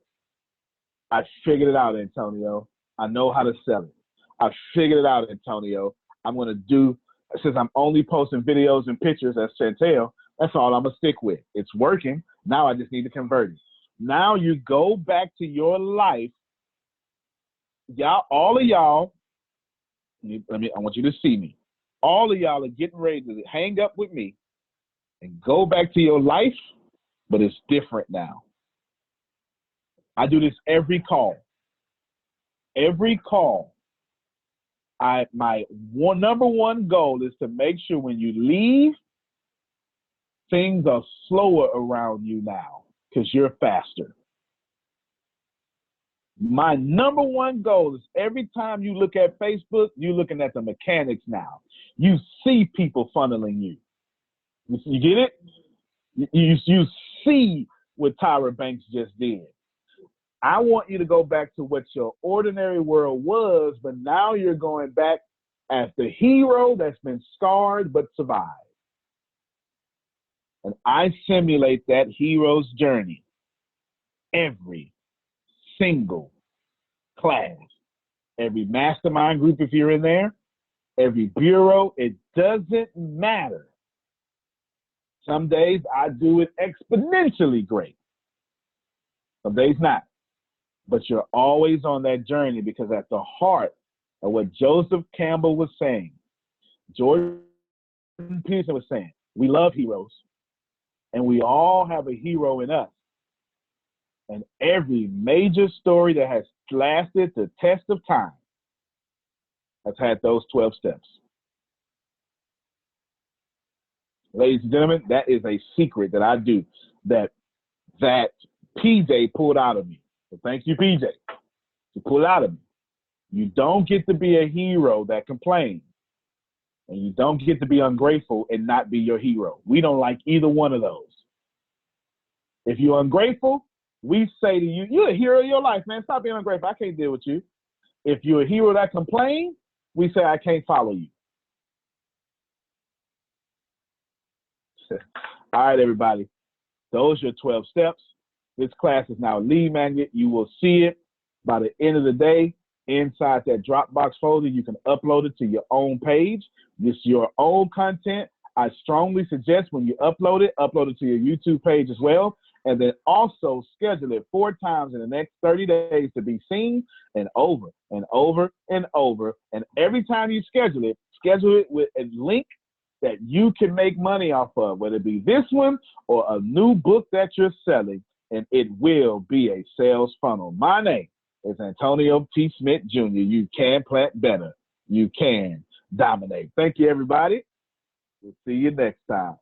I figured it out, Antonio. I know how to sell it. I figured it out, Antonio. I'm going to do, since I'm only posting videos and pictures as Chantel, that's all I'm going to stick with. It's working. Now I just need to convert it. Now you go back to your life. Y'all, all of y'all, I want you to see me. All of y'all are getting ready to hang up with me and go back to your life, but it's different now. I do this every call. Every call. My number one goal is to make sure when you leave, things are slower around you now because you're faster. My number one goal is every time you look at Facebook, you're looking at the mechanics now. You see people funneling you. You get it? You see what Tyra Banks just did. I want you to go back to what your ordinary world was, but now you're going back as the hero that's been scarred but survived. And I simulate that hero's journey every single class, every mastermind group if you're in there, every bureau, it doesn't matter. Some days I do it exponentially great. Some days not. But you're always on that journey because at the heart of what Joseph Campbell was saying, Jordan Peterson was saying, we love heroes and we all have a hero in us. And every major story that has lasted the test of time has had those 12 steps. Ladies and gentlemen, that is a secret that I do that PJ pulled out of me. So thank you, PJ, to pull it out of me. You don't get to be a hero that complains. And you don't get to be ungrateful and not be your hero. We don't like either one of those. If you're ungrateful, we say to you, you're a hero of your life, man. Stop being ungrateful. I can't deal with you. If you're a hero that complains, we say, I can't follow you. All right, everybody. Those are your 12 steps. This class is now a lead magnet. You will see it by the end of the day inside that Dropbox folder. You can upload it to your own page. This is your own content. I strongly suggest when you upload it to your YouTube page as well. And then also schedule it 4 times in the next 30 days to be seen and over and over and over. And every time you schedule it with a link that you can make money off of, whether it be this one or a new book that you're selling, and it will be a sales funnel. My name is Antonio T. Smith Jr. You can plant better. You can dominate. Thank you, everybody. We'll see you next time.